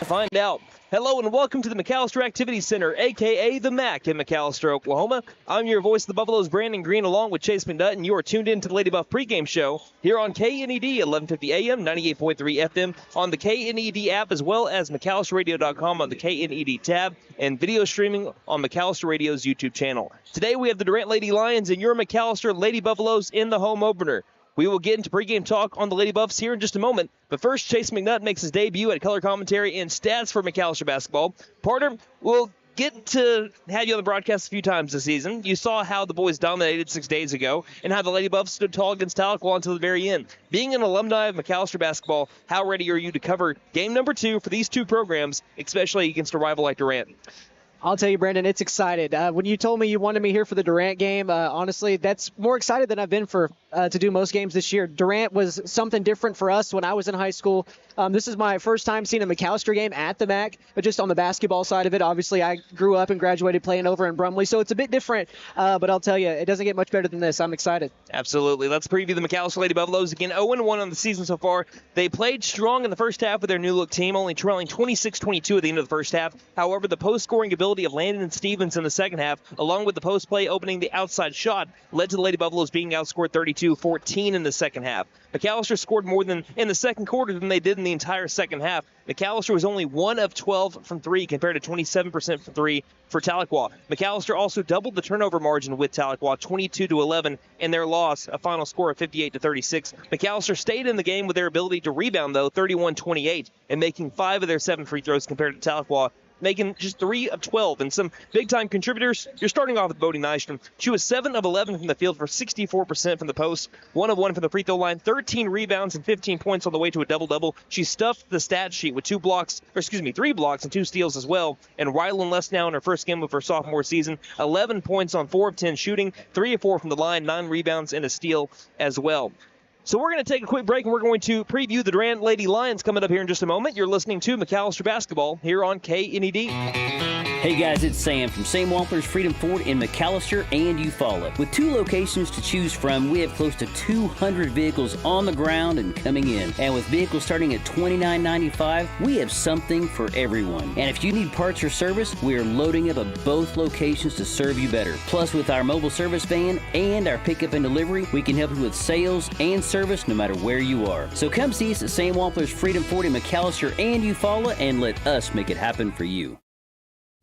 Find out. Hello and welcome to the McAlester Activity Center, a.k.a. the MAC in McAlester, Oklahoma. I'm your voice of the Buffaloes, Brandon Green, along with Chase McNutt, and you are tuned in to the Lady Buff pregame show here on KNED, 1150 AM, 98.3 FM, on the KNED app, as well as McAllisterRadio.com on the KNED tab, and video streaming on McAlester Radio's YouTube channel. Today we have the Durant Lady Lions and your McAlester Lady Buffaloes in the home opener. We will get into pregame talk on the Lady Buffs here in just a moment. But first, Chase McNutt makes his debut at color commentary and stats for McAlester basketball. Partner, we'll get to have you on the broadcast a few times this season. You saw how the boys dominated 6 days ago and how the Lady Buffs stood tall against Tahlequah until the very end. Being an alumni of McAlester basketball, how ready are you to cover game number 2 for these two programs, especially against a rival like Durant? I'll tell you, Brandon, it's excited. When you told me you wanted me here for the Durant game, honestly, that's more excited than I've been for to do most games this year. Durant was something different for us when I was in high school. This is my first time seeing a McAlester game at the MAC, but just on the basketball side of it. Obviously, I grew up and graduated playing over in Brumley, so it's a bit different. But I'll tell you, it doesn't get much better than this. I'm excited. Absolutely. Let's preview the McAlester Lady Buffaloes. Again, 0-1 on the season so far. They played strong in the first half with their new-look team, only trailing 26-22 at the end of the first half. However, the post-scoring ability of Landon and Stevens in the second half, along with the post play opening the outside shot, led to the Lady Buffaloes being outscored 32-14 in the second half. McAlester scored more than in the second quarter than they did in the entire second half. McAlester was only 1 of 12 from 3 compared to 27% from 3 for Tahlequah. McAlester also doubled the turnover margin with Tahlequah, 22-11, in their loss, a final score of 58-36. McAlester stayed in the game with their ability to rebound, though, 31-28, and making 5 of their 7 free throws compared to Tahlequah, making just 3 of 12. And some big-time contributors, you're starting off with Bodie Nystrom. She was 7 of 11 from the field for 64% from the post, 1 of 1 from the free throw line, 13 rebounds and 15 points on the way to a double-double. She stuffed the stat sheet with 3 blocks and 2 steals as well. And Rylan Lesnow in her first game of her sophomore season, 11 points on 4 of 10 shooting, 3 of 4 from the line, 9 rebounds and a steal as well. So we're going to take a quick break, and we're going to preview the Durant Lady Lions coming up here in just a moment. You're listening to McAlester Basketball here on KNED. Hey guys, it's Sam from Sam Wampler's Freedom Ford in McAlester and Eufaula. With 2 locations to choose from, we have close to 200 vehicles on the ground and coming in. And with vehicles starting at $29.95, we have something for everyone. And if you need parts or service, we are loading up at both locations to serve you better. Plus, with our mobile service van and our pickup and delivery, we can help you with sales and service no matter where you are. So come see us at Sam Wampler's Freedom Ford in McAlester and Eufaula and let us make it happen for you.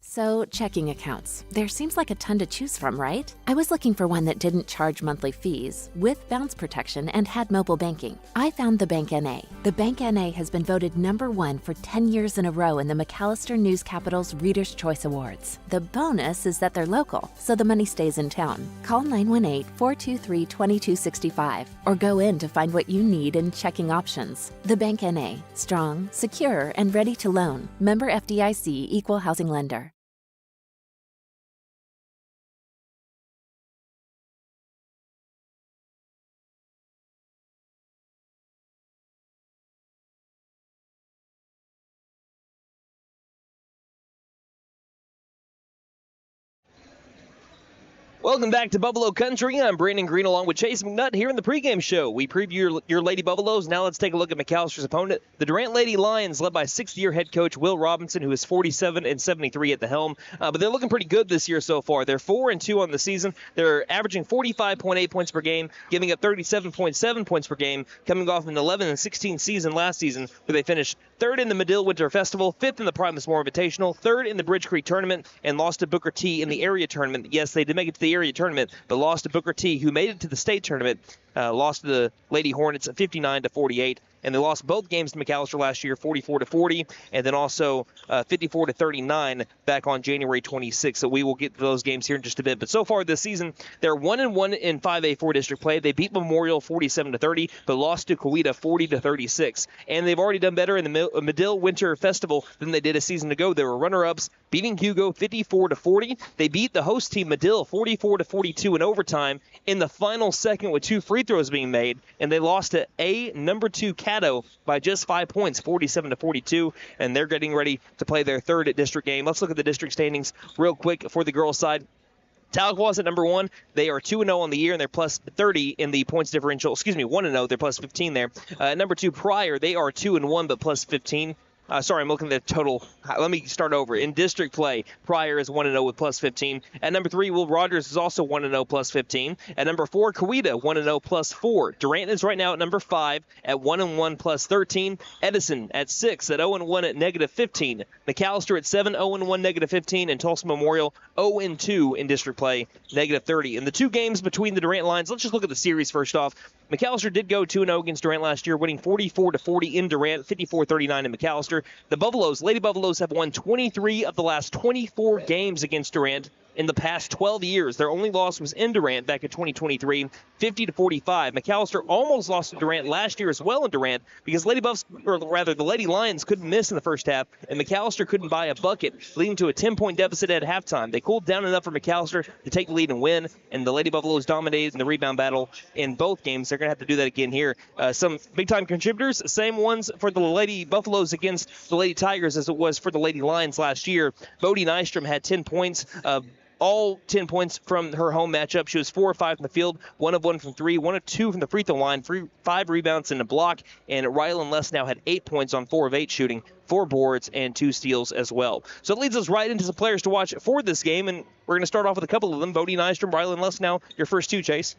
So, checking accounts. There seems like a ton to choose from, right? I was looking for one that didn't charge monthly fees, with bounce protection, and had mobile banking. I found the Bank NA. The Bank NA has been voted #1 for 10 years in a row in the McAlester News Capital's Reader's Choice Awards. The bonus is that they're local, so the money stays in town. Call 918-423-2265 or go in to find what you need in checking options. The Bank NA. Strong, secure, and ready to loan. Member FDIC, Equal Housing Lender. Welcome back to Buffalo Country. I'm Brandon Green along with Chase McNutt here in the pregame show. We preview your Lady Buffaloes. Now let's take a look at McAlster's opponent, the Durant Lady Lions, led by 6th-year head coach Will Robinson, who is 47-73 at the helm. But they're looking pretty good this year so far. They're 4-2 on the season. They're averaging 45.8 points per game, giving up 37.7 points per game, coming off an 11-16 season last season, where they finished 3rd in the Medill Winter Festival, 5th in the Primus Moore Invitational, 3rd in the Bridge Creek Tournament, and lost to Booker T in the area tournament. Yes, they did make it to the area tournament, but lost to Booker T, who made it to the state tournament. Lost to the Lady Hornets at 59-48. And they lost both games to McAlester last year, 44-40, and then also 54-39 back on January 26th. So we will get to those games here in just a bit. But so far this season, they're 1-1 in 5A4 district play. They beat Memorial 47-30, but lost to Coweta 40-36. And they've already done better in the Medill Winter Festival than they did a season ago. They were runner-ups, beating Hugo 54-40. They beat the host team Medill 44-42 in overtime in the final second with 2 free throws being made, and they lost to number 2 Caddo by just 5 points, 47-42, and they're getting ready to play their 3rd district game. Let's look at the district standings real quick for the girls' side. Tahlequah's at number 1. They are 2-0 on the year, and they're plus 30 in the points differential. 1-0. They're plus 15 there. At number 2, Pryor, they are 2-1, but plus 15. Sorry, I'm looking at the total. Let me start over. In district play, Pryor is 1-0 with plus 15. At number 3, Will Rogers is also 1-0 plus 15. At number 4, Coweta 1-0 plus 4. Durant is right now at number 5 at 1-1 plus 13. Edison at 6 at 0-1 at negative 15. McAlester at 7, 0-1 negative 15. And Tulsa Memorial 0-2 in district play, negative 30. In the two games between the Durant Lions, let's just look at the series first off. McAlester did go 2-0 against Durant last year, winning 44-40 in Durant, 54-39 in McAlester. The Lady Buffaloes have won 23 of the last 24 games against Durant in the past 12 years. Their only loss was in Durant back in 2023, 50-45. McAlester almost lost to Durant last year as well in Durant because the Lady Lions couldn't miss in the first half, and McAlester couldn't buy a bucket, leading to a 10-point deficit at halftime. They cooled down enough for McAlester to take the lead and win, and the Lady Buffaloes dominated in the rebound battle in both games. They're going to have to do that again here. Some big-time contributors, same ones for the Lady Buffaloes against the Lady Tigers as it was for the Lady Lions last year. Bodie Nystrom had 10 points, all 10 points from her home matchup. She was 4 of 5 from the field, 1 of 1 from 3, 1 of 2 from the free throw line, 5 rebounds and a block. And Rylan Lesnow had 8 points on 4 of 8 shooting, 4 boards and 2 steals as well. So it leads us right into some players to watch for this game, and we're going to start off with a couple of them. Bodie Nystrom, Rylan Lesnow, your first two, Chase.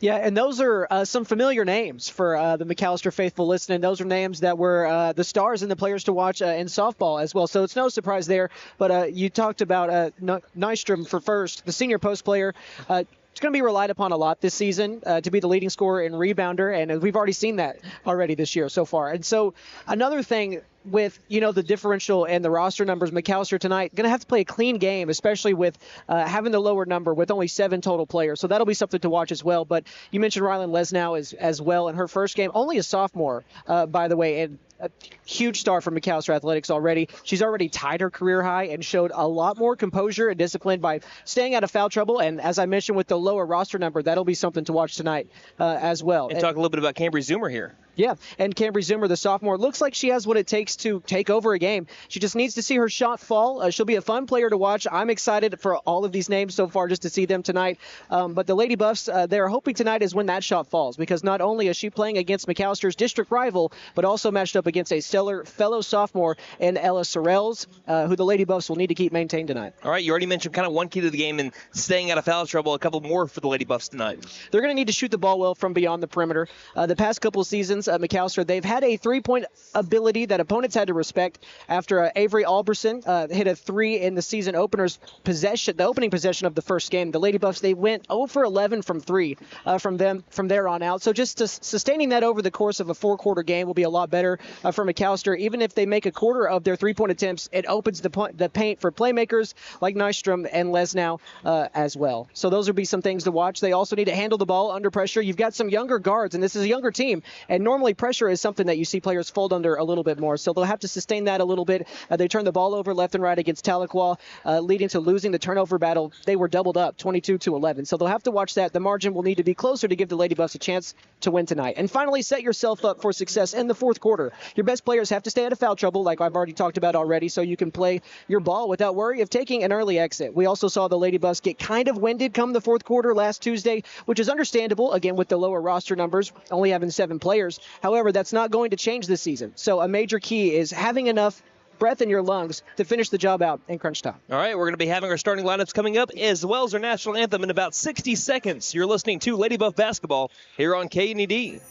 Yeah, and those are some familiar names for the McAlester faithful listening. Those are names that were the stars and the players to watch in softball as well. So it's no surprise there. But you talked about Nystrom for first, the senior post player. It's going to be relied upon a lot this season to be the leading scorer and rebounder, and we've already seen that already this year so far. And so another thing with, the differential and the roster numbers, McAlester tonight going to have to play a clean game, especially with having the lower number with only 7 total players. So that'll be something to watch as well. But you mentioned Rylan Lesnow as well in her first game, only a sophomore, by the way, and a huge star for McAlester Athletics already. She's already tied her career high and showed a lot more composure and discipline by staying out of foul trouble. And as I mentioned, with the lower roster number, that'll be something to watch tonight as well. And talk a little bit about Cambry Zoomer here. Yeah, and Cambry Zoomer, the sophomore, looks like she has what it takes to take over a game. She just needs to see her shot fall. She'll be a fun player to watch. I'm excited for all of these names so far just to see them tonight. But the Lady Buffs, they're hoping tonight is when that shot falls, because not only is she playing against McAlster's district rival, but also matched up against a stellar fellow sophomore in Ella Sorrells, who the Lady Buffs will need to keep maintained tonight. All right, you already mentioned kind of one key to the game and staying out of foul trouble. A couple more for the Lady Buffs tonight. They're going to need to shoot the ball well from beyond the perimeter. The past couple of seasons, McAlester, they've had a three-point ability that opponents had to respect after Avery Alberson hit a 3 in the season opener's possession, the opening possession of the first game. The Lady Buffs, they went 0 for 11 from 3 from there on out. So just sustaining that over the course of a 4-quarter game will be a lot better for McAlester. Even if they make a quarter of their 3-point attempts, it opens the paint for playmakers like Nystrom and Lesnow as well. So those will be some things to watch. They also need to handle the ball under pressure. You've got some younger guards, and this is a younger team, and normally pressure is something that you see players fold under a little bit more. So they'll have to sustain that a little bit. They turn the ball over left and right against Tahlequah, leading to losing the turnover battle. They were doubled up 22-11. So they'll have to watch that. The margin will need to be closer to give the Lady Buffs a chance to win tonight. And finally, set yourself up for success in the fourth quarter. Your best players have to stay out of foul trouble, like I've already talked about already, so you can play your ball without worry of taking an early exit. We also saw the Lady Buffs get kind of winded come the fourth quarter last Tuesday, which is understandable, again, with the lower roster numbers, only having 7 players. However, that's not going to change this season. So a major key is having enough breath in your lungs to finish the job out in crunch time. All right, we're going to be having our starting lineups coming up as well as our national anthem in about 60 seconds. You're listening to Lady Buff Basketball here on KNED.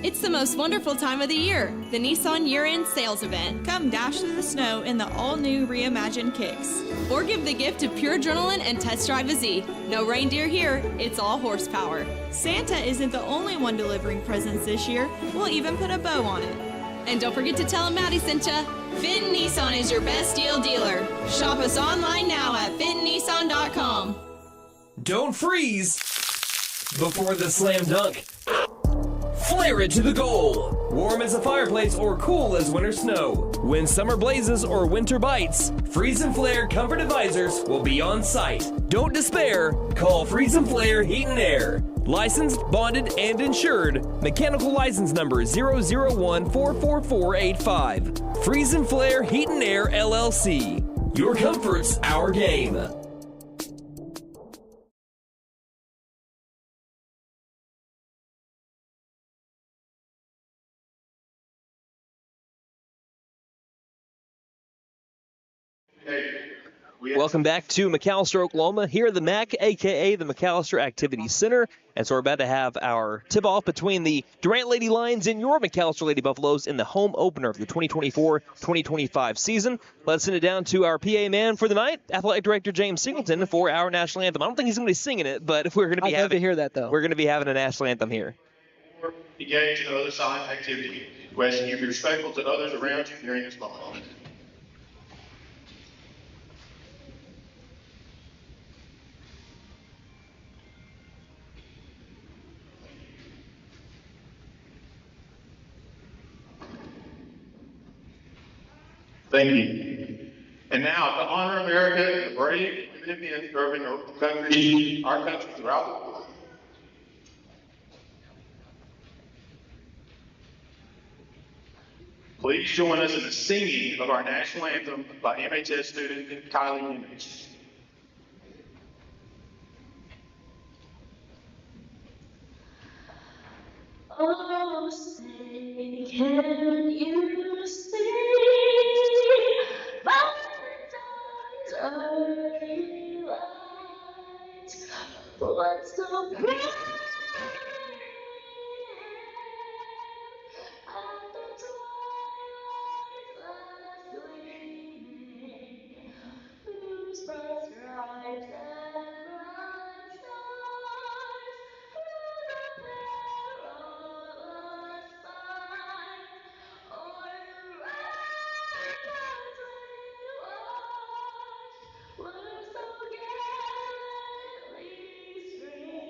It's the most wonderful time of the year, the Nissan year-end sales event. Come dash through the snow in the all-new reimagined Kicks. Or give the gift of pure adrenaline and test drive a Z. No reindeer here, it's all horsepower. Santa isn't the only one delivering presents this year. We'll even put a bow on it. And don't forget to tell him Maddie sent ya. Finn Nissan is your best deal dealer. Shop us online now at finnissan.com. Don't freeze before the slam dunk. Flare it to the goal. Warm as a fireplace or cool as winter snow. When summer blazes or winter bites, Freeze and Flare Comfort Advisors will be on site. Don't despair. Call Freeze and Flare Heat and Air. Licensed, bonded, and insured. Mechanical license number 001-44485. Freeze and Flare Heat and Air LLC. Your comfort's our game. Welcome back to McAlester, Oklahoma. Here at the MAC, a.k.a. the McAlester Activity Center. And so we're about to have our tip-off between the Durant Lady Lions and your McAlester Lady Buffaloes in the home opener of the 2024-2025 season. Let's send it down to our PA man for the night, Athletic Director James Singleton, for our national anthem. I don't think he's going to be singing it, but we're going to be I'd love to hear that, though. We're going to be having a national anthem here. Engage in other silent activity. We ask that you be respectful to others around you during this moment. Thank you. And now, to honor America, the brave and committed men serving our country throughout the world. Please join us in the singing of our national anthem by MHS student Kylie Hemmings. Oh, say, can you see Valentine's early light? What's so bright at the twilight's last gleaming, whose bright stripes and bright stars through the perilous fight o'er the ramparts we watched were so gallantly streaming,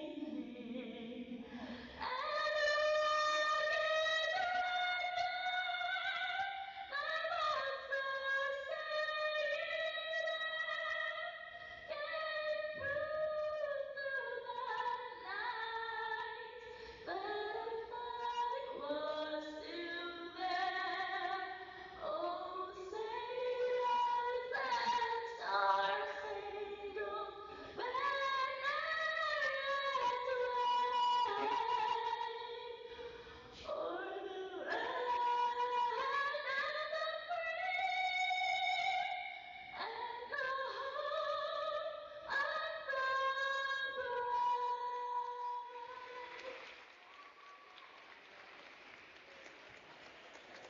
and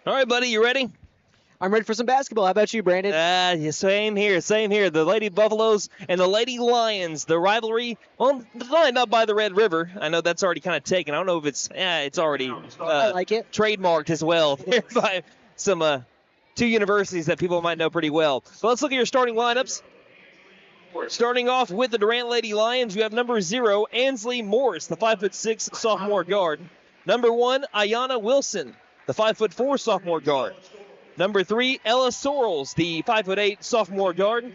All right, buddy, you ready? I'm ready for some basketball. How about you, Brandon? Yeah, same here. The Lady Buffaloes and the Lady Lions, the rivalry, well, not by the Red River. I know that's already kind of taken. I don't know if it's already I like it. trademarked as well by some two universities that people might know pretty well. So let's look at your starting lineups. Starting off with the Durant Lady Lions, you have number 0, Ansley Morris, the 5'6" sophomore guard. Number 1, Ayanna Wilson, the 5'4" sophomore guard. Number 3, Ella Sorrells, the 5'8" sophomore guard.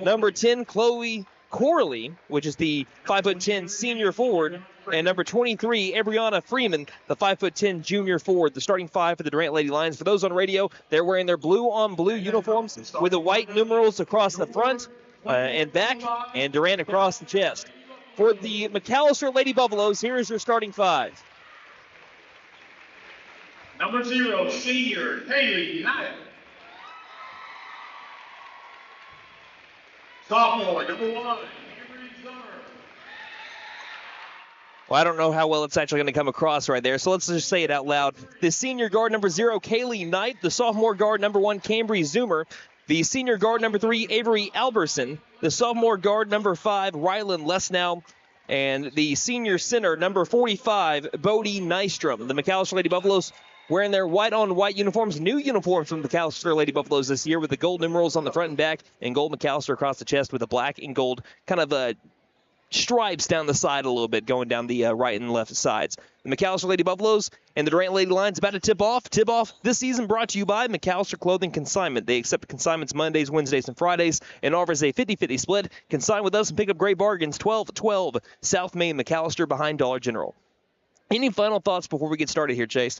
Number 10, Chloe Corley, which is the 5'10" senior forward. And number 23, Abrianna Freeman, the 5'10" junior forward. The starting five for the Durant Lady Lions. For those on radio, they're wearing their blue-on-blue uniforms with the white numerals across the front and back, and Durant across the chest. For the McAlester Lady Buffaloes, here is your starting five. Number 0, senior Haley Knight. Sophomore, number 1, Henry Zummer. Well, I don't know how well it's actually going to come across right there, so let's just say it out loud. The senior guard, number 0, Kaylee Knight. The sophomore guard, number 1, Cambry Zoomer. The senior guard, number 3, Avery Alberson. The sophomore guard, number 5, Rylan Lesnow. And the senior center, number 45, Bodie Nystrom. The McAlester Lady Buffaloes wearing their white-on-white uniforms, new uniforms from the McAlester Lady Buffaloes this year with the gold numerals on the front and back and gold McAlester across the chest with the black and gold kind of stripes down the side a little bit going down the right and left sides. The McAlester Lady Buffaloes and the Durant Lady Lions about to tip off. Tip-off this season brought to you by McAlester Clothing Consignment. They accept consignments Mondays, Wednesdays, and Fridays and offers a 50-50 split. Consign with us and pick up great bargains. 1212 South Main McAlester behind Dollar General. Any final thoughts before we get started here, Chase?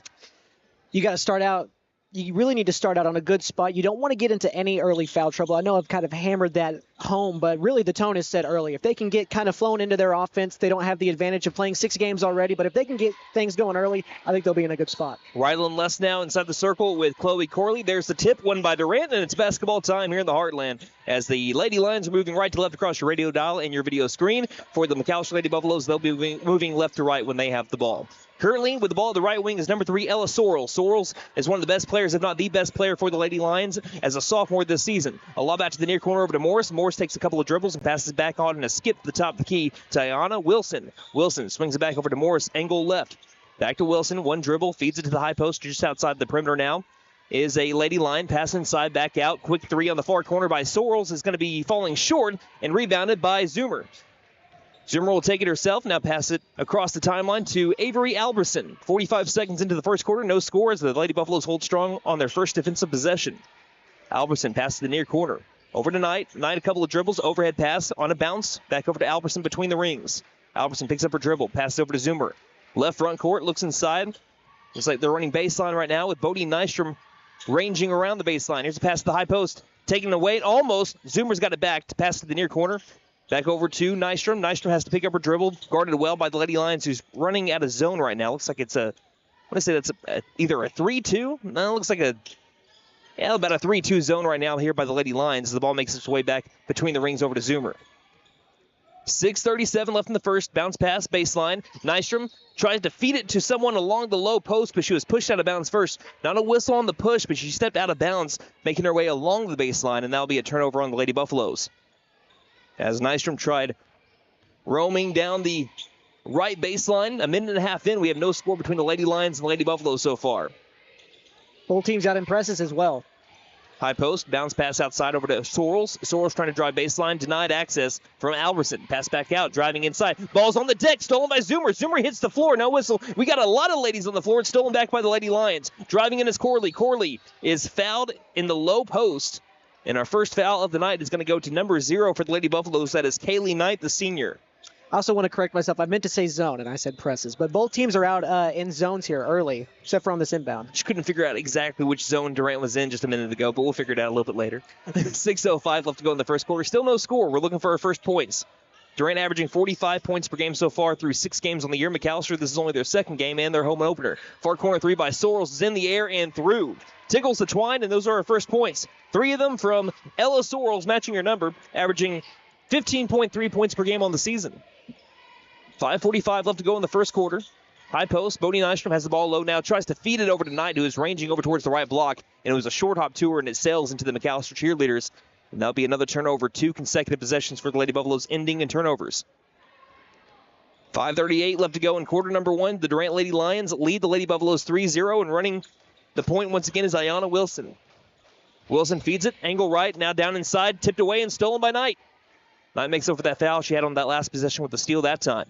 You got to start out you really need to start out on a good spot. You don't want to get into any early foul trouble. I know I've kind of hammered that home, but really the tone is set early. If they can get kind of flown into their offense, they don't have the advantage of playing 6 games already, but if they can get things going early, I think they'll be in a good spot. Rylan Less now inside the circle with Chloe Corley. There's the tip, won by Durant, and it's basketball time here in the Heartland as the Lady Lions are moving right to left across your radio dial and your video screen. For the McAlester Lady Buffaloes, they'll be moving left to right when they have the ball. Currently, with the ball at the right wing is number 3, Ella Sorrell. Sorrells is one of the best players, if not the best player for the Lady Lions as a sophomore this season. A lob out to the near corner over to Morris. Morris takes a couple of dribbles and passes back on and a skip to the top of the key to Ayana Wilson. Wilson swings it back over to Morris, angle left. Back to Wilson, one dribble, feeds it to the high post just outside the perimeter now. Is a Lady Lion, pass inside, back out. Quick 3 on the far corner by Sorrells is going to be falling short and rebounded by Zoomer. Zoomer will take it herself, now pass it across the timeline to Avery Alberson. 45 seconds into the first quarter, no score as the Lady Buffaloes hold strong on their first defensive possession. Alberson passes the near corner. Over to Knight. Knight a couple of dribbles, overhead pass on a bounce. Back over to Alberson between the rings. Alberson picks up her dribble, passes over to Zoomer. Left front court, looks inside. Looks like they're running baseline right now with Bodie Nystrom ranging around the baseline. Here's a pass to the high post. Taking away, almost. Zoomer's got it back to pass to the near corner. Back over to Nystrom. Nystrom has to pick up her dribble. Guarded well by the Lady Lions, who's running out of zone right now. Looks like it's a, I want to say that's either a 3-2. No, it looks like about a 3-2 zone right now here by the Lady Lions. The ball makes its way back between the rings over to Zoomer. 6:37 left in the first. Bounce pass, baseline. Nystrom tries to feed it to someone along the low post, but she was pushed out of bounds first. Not a whistle on the push, but she stepped out of bounds, making her way along the baseline, and that'll be a turnover on the Lady Buffaloes. As Nystrom tried roaming down the right baseline, a minute and a half in, we have no score between the Lady Lions and the Lady Buffaloes so far. Both teams got impresses as well. High post, bounce pass outside over to Sorrells. Sorrells trying to drive baseline, denied access from Alberson. Pass back out, driving inside. Ball's on the deck, stolen by Zoomer. Zoomer hits the floor, no whistle. We got a lot of ladies on the floor. It's stolen back by the Lady Lions. Driving in is Corley. Corley is fouled in the low post. And our first foul of the night is going to go to number 0 for the Lady Buffaloes. That is Kaylee Knight, the senior. I also want to correct myself. I meant to say zone, and I said presses. But both teams are out in zones here early, except for on this inbound. Just couldn't figure out exactly which zone Durant was in just a minute ago, but we'll figure it out a little bit later. 6:05 left to go in the first quarter. Still no score. We're looking for our first points. Durant averaging 45 points per game so far through 6 games on the year. McAlester, this is only their second game and their home opener. Far corner 3 by Sorrells is in the air and through. Tickles the twine, and those are our first points. 3 of them from Ella Sorrells, matching your number, averaging 15.3 points per game on the season. 5:45 left to go in the first quarter. High post, Bodie Nystrom has the ball low now, tries to feed it over to Knight, who is ranging over towards the right block, and it was a short hop to her, and it sails into the McAlester cheerleaders. And that'll be another turnover, 2 consecutive possessions for the Lady Buffaloes, ending in turnovers. 5:38 left to go in quarter number 1. The Durant Lady Lions lead the Lady Buffaloes 3-0, and running the point once again is Ayana Wilson. Wilson feeds it, angle right, now down inside, tipped away and stolen by Knight. Knight makes up for that foul she had on that last possession with the steal that time.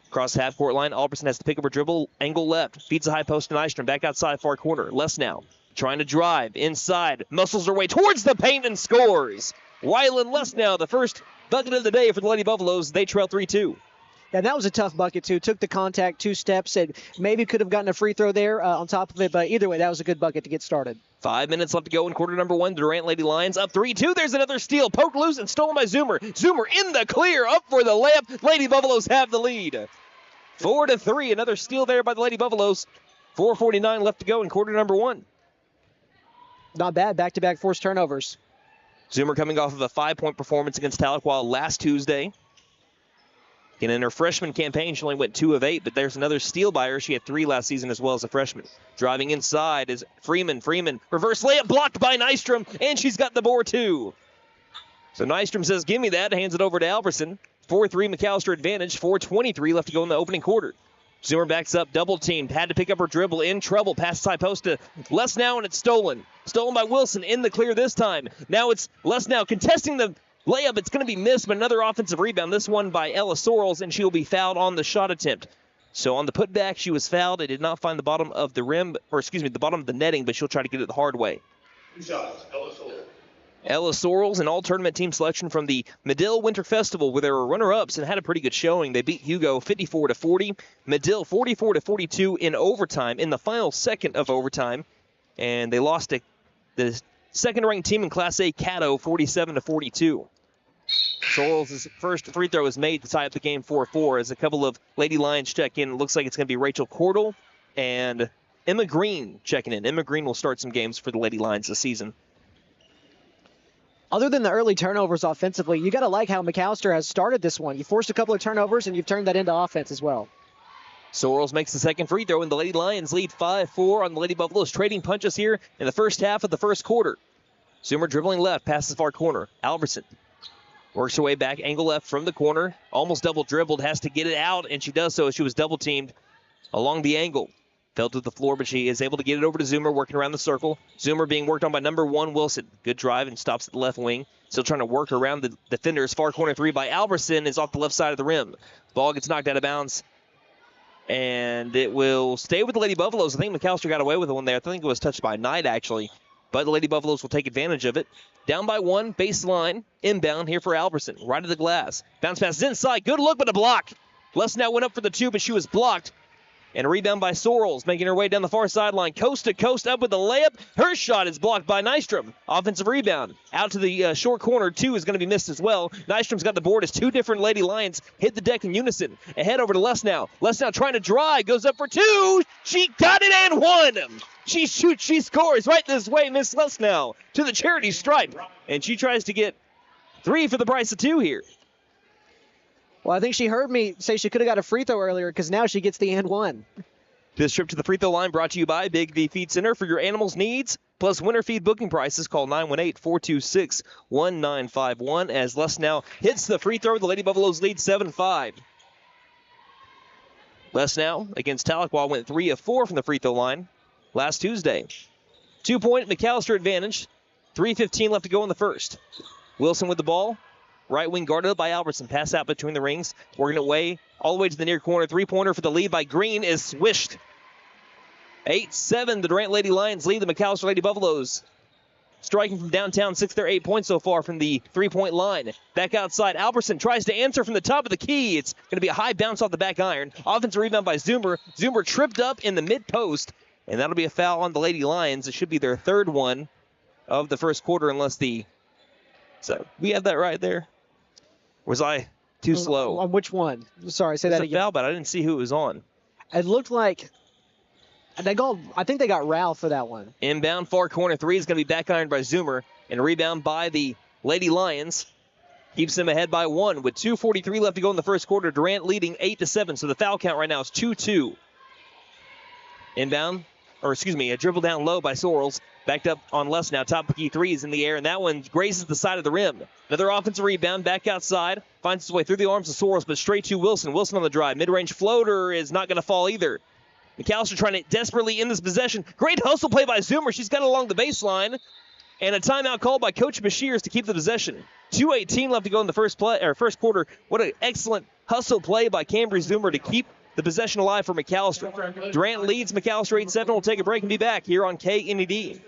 Across the half-court line, Alberson has to pick up her dribble, angle left, feeds the high post to Nystrom, back outside far corner. Less now, trying to drive inside, muscles her way towards the paint and scores. Rylan Less now, the first bucket of the day for the Lady Buffaloes. They trail 3-2. Yeah, that was a tough bucket, too. Took the contact 2 steps and maybe could have gotten a free throw there on top of it, but either way, that was a good bucket to get started. 5 minutes left to go in quarter number 1. The Durant Lady Lions up 3-2. There's another steal. Poked loose and stolen by Zoomer. Zoomer in the clear, up for the layup. Lady Buffaloes have the lead. 4-3. Another steal there by the Lady Buffaloes. 4:49 left to go in quarter number 1. Not bad. Back-to-back forced turnovers. Zoomer coming off of a 5-point performance against Tahlequah last Tuesday. And in her freshman campaign, she only went 2 of 8, but there's another steal by her. She had 3 last season as well as a freshman. Driving inside is Freeman. Freeman, reverse layup blocked by Nystrom, and she's got the board too. So Nystrom says, give me that, hands it over to Alberson. 4-3 McAlester advantage, 4:23 left to go in the opening quarter. Zoomer backs up, double teamed, had to pick up her dribble, in trouble, pass side post to Les now, and it's stolen. Stolen by Wilson, in the clear this time. Now it's Les now contesting the layup. It's going to be missed, but another offensive rebound. This one by Ella Sorrells, and she will be fouled on the shot attempt. So on the putback, she was fouled. It did not find the bottom of the rim, the bottom of the netting, but she'll try to get it the hard way. 2 shots, Ella Sorrells. Ella Sorrells, an all-tournament team selection from the Medill Winter Festival, where they were runner-ups and had a pretty good showing. They beat Hugo 54-40, Medill 44-42 in overtime, in the final second of overtime. and they lost to the second-ranked team in Class A, Caddo, 47-42. Sorrells' first free throw is made to tie up the game 4-4 as a couple of Lady Lions check in. It looks like it's going to be Rachel Cordell and Emma Green checking in. Emma Green will start some games for the Lady Lions this season. Other than the early turnovers offensively, you got to like how McAlester has started this one. You forced a couple of turnovers, and you've turned that into offense as well. Sorrells makes the second free throw, and the Lady Lions lead 5-4 on the Lady Buffaloes. Trading punches here in the first half of the first quarter. Zoomer dribbling left, passes far corner. Alverson works her way back, angle left from the corner. Almost double dribbled, has to get it out, and she does so as she was double teamed along the angle. Fell to the floor, but she is able to get it over to Zoomer, working around the circle. Zoomer being worked on by number 1, Wilson. Good drive and stops at the left wing. Still trying to work around the defenders. Far corner three by Alverson is off the left side of the rim. Ball gets knocked out of bounds. And it will stay with the Lady Buffaloes. I think McAlester got away with the one there. I think it was touched by Knight, actually. But the Lady Buffaloes will take advantage of it. Down by 1, baseline, inbound here for Alverson. Right of the glass. Bounce pass is inside. Good look, but a block. Lesnow went up for the 2, but she was blocked. And a rebound by Sorrells, making her way down the far sideline. Coast to coast up with the layup. Her shot is blocked by Nystrom. Offensive rebound. Out to the short corner. 2 is going to be missed as well. Nystrom's got the board as 2 different Lady Lions hit the deck in unison. Ahead over to Lesnow. Lesnow trying to drive. Goes up for 2. She got it and 1. She shoots. She scores right this way. Miss Lesnow to the charity stripe. And she tries to get 3 for the price of 2 here. Well, I think she heard me say she could have got a free throw earlier because now she gets the and 1. This trip to the free throw line brought to you by Big V Feed Center. For your animals' needs, plus winter feed booking prices, call 918-426-1951 as Lesnow hits the free throw. The Lady Buffaloes lead 7-5. Lesnow against Tahlequah went 3 of 4 from the free throw line last Tuesday. 2-point McAlester advantage. 3:15 left to go in the first. Wilson with the ball. Right wing guarded up by Albertson. Pass out between the rings. Working it way all the way to the near corner. 3-pointer for the lead by Green is swished. 8-7. The Durant Lady Lions lead the McAlester Lady Buffaloes. Striking from downtown, 6 their 8 points so far from the 3-point line. Back outside. Albertson tries to answer from the top of the key. It's going to be a high bounce off the back iron. Offensive rebound by Zoomer. Zoomer tripped up in the mid post. And that'll be a foul on the Lady Lions. It should be their third one of the first quarter unless the... So we have that right there. Was I too slow? On which one? Sorry, say that again. Foul, but I didn't see who it was on. It looked like I think they got Ralph for that one. Inbound far corner 3 is going to be back ironed by Zoomer. And a rebound by the Lady Lions. Keeps them ahead by 1 with 2:43 left to go in the first quarter. Durant leading 8-7. So the foul count right now is 2-2. Inbound, a dribble down low by Sorrells. Backed up on Lesnow. Top of key 3 is in the air, and that one grazes the side of the rim. Another offensive rebound back outside. Finds its way through the arms of Sorrells, but straight to Wilson. Wilson on the drive. Mid-range floater is not going to fall either. McAlester trying to desperately end this possession. Great hustle play by Zoomer. She's got it along the baseline. And a timeout called by Coach Bashirs to keep the possession. 2:18 left to go in the first quarter. What an excellent hustle play by Cambry Zoomer to keep the possession alive for McAlester. Durant leads McAlester 8-7. We'll take a break and be back here on KNED.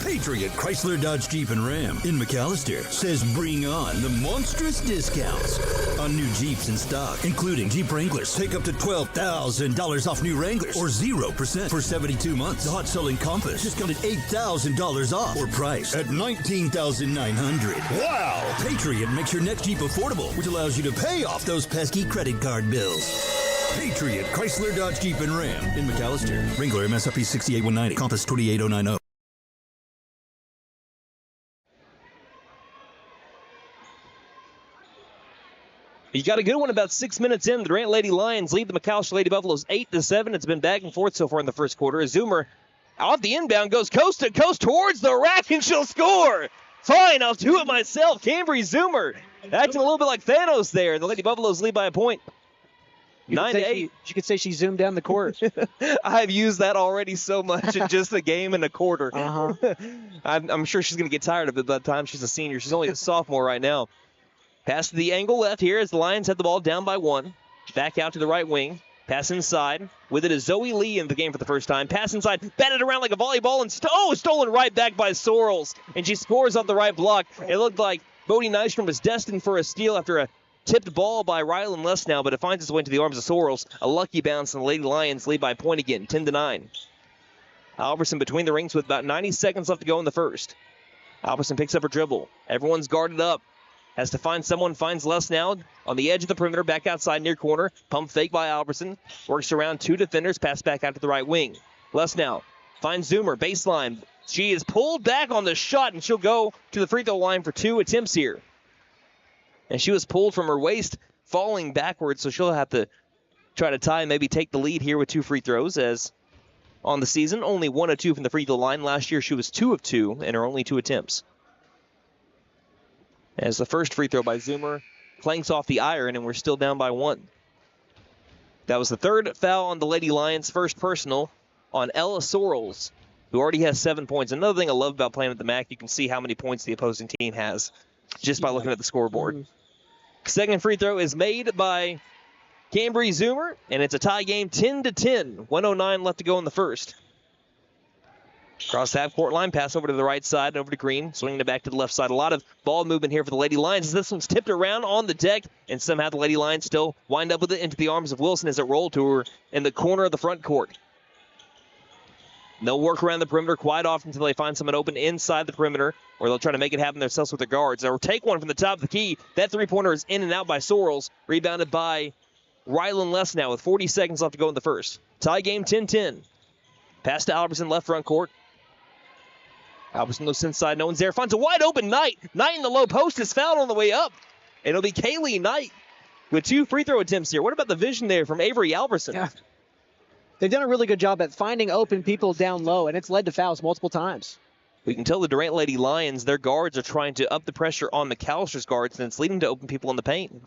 Patriot Chrysler Dodge Jeep and Ram in McAlester says bring on the monstrous discounts on new Jeeps in stock, including Jeep Wranglers. Take up to $12,000 off new Wranglers or 0% for 72 months. The hot-selling Compass discounted $8,000 off or priced at $19,900. Wow! Patriot makes your next Jeep affordable, which allows you to pay off those pesky credit card bills. Patriot Chrysler Dodge Jeep and Ram in McAlester. Wrangler MSRP $68,190. Compass $28,090. You got a good one about 6 minutes in. The Durant Lady Lions lead the McAlester Lady Buffaloes 8-7. It's been back and forth so far in the first quarter. Zoomer off the inbound goes coast to coast towards the rack, and she'll score. Fine, I'll do it myself. Cambry Zoomer acting a little bit like Thanos there. The Lady Buffaloes lead by a point. 9-8. You could say she zoomed down the court. I've used that already so much in just a game and a quarter. Uh-huh. I'm sure she's going to get tired of it by the time she's a senior. She's only a sophomore right now. Pass to the angle left here as the Lions have the ball down by 1. Back out to the right wing. Pass inside. With it is Zoe Lee in the game for the first time. Pass inside. Batted around like a volleyball. And stolen right back by Sorrells. And she scores off the right block. It looked like Bodie Nystrom was destined for a steal after a tipped ball by Rylan Lesnow, but it finds its way into the arms of Sorrells. A lucky bounce, and the Lady Lions lead by a point again, 10-9. Alverson between the rings with about 90 seconds left to go in the first. Alverson picks up her dribble. Everyone's guarded up. Has to find someone, finds Les now on the edge of the perimeter, back outside near corner. Pump fake by Alverson. Works around 2 defenders, pass back out to the right wing. Les now finds Zoomer, baseline. She is pulled back on the shot, and she'll go to the free throw line for 2 attempts here. And she was pulled from her waist, falling backwards, so she'll have to try to tie and maybe take the lead here with 2 free throws, as on the season, only 1 of 2 from the free throw line. Last year, she was 2 of 2 in her only 2 attempts. As the first free throw by Zoomer clanks off the iron, and we're still down by 1. That was the 3rd foul on the Lady Lions, first personal on Ella Sorrells, who already has 7 points. Another thing I love about playing at the MAC, you can see how many points the opposing team has just by looking at the scoreboard. Second free throw is made by Cambry Zoomer, and it's a tie game 10-10. 1:09 left to go in the first. Across the half-court line, pass over to the right side, over to Green, swinging it back to the left side. A lot of ball movement here for the Lady Lions as this one's tipped around on the deck, and somehow the Lady Lions still wind up with it into the arms of Wilson as it rolled to her in the corner of the front court. They'll work around the perimeter quite often until they find someone open inside the perimeter, or they'll try to make it happen themselves with their guards. They'll take one from the top of the key. That three-pointer is in and out by Sorrells, rebounded by Rylan Lesnow with 40 seconds left to go in the first. Tie game 10-10. Pass to Albertson, left front court. Albertson looks inside, no one's there. Finds a wide open Knight. Knight in the low post is fouled on the way up. And it'll be Kaylee Knight with 2 free throw attempts here. What about the vision there from Avery Albertson? Yeah. They've done a really good job at finding open people down low, and it's led to fouls multiple times. We can tell the Durant Lady Lions, their guards are trying to up the pressure on McAllister's guards, and it's leading to open people in the paint.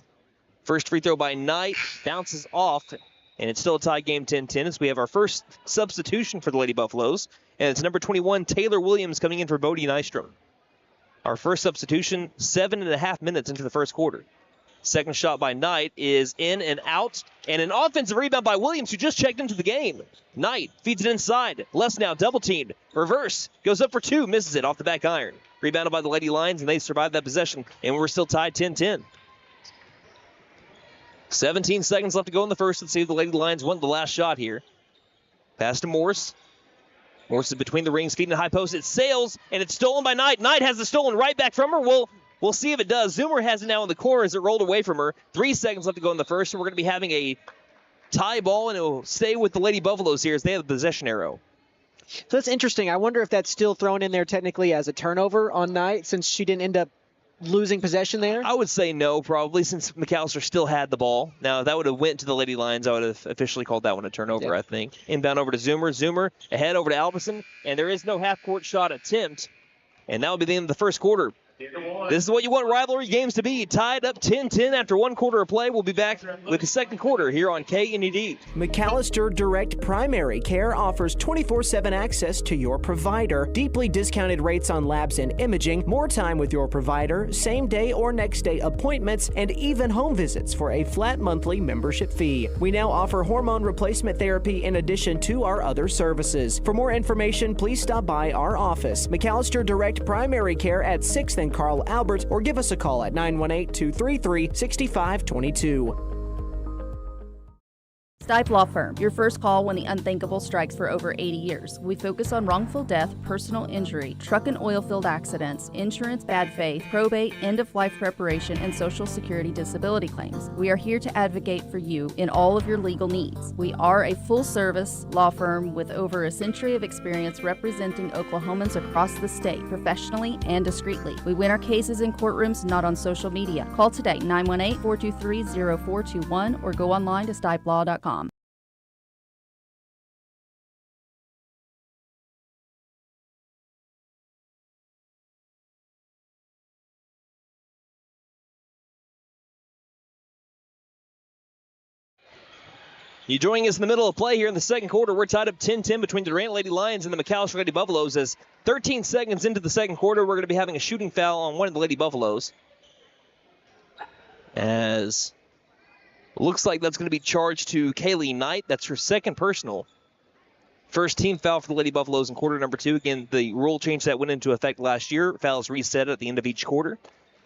First free throw by Knight, bounces off, and it's still a tie game 10-10 as we have our first substitution for the Lady Buffaloes, and it's number 21, Taylor Williams, coming in for Bodie Nystrom. Our first substitution, 7.5 minutes into the first quarter. Second shot by Knight is in and out, and an offensive rebound by Williams, who just checked into the game. Knight feeds it inside. Les now double teamed. Reverse. Goes up for 2. Misses it off the back iron. Rebounded by the Lady Lions, and they survived that possession, and we're still tied 10-10. 17 seconds left to go in the first. Let's see if the Lady Lions won the last shot here. Pass to Morse. Morse is between the rings, feeding the high post. It sails, and it's stolen by Knight. Knight has it stolen right back from her. We'll see if it does. Zoomer has it now in the corner as it rolled away from her. 3 seconds left to go in the first, so we're going to be having a tie ball, and it will stay with the Lady Buffaloes here as they have the possession arrow. So that's interesting. I wonder if that's still thrown in there technically as a turnover on Knight, since she didn't end up losing possession there? I would say no, probably, since McAllister still had the ball. Now, if that would have went to the Lady Lions, I would have officially called that one a turnover, I think. Inbound over to Zoomer. Zoomer ahead over to Albertson, and there is no half-court shot attempt, and that will be the end of the first quarter. This is what you want rivalry games to be. Tied up 10-10 after 1 quarter of play. We'll be back with the second quarter here on KNED. McAlester Direct Primary Care offers 24/7 access to your provider, deeply discounted rates on labs and imaging, more time with your provider, same-day or next-day appointments, and even home visits for a flat monthly membership fee. We now offer hormone replacement therapy in addition to our other services. For more information, please stop by our office, McAlester Direct Primary Care at 6th and Carl Albert, or give us a call at 918-233-6522. Stipe Law Firm, your first call when the unthinkable strikes. For over 80 years. We focus on wrongful death, personal injury, truck and oil field accidents, insurance bad faith, probate, end-of-life preparation, and Social Security disability claims. We are here to advocate for you in all of your legal needs. We are a full-service law firm with over a century of experience representing Oklahomans across the state, professionally and discreetly. We win our cases in courtrooms, not on social media. Call today, 918-423-0421, or go online to stipelaw.com. You joining us in the middle of play here in the second quarter. We're tied up 10-10 between the Durant Lady Lions and the McAlester Lady Buffaloes. As 13 seconds into the second quarter, we're going to be having a shooting foul on one of the Lady Buffaloes. As looks like that's going to be charged to Kaylee Knight. That's her second personal. First team foul for the Lady Buffaloes in quarter number 2. Again, the rule change that went into effect last year. Fouls reset at the end of each quarter.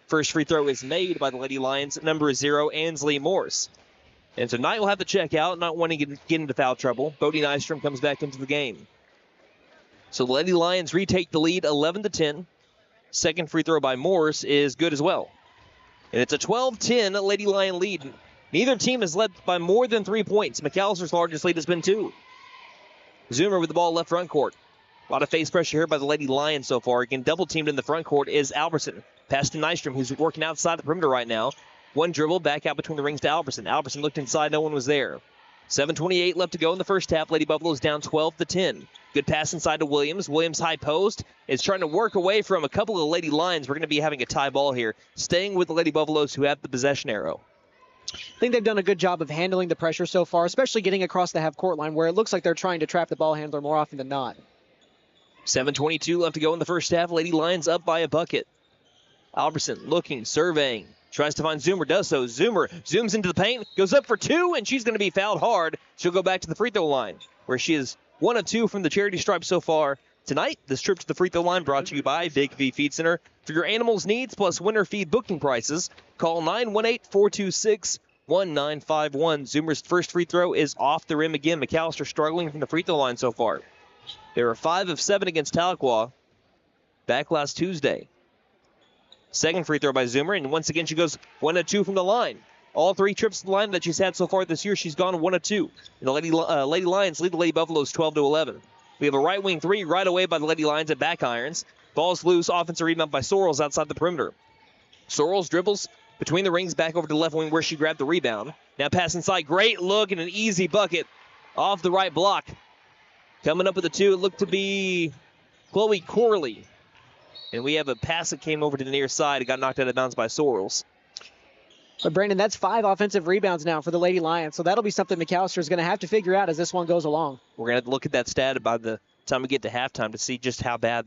First free throw is made by the Lady Lions, number 0, Ansley Morse. And so Knight will have to check out, not wanting to get into foul trouble. Bodie Nystrom comes back into the game. So the Lady Lions retake the lead 11-10. Second free throw by Morse is good as well. And it's a 12-10 Lady Lion lead. Neither team has led by more than 3 points. McAllister's largest lead has been 2. Zoomer with the ball left front court. A lot of face pressure here by the Lady Lions so far. Again, double teamed in the front court is Alberson. Pass to Nystrom, who's working outside the perimeter right now. One dribble, back out between the rings to Alberson. Alberson looked inside, no one was there. 7:28 left to go in the first half. Lady Buffaloes down 12-10. Good pass inside to Williams. Williams high post is trying to work away from a couple of Lady Lions. We're going to be having a tie ball here. Staying with the Lady Buffaloes who have the possession arrow. I think they've done a good job of handling the pressure so far, especially getting across the half-court line where it looks like they're trying to trap the ball handler more often than not. 7:22 left to go in the first half. Lady Lions up by a bucket. Alberson looking, surveying. Tries to find Zoomer, does so. Zoomer zooms into the paint, goes up for 2, and she's going to be fouled hard. She'll go back to the free throw line, where she is 1 of 2 from the charity stripe so far tonight. This trip to the free throw line brought to you by Big V Feed Center. For your animals' needs plus winter feed booking prices, call 918-426-1951. Zoomer's first free throw is off the rim again. McAllister struggling from the free throw line so far. They were 5 of 7 against Tahlequah back last Tuesday. Second free throw by Zoomer, and once again she goes 1 of 2 from the line. All 3 trips to the line that she's had so far this year, she's gone 1 of 2. And the Lady Lions lead the Lady Buffaloes 12-11. We have a right wing 3 right away by the Lady Lions at back irons. Ball's loose, offensive rebound by Sorrells outside the perimeter. Sorrells dribbles between the rings back over to the left wing where she grabbed the rebound. Now pass inside, great look and an easy bucket off the right block. Coming up with the 2, it looked to be Chloe Corley. And we have a pass that came over to the near side. It got knocked out of bounds by Sorrells. But, Brandon, that's 5 offensive rebounds now for the Lady Lions, so that'll be something McAllister is going to have to figure out as this one goes along. We're going to have to look at that stat by the time we get to halftime to see just how bad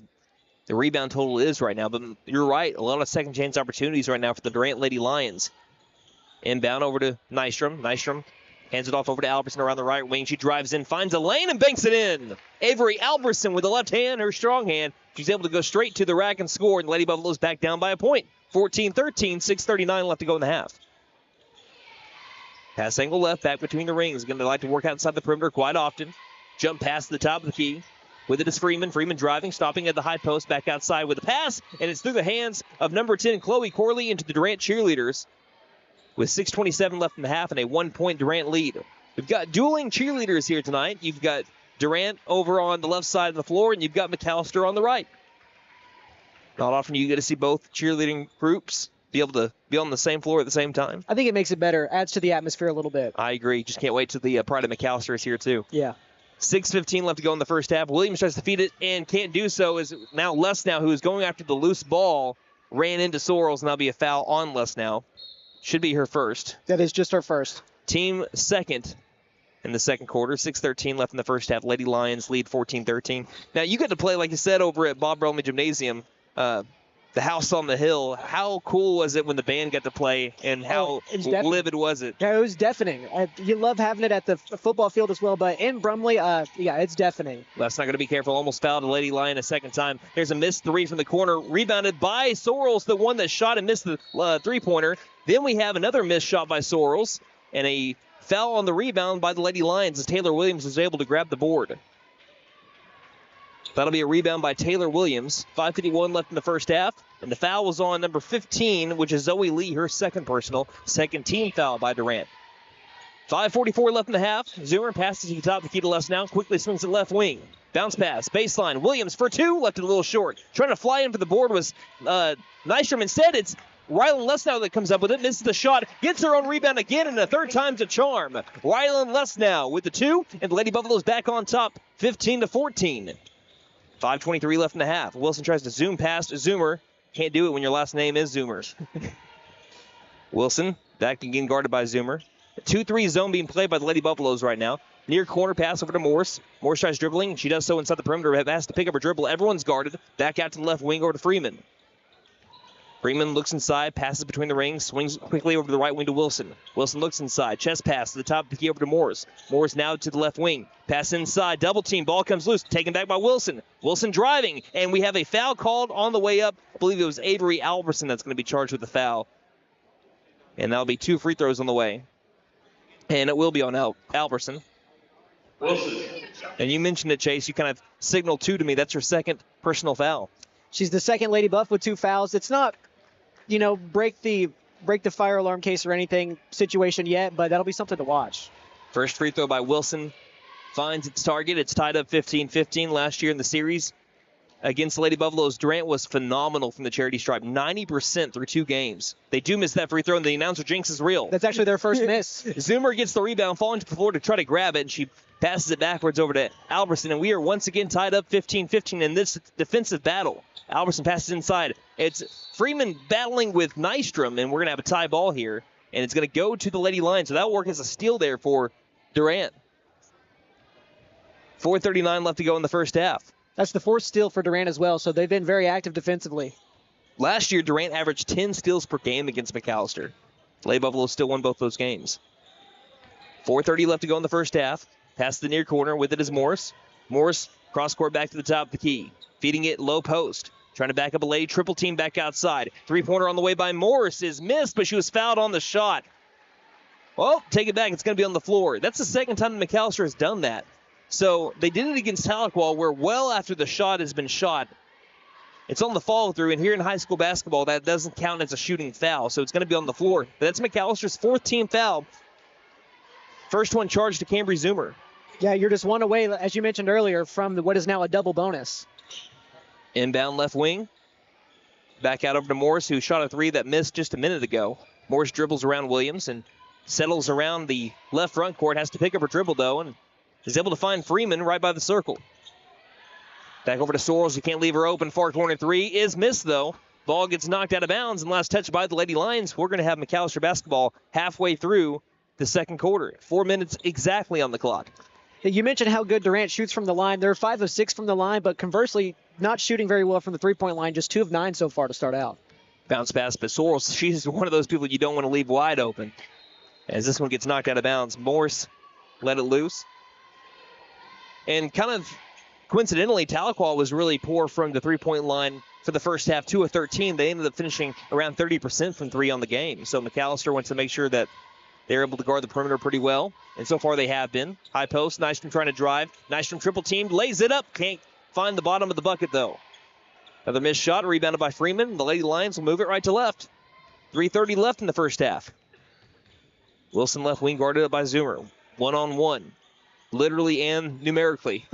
the rebound total is right now. But you're right, a lot of second chance opportunities right now for the Durant Lady Lions. Inbound over to Nystrom. Nystrom hands it off over to Alberson around the right wing. She drives in, finds a lane, and banks it in. Avery Alberson with the left hand, her strong hand. She's able to go straight to the rack and score, and the Lady Buffaloes back down by a point. 14-13, 6:39 left to go in the half. Pass angle left, back between the rings. Going to like to work outside the perimeter quite often. Jump pass to the top of the key. With it is Freeman. Freeman driving, stopping at the high post, back outside with a pass, and it's through the hands of number 10, Chloe Corley, into the Durant cheerleaders. With 6:27 left in the half and a 1-point Durant lead. We've got dueling cheerleaders here tonight. You've got Durant over on the left side of the floor, and you've got McAllister on the right. Not often you get to see both cheerleading groups be able to be on the same floor at the same time. I think it makes it better, adds to the atmosphere a little bit. I agree. Just can't wait till the pride of McAllister is here, too. Yeah. 6:15 left to go in the first half. Williams tries to feed it and can't do so. Is now Lesnow, who is going after the loose ball, ran into Sorrells, and that'll be a foul on Lesnow. Should be her first. That is just her first. Team second in the second quarter. 6:13 left in the first half. Lady Lions lead 14-13. Now, you got to play, like you said, over at Bob Brumley Gymnasium, the house on the hill. How cool was it when the band got to play, and how livid was it? Yeah, it was deafening. You love having it at the football field as well, but in Brumley, yeah, it's deafening. Let's not going to be careful. Almost fouled a Lady Lion a second time. There's a missed 3 from the corner, rebounded by Sorrells, the one that shot and missed the three-pointer. Then we have another missed shot by Sorrells, and a foul on the rebound by the Lady Lions as Taylor Williams was able to grab the board. That'll be a rebound by Taylor Williams. 5:51 left in the first half. And the foul was on number 15, which is Zoe Lee, her second personal. Second team foul by Durant. 5:44 left in the half. Zoomer passes to the top of the key to Lesnow. Quickly swings to left wing. Bounce pass. Baseline. Williams for 2. Left it a little short. Trying to fly in for the board was Nystrom. Instead, it's Rylan Lesnow that comes up with it. Misses the shot. Gets her own rebound again, and a third time's a charm. Rylan Lesnow with the 2. And the Lady Buffaloes back on top. 15-14. 5:23 left in the half. Wilson tries to zoom past Zoomer. Can't do it when your last name is Zoomer. Wilson back again guarded by Zoomer. 2-3 zone being played by the Lady Buffaloes right now. Near corner pass over to Morse. Morse tries dribbling. She does so inside the perimeter. Has to pick up her dribble. Everyone's guarded. Back out to the left wing over to Freeman. Freeman looks inside, passes between the rings, swings quickly over to the right wing to Wilson. Wilson looks inside, chest pass to the top of the key over to Morris. Morris now to the left wing. Pass inside, double team, ball comes loose, taken back by Wilson. Wilson driving, and we have a foul called on the way up. I believe it was Avery Alberson that's going to be charged with the foul. And that'll be 2 free throws on the way. And it will be on Alberson. Wilson, And you mentioned it, Chase. You kind of signaled 2 to me. That's her second personal foul. She's the second Lady Buff with 2 fouls. It's not, break the fire alarm case or anything situation yet, but that'll be something to watch. First free throw by Wilson finds its target. It's tied up 15-15 last year in the series. Against the Lady Buffaloes, Durant was phenomenal from the charity stripe, 90% through 2 games. They do miss that free throw, and the announcer jinx is real. That's actually their first miss. Zoomer gets the rebound, falling to the floor to try to grab it, and she passes it backwards over to Alberson, and we are once again tied up 15-15 in this defensive battle. Alberson passes inside. It's Freeman battling with Nystrom, and we're going to have a tie ball here, and it's going to go to the Lady Lions, so that'll work as a steal there for Durant. 4:39 left to go in the first half. That's the 4th steal for Durant as well, so they've been very active defensively. Last year, Durant averaged 10 steals per game against McAlester. Lady Buffaloes still won both those games. 4:30 left to go in the first half. Pass the near corner. With it is Morris. Morris, cross-court back to the top of the key. Feeding it low post. Trying to back up a Lady triple team back outside. 3-pointer on the way by Morris is missed, but she was fouled on the shot. Well, take it back. It's going to be on the floor. That's the second time that McAlester has done that. So they did it against Tahlequah, where well after the shot has been shot, it's on the follow-through, and here in high school basketball, that doesn't count as a shooting foul, so it's going to be on the floor. But that's McAllister's 4th team foul. First one charged to Cambry Zoomer. Yeah, you're just one away, as you mentioned earlier, from what is now a double bonus. Inbound left wing. Back out over to Morris, who shot a 3 that missed just a minute ago. Morris dribbles around Williams and settles around the left front court, has to pick up her dribble, though, and is able to find Freeman right by the circle. Back over to Sorrells. You can't leave her open. Far corner 3 is missed, though. Ball gets knocked out of bounds, and last touch by the Lady Lions. We're going to have McAlester basketball halfway through the second quarter. 4 minutes exactly on the clock. You mentioned how good Durant shoots from the line. They're 5 of 6 from the line, but conversely, not shooting very well from the 3-point line. Just 2 of 9 so far to start out. Bounce pass, but Sorrells, she's one of those people you don't want to leave wide open. As this one gets knocked out of bounds, Morris let it loose. And kind of coincidentally, Tahlequah was really poor from the 3-point line for the first half, 2 of 13. They ended up finishing around 30% from 3 on the game. So McAlester wants to make sure that they're able to guard the perimeter pretty well. And so far they have been. High post, Nystrom trying to drive. Nystrom triple teamed, lays it up. Can't find the bottom of the bucket, though. Another missed shot, rebounded by Freeman. The Lady Lions will move it right to left. 3:30 left in the first half. Wilson left wing guarded up by Zoomer. 1-on-1. Literally and numerically.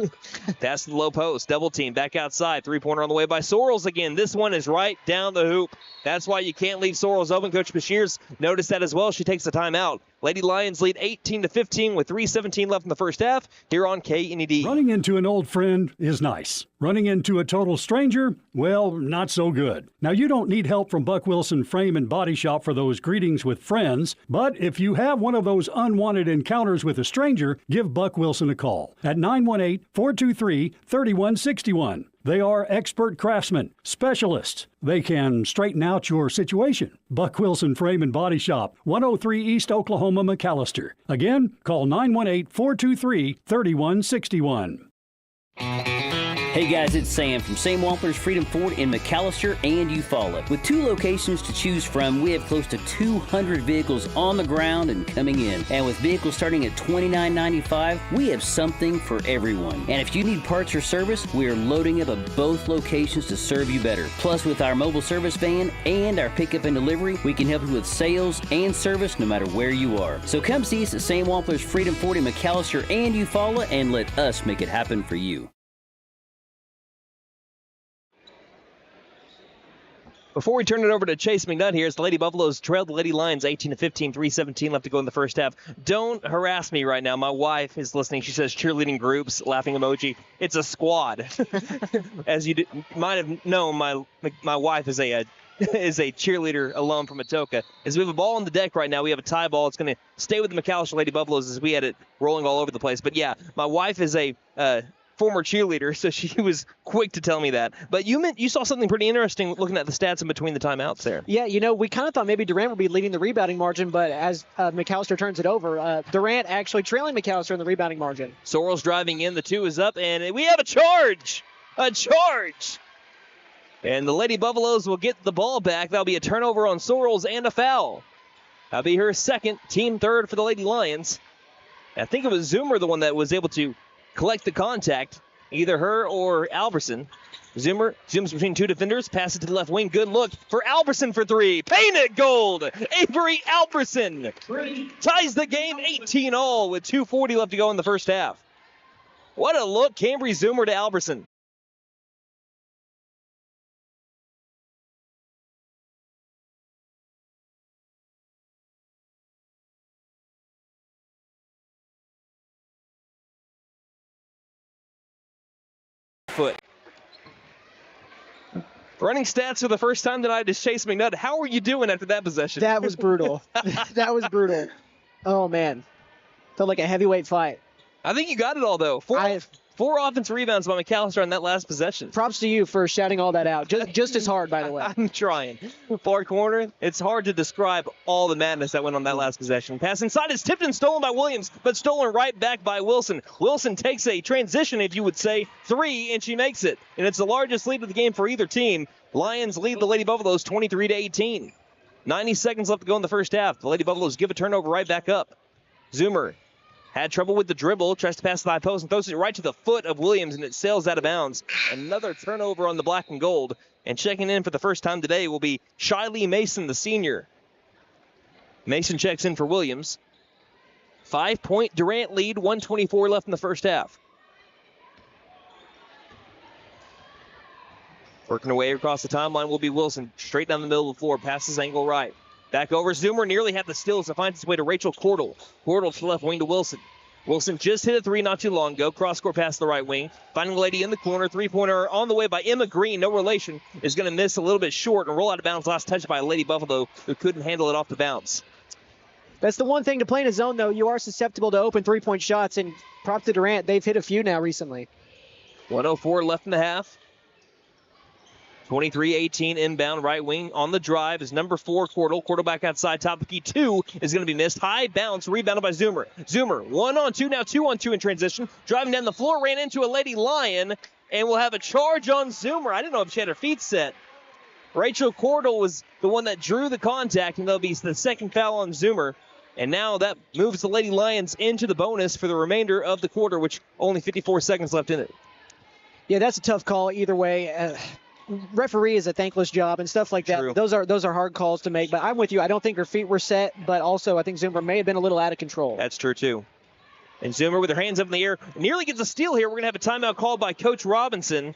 Pass to the low post. Double team. Back outside. 3-pointer on the way by Sorrells again. This one is right down the hoop. That's why you can't leave Sorrells open. Coach Bashirs noticed that as well. She takes the timeout. Lady Lions lead 18-15 with 3:17 left in the first half here on KNED. Running into an old friend is nice. Running into a total stranger, well, not so good. Now, you don't need help from Buck Wilson Frame and Body Shop for those greetings with friends, but if you have one of those unwanted encounters with a stranger, give Buck Wilson a call at 918-423-3161. They are expert craftsmen, specialists. They can straighten out your situation. Buck Wilson Frame and Body Shop, 103 East Oklahoma, McAlester. Again, call 918-423-3161. Hey guys, it's Sam from Sam Wampler's Freedom Ford in McAlester and Eufaula. With 2 locations to choose from, we have close to 200 vehicles on the ground and coming in. And with vehicles starting at $29.95, we have something for everyone. And if you need parts or service, we are loading up at both locations to serve you better. Plus, with our mobile service van and our pickup and delivery, we can help you with sales and service no matter where you are. So come see us at Sam Wampler's Freedom Ford in McAlester and Eufaula and let us make it happen for you. Before we turn it over to Chase McNutt here, as the Lady Buffaloes trailed the Lady Lions 18-15, 3:17 left to go in the first half. Don't harass me right now. My wife is listening. She says cheerleading groups, laughing emoji. It's a squad. As you might have known, my wife is a cheerleader alum from Atoka. As we have a ball on the deck right now, we have a tie ball. It's going to stay with the McAlester Lady Buffaloes as we had it rolling all over the place. But yeah, my wife is a former cheerleader, so she was quick to tell me that. But you saw something pretty interesting looking at the stats in between the timeouts there. Yeah, we kind of thought maybe Durant would be leading the rebounding margin, but as McAlester turns it over, Durant actually trailing McAlester in the rebounding margin. Sorrells driving in, the 2 is up, and we have a charge! A charge! And the Lady Buffaloes will get the ball back. That'll be a turnover on Sorrells and a foul. That'll be her second, team third for the Lady Lions. I think it was Zoomer, the one that was able to collect the contact, either her or Alberson. Zoomer zooms between two defenders, passes to the left wing. Good look for Alberson for three. Painted gold. Avery Alberson ties the game 18-all with 2:40 left to go in the first half. What a look, Cambry Zoomer to Alberson. Foot. Running stats for the first time tonight is Chase McNutt. How are you doing after that possession? That was brutal. That was brutal. Oh, man. Felt like a heavyweight fight. I think you got it all, though. Four offensive rebounds by McAlester on that last possession. Props to you for shouting all that out. Just as hard, by the way. I'm trying. Far corner, it's hard to describe all the madness that went on that last possession. Pass inside is tipped and stolen by Williams, but stolen right back by Wilson. Wilson takes a transition, if you would say, three, and she makes it. And it's the largest lead of the game for either team. Lions lead the Lady Buffaloes 23-18. 90 seconds left to go in the first half. The Lady Buffaloes give a turnover right back up. Zoomer had trouble with the dribble, tries to pass the high post and throws it right to the foot of Williams, and it sails out of bounds. Another turnover on the black and gold. And checking in for the first time today will be Shiley Mason, the senior. Mason checks in for Williams. 5-point Durant lead, 1:24 left in the first half. Working away across the timeline will be Wilson. Straight down the middle of the floor, passes angle right. Back over, Zoomer nearly had the steals to find its way to Rachel Cordell. Cordell to the left wing to Wilson. Wilson just hit a three not too long ago. Cross-court pass to the right wing. Finding the lady in the corner. Three-pointer on the way by Emma Green. No relation. Is going to miss a little bit short and roll out of bounds. Last touch by Lady Buffalo, who couldn't handle it off the bounce. That's the one thing to play in a zone, though. You are susceptible to open three-point shots, and props to Durant. They've hit a few now recently. 1:04 left in the half. 23-18 inbound right wing on the drive is number 4, Cordell. Cordell back outside. Top of key 2 is going to be missed. High bounce, rebounded by Zoomer. Zoomer, 1-on-2, now 2-on-2 in transition. Driving down the floor, ran into a Lady Lion, and will have a charge on Zoomer. I didn't know if she had her feet set. Rachel Cordell was the one that drew the contact, and that'll be the second foul on Zoomer. And now that moves the Lady Lions into the bonus for the remainder of the quarter, which only 54 seconds left in it. Yeah, that's a tough call either way. Referee is a thankless job and stuff like that. True. Those are hard calls to make, but I'm with you. I don't think her feet were set, but also I think Zoomer may have been a little out of control. That's true, too. And Zoomer with her hands up in the air nearly gets a steal here. We're going to have a timeout called by Coach Robinson.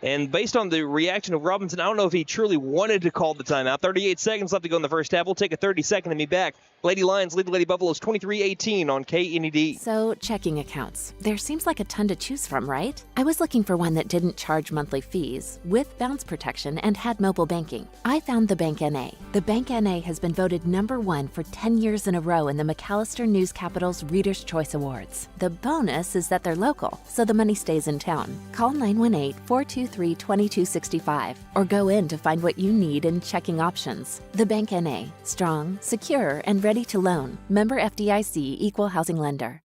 And based on the reaction of Robinson, I don't know if he truly wanted to call the timeout. 38 seconds left to go in the first half. We'll take a 30-second and be back. Lady Lions lead the Lady Buffaloes 23-18 on KNED. So, checking accounts. There seems like a ton to choose from, right? I was looking for one that didn't charge monthly fees, with bounce protection, and had mobile banking. I found the Bank NA. The Bank NA has been voted #1 for 10 years in a row in the McAlester News Capital's Reader's Choice Awards. The bonus is that they're local, so the money stays in town. Call 918-423-2265 or go in to find what you need in checking options. The Bank NA. Strong, secure, and ready to loan. Member FDIC, Equal Housing Lender.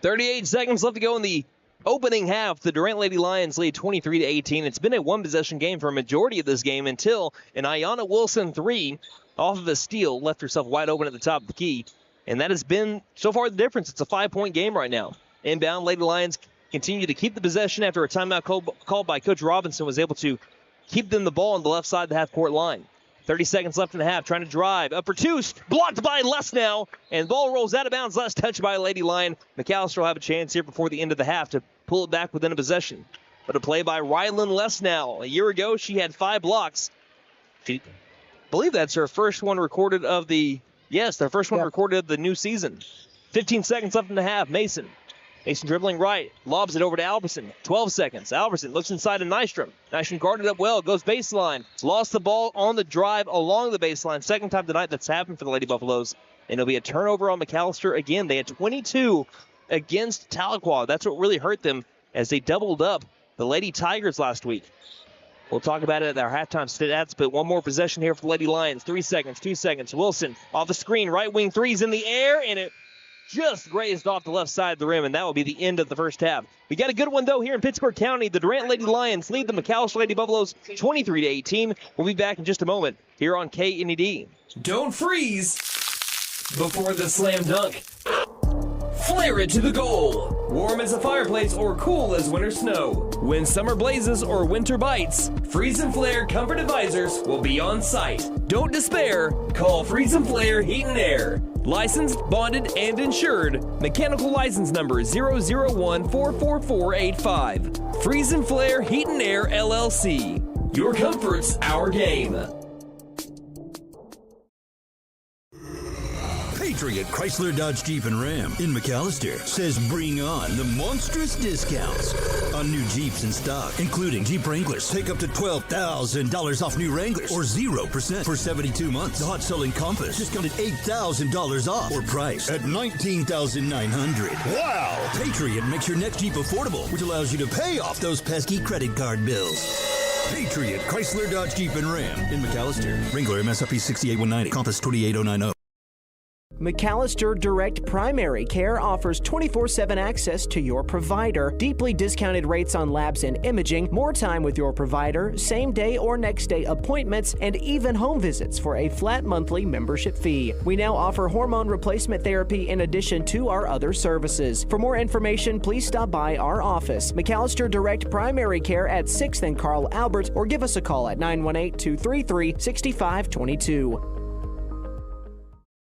.38 seconds left to go in the opening half. The Durant Lady Lions lead 23-18. It's been a one-possession game for a majority of this game until an Ayanna Wilson 3 off of a steal left herself wide open at the top of the key. And that has been, so far, the difference. It's a 5-point game right now. Inbound, Lady Lions continue to keep the possession after a timeout called by Coach Robinson was able to keep them the ball on the left side of the half-court line. 30 seconds left in the half, trying to drive. Up for two, blocked by Lesnow, and the ball rolls out of bounds. Last touch by Lady Lion. McAlester will have a chance here before the end of the half to pull it back within a possession. But a play by Rylan Lesnow. A year ago, she had 5 blocks. I believe that's her first one recorded of the, their first one recorded of the new season. 15 seconds left in the half. Mason dribbling right, lobs it over to Alberson. 12 seconds. Alberson looks inside to Nystrom. Nystrom guarded up well, goes baseline. Lost the ball on the drive along the baseline. Second time tonight that's happened for the Lady Buffaloes. And it'll be a turnover on McAlester again. They had 22 against Tahlequah. That's what really hurt them as they doubled up the Lady Tigers last week. We'll talk about it at our halftime stats, but one more possession here for the Lady Lions. 3 seconds, 2 seconds. Wilson off the screen, right wing three's in the air, and it just grazed off the left side of the rim, and that will be the end of the first half. We got a good one, though, here in Pittsburgh County. The Durant Lady Lions lead the McAlester Lady Buffaloes 23-18. We'll be back in just a moment here on KNED. Don't freeze. before the slam dunk. Flare it to the goal. Warm as a fireplace or cool as winter snow. When summer blazes or winter bites, Freeze and Flare Comfort Advisors will be on site. Don't despair. Call Freeze and Flare Heat and Air. Licensed, bonded, and insured. Mechanical license number 001-44485. Freeze and Flare Heat and Air LLC. Your comfort's our game. Patriot Chrysler Dodge Jeep and Ram in McAlester says bring on the monstrous discounts on new Jeeps in stock, including Jeep Wranglers. Take up to $12,000 off new Wranglers or 0% for 72 months. The hot-selling Compass discounted $8,000 off or price at $19,900. Wow! Patriot makes your next Jeep affordable, which allows you to pay off those pesky credit card bills. Patriot Chrysler Dodge Jeep and Ram in McAlester. Wrangler MSRP 68190. Compass 28090. McAlester Direct Primary Care offers 24/7 access to your provider, deeply discounted rates on labs and imaging, more time with your provider, same-day or next-day appointments, and even home visits for a flat monthly membership fee. We now offer hormone replacement therapy in addition to our other services. For more information, please stop by our office, McAlester Direct Primary Care at 6th and Carl Albert, or give us a call at 918-233-6522.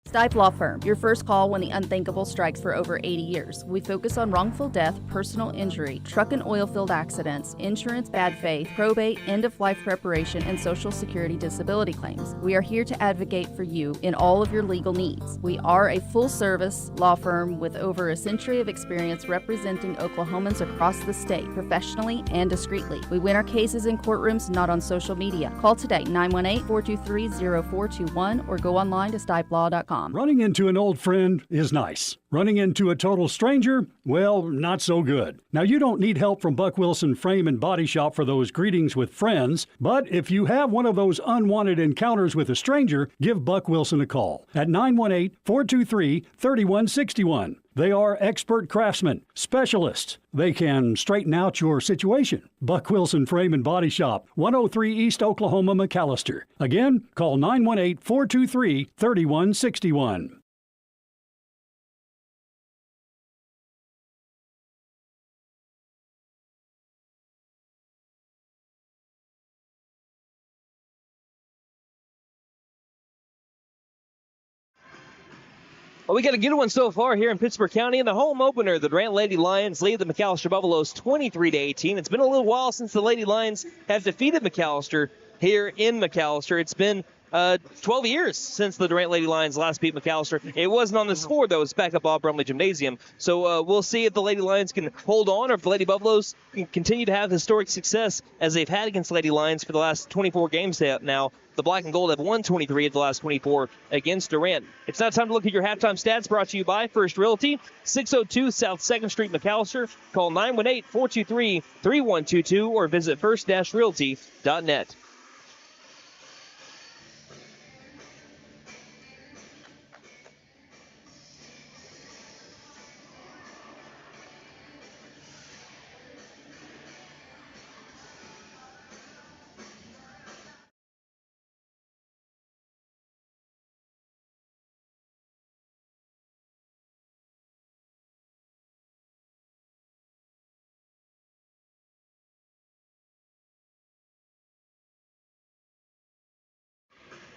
Stipe Law Firm, your first call when the unthinkable strikes for over 80 years. We focus on wrongful death, personal injury, truck and oil field accidents, insurance bad faith, probate, end-of-life preparation, and Social Security disability claims. We are here to advocate for you in all of your legal needs. We are a full-service law firm with over a century of experience representing Oklahomans across the state, professionally and discreetly. We win our cases in courtrooms, not on social media. Call today, 918-423-0421, or go online to stipelaw.com. Running into an old friend is nice. Running into a total stranger, well, not so good. Now, you don't need help from Buck Wilson Frame and Body Shop for those greetings with friends, but if you have one of those unwanted encounters with a stranger, give Buck Wilson a call at 918-423-3161. They are expert craftsmen, specialists. They can straighten out your situation. Buck Wilson Frame and Body Shop, 103 East Oklahoma, McAlester. Again, call 918-423-3161. Well, we got a good one so far here in Pittsburgh County. In the home opener, the Durant Lady Lions lead the McAlester Buffaloes 23-18. It's been a little while since the Lady Lions have defeated McAlester here in McAlester. It's been 12 years since the Durant Lady Lions last beat McAlester. It wasn't on the score, though. It's back up Bob Brumley Gymnasium. So we'll see if the Lady Lions can hold on or if the Lady Buffaloes can continue to have historic success as they've had against Lady Lions for the last 24 games now. The Black and Gold have won 23 of the last 24 against Durant. It's now time to look at your halftime stats, brought to you by First Realty, 602 South 2nd Street, McAlester. Call 918-423-3122 or visit first-realty.net.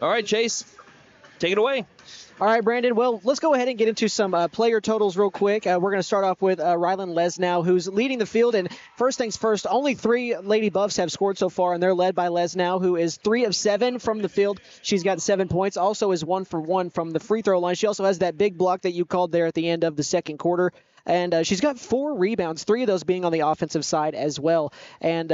All right, Chase, take it away. All right, Brandon. Well, let's go ahead and get into some player totals real quick. We're going to start off with Rylan Lesnow, who's leading the field. And first things first, only 3 Lady Buffs have scored so far, and they're led by Lesnow, who is 3 of 7 from the field. She's got 7 points. Also is 1 for 1 from the free throw line. She also has that big block that you called there at the end of the second quarter. And she's got 4 rebounds, 3 of those being on the offensive side as well. And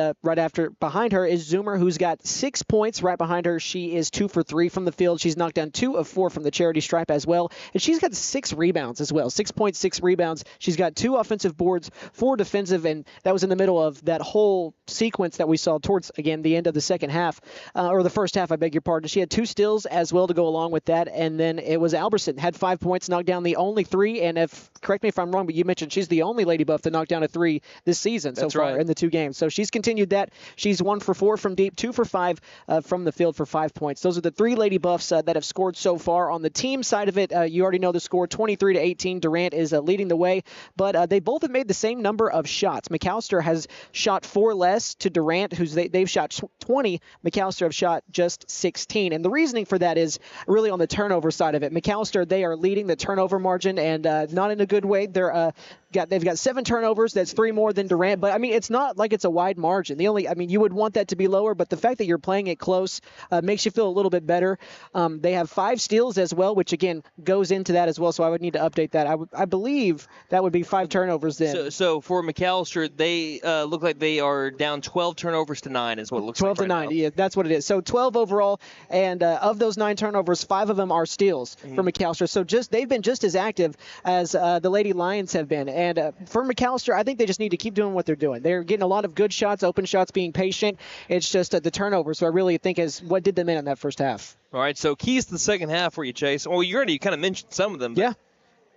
behind her is Zoomer, who's got 6 points. Right behind her, she is 2 for 3 from the field. She's knocked down 2 of 4 from the charity stripe as well. And she's got 6 rebounds as well, 6.6 rebounds. She's got 2 offensive boards, 4 defensive, and that was in the middle of that whole sequence that we saw towards, again, the end of the second half, or the first half, I beg your pardon. She had 2 steals as well to go along with that. And then it was Alberson, had 5 points, knocked down the only 3. And correct me if I'm wrong, but you mentioned she's the only Lady Buff to knock down a 3 this season so far in the 2 games. So she's continued that. She's 1 for 4 from deep, 2 for 5 from the field for 5 points. Those are the 3 Lady Buffs that have scored so far on the team side of it, you already know the score, 23-18. Durant is leading the way, but they both have made the same number of shots. McAlester has shot 4 less to Durant, they've shot 20. McAlester have shot just 16. And the reasoning for that is really on the turnover side of it. McAlester, they are leading the turnover margin, and not in a good way. They've got 7 turnovers. That's 3 more than Durant. But, I mean, it's not like it's a wide margin. You would want that to be lower, but the fact that you're playing it close makes you feel a little bit better. They have 5 steals as well, which, again, goes into that as well, so I would need to update that. I believe that would be 5 turnovers then. So for McAlester, they look like they are down 12 turnovers to 9 is what it looks like. 12 to 9, yeah, that's what it is. So 12 overall, and of those 9 turnovers, 5 of them are steals for McAlester. So they've been just as active as the Lady Lions have been. And for McAlester, I think they just need to keep doing what they're doing. They're getting a lot of good shots, open shots, being patient. It's just the turnovers, so I really think is what did them in that first half. All right, so keys to the second half for you, Chase. Well, you already kind of mentioned some of them. Yeah.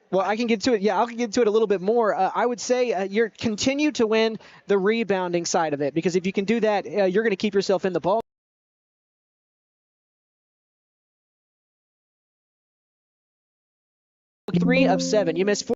Well, I can get to it. Yeah, I'll get to it a little bit more. I would say you're continue to win the rebounding side of it, because if you can do that, you're going to keep yourself in the ball. Three of 7. You missed 4.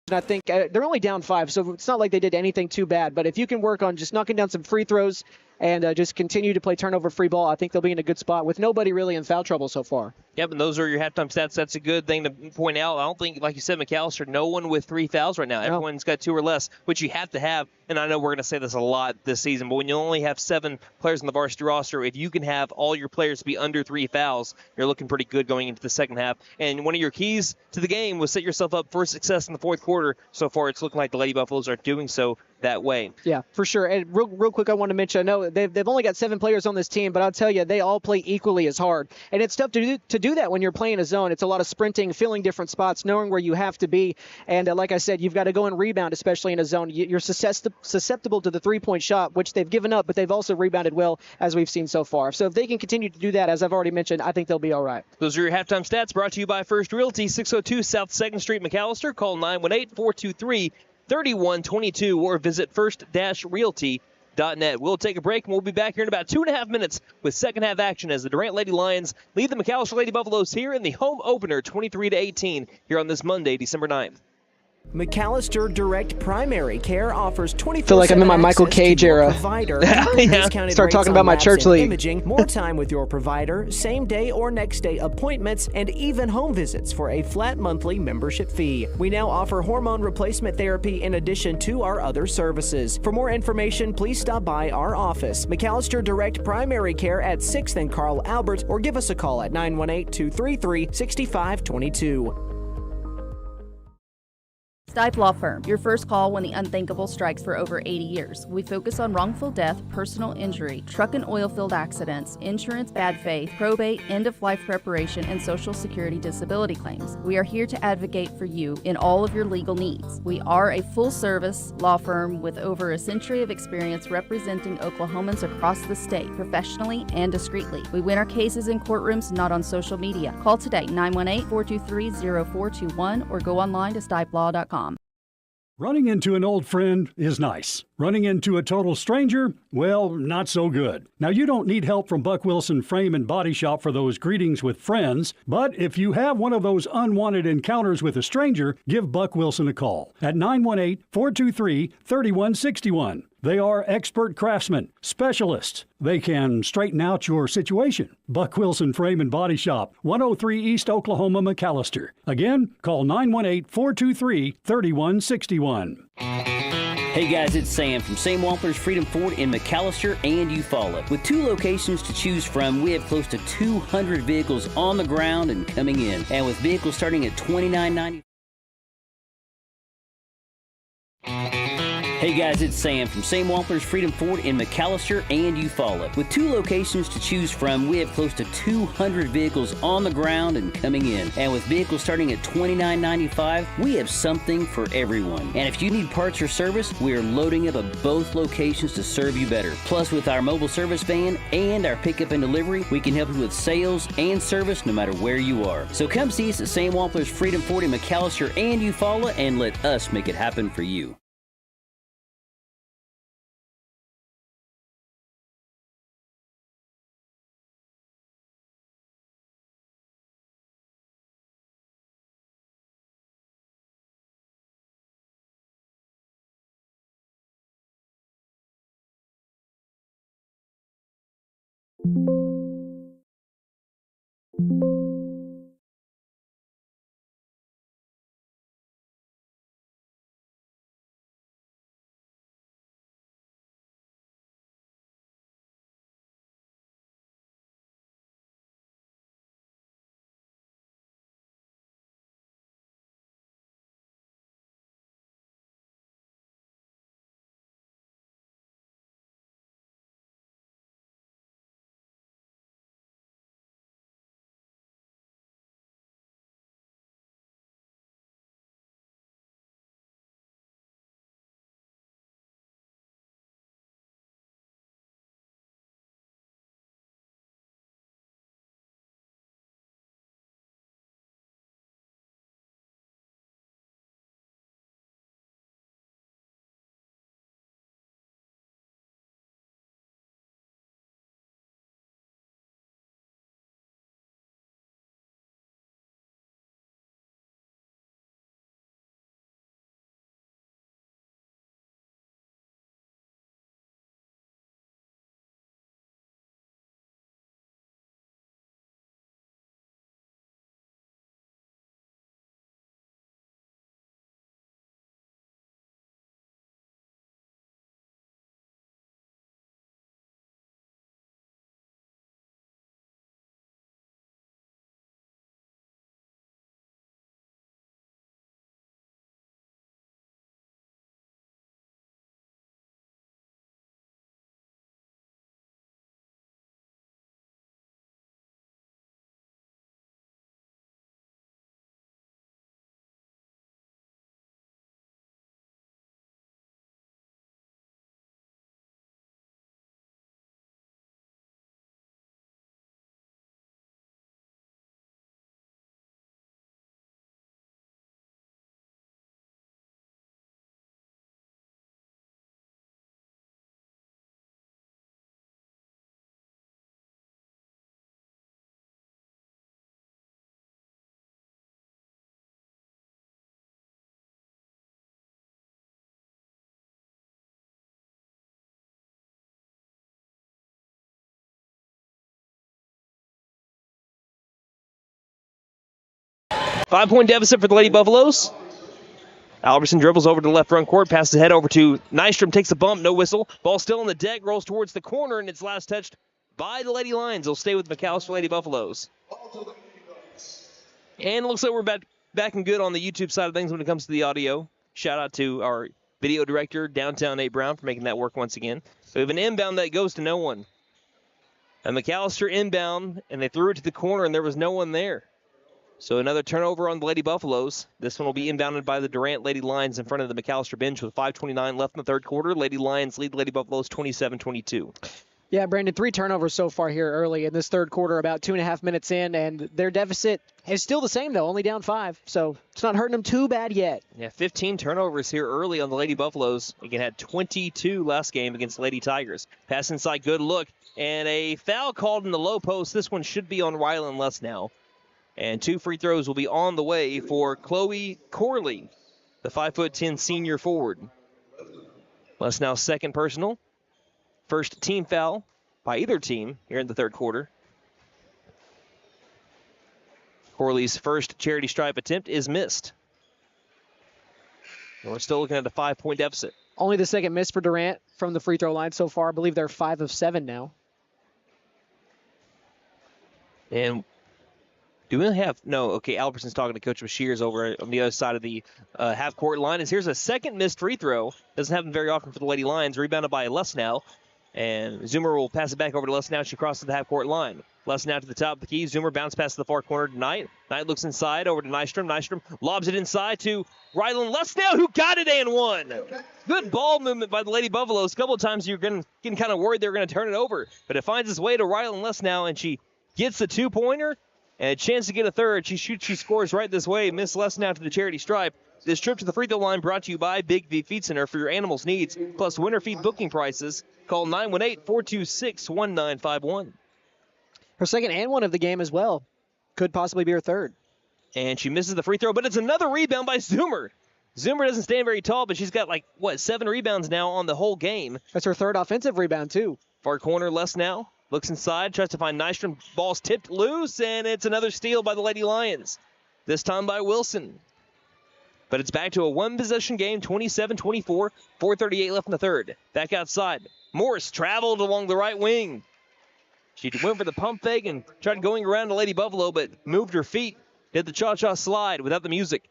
And I think they're only down 5, so it's not like they did anything too bad. But if you can work on just knocking down some free throws and just continue to play turnover-free ball, I think they'll be in a good spot with nobody really in foul trouble so far. Yep, and those are your halftime stats. That's a good thing to point out. I don't think, like you said, McAlester, no one with 3 fouls right now. Everyone's got 2 or less, which you have to have. And I know we're going to say this a lot this season, but when you only have 7 players on the varsity roster, if you can have all your players be under 3 fouls, you're looking pretty good going into the second half. And one of your keys to the game was set yourself up for success in the fourth quarter. So far, it's looking like the Lady Buffaloes are doing so that way. Yeah, for sure. And real quick, I want to mention, I know they've only got 7 players on this team, but I'll tell you, they all play equally as hard. And it's tough to do that when you're playing a zone. It's a lot of sprinting, filling different spots, knowing where you have to be. And like I said, you've got to go and rebound, especially in a zone. You're susceptible to the 3-point shot, which they've given up, but they've also rebounded well, as we've seen so far. So if they can continue to do that, as I've already mentioned, I think they'll be all right. Those are your halftime stats brought to you by First Realty, 602 South 2nd Street, McAlester. Call 918-423-3122 or visit first-realty.net. We'll take a break, and we'll be back here in about 2.5 minutes with second half action as the Durant Lady Lions lead the McAlester Lady Buffaloes here in the home opener 23-18 here on this Monday, December 9th. McAlester Direct Primary Care offers 24/7 feel like I'm in my Michael access to Cage your era. provider, Yeah. Start talking about my church league. Imaging, more time with your provider, same day or next day appointments, and even home visits for a flat monthly membership fee. We now offer hormone replacement therapy in addition to our other services. For more information, please stop by our office, McAlester Direct Primary Care at 6th and Carl Albert, or give us a call at 918-233-6522. Stipe Law Firm, your first call when the unthinkable strikes for over 80 years. We focus on wrongful death, personal injury, truck and oil field accidents, insurance bad faith, probate, end-of-life preparation, and Social Security disability claims. We are here to advocate for you in all of your legal needs. We are a full-service law firm with over a century of experience representing Oklahomans across the state, professionally and discreetly. We win our cases in courtrooms, not on social media. Call today, 918-423-0421, or go online to stipelaw.com. Running into an old friend is nice. Running into a total stranger, well, not so good. Now, you don't need help from Buck Wilson Frame and Body Shop for those greetings with friends, but if you have one of those unwanted encounters with a stranger, give Buck Wilson a call at 918-423-3161. They are expert craftsmen, specialists. They can straighten out your situation. Buck Wilson Frame and Body Shop, 103 East Oklahoma, McAlester. Again, call 918-423-3161. Hey guys, it's Sam from Sam Wampler's Freedom Ford in McAlester and Eufaula. With 2 locations to choose from, we have close to 200 vehicles on the ground and coming in. And with vehicles starting at $29.90. Hey guys, it's Sam from Sam Wampler's Freedom Ford in McAlester and Eufaula. With 2 locations to choose from, we have close to 200 vehicles on the ground and coming in. And with vehicles starting at $29.95, we have something for everyone. And if you need parts or service, we are loading up at both locations to serve you better. Plus, with our mobile service van and our pickup and delivery, we can help you with sales and service no matter where you are. So come see us at Sam Wampler's Freedom Ford in McAlester and Eufaula and let us make it happen for you. 5-point deficit for the Lady Buffaloes. Albertson dribbles over to the left front court, passes ahead over to Nystrom, takes a bump, no whistle. Ball still on the deck, rolls towards the corner, and it's last touched by the Lady Lions. They'll stay with McAlester Lady Buffaloes. And it looks like we're back and good on the YouTube side of things when it comes to the audio. Shout out to our video director, Downtown Nate Brown, for making that work once again. So we have an inbound that goes to no one. A McAlester inbound, and they threw it to the corner, and there was no one there. So another turnover on the Lady Buffaloes. This one will be inbounded by the Durant Lady Lions in front of the McAlester bench with 5:29 left in the third quarter. Lady Lions lead Lady Buffaloes 27-22. Yeah, Brandon, 3 turnovers so far here early in this third quarter, about 2.5 minutes in, and their deficit is still the same, though, only down 5. So it's not hurting them too bad yet. Yeah, 15 turnovers here early on the Lady Buffaloes. Again, had 22 last game against Lady Tigers. Pass inside, good look, and a foul called in the low post. This one should be on Rylan Less now. And 2 free throws will be on the way for Chloe Corley, the 5'10" senior forward. Less now second personal. First team foul by either team here in the third quarter. Corley's first charity stripe attempt is missed. And we're still looking at a 5-point deficit. Only the second miss for Durant from the free throw line so far. I believe they're 5 of 7 now. And do we have, no, okay, Albertson's talking to Coach Bashirs over on the other side of the half-court line. Here's a second missed free throw. Doesn't happen very often for the Lady Lions. Rebounded by Lesnow. And Zoomer will pass it back over to Lesnow. She crosses the half-court line. Lesnow to the top of the key. Zoomer bounce pass to the far corner to Knight. Knight looks inside over to Nystrom. Nystrom lobs it inside to Rylan Lesnow, who got it and won. Good ball movement by the Lady Buffaloes. A couple of times you're getting kind of worried they're going to turn it over. But it finds its way to Rylan Lesnow, and she gets the 2-pointer. And a chance to get a third. She shoots, she scores right this way. Miss Lesnow to the charity stripe. This trip to the free throw line brought to you by Big V Feed Center for your animals' needs, plus winter feed booking prices. Call 918-426-1951. Her second and one of the game as well. Could possibly be her third. And she misses the free throw, but it's another rebound by Zoomer. Zoomer doesn't stand very tall, but she's got 7 rebounds now on the whole game. That's her third offensive rebound, too. Far corner, Lesnow. Looks inside, tries to find Nystrom. Ball's tipped loose, and it's another steal by the Lady Lions. This time by Wilson. But it's back to a one-possession game, 27-24, 4:38 left in the third. Back outside. Morris traveled along the right wing. She went for the pump fake and tried going around the Lady Buffalo, but moved her feet, did the cha-cha slide without the music.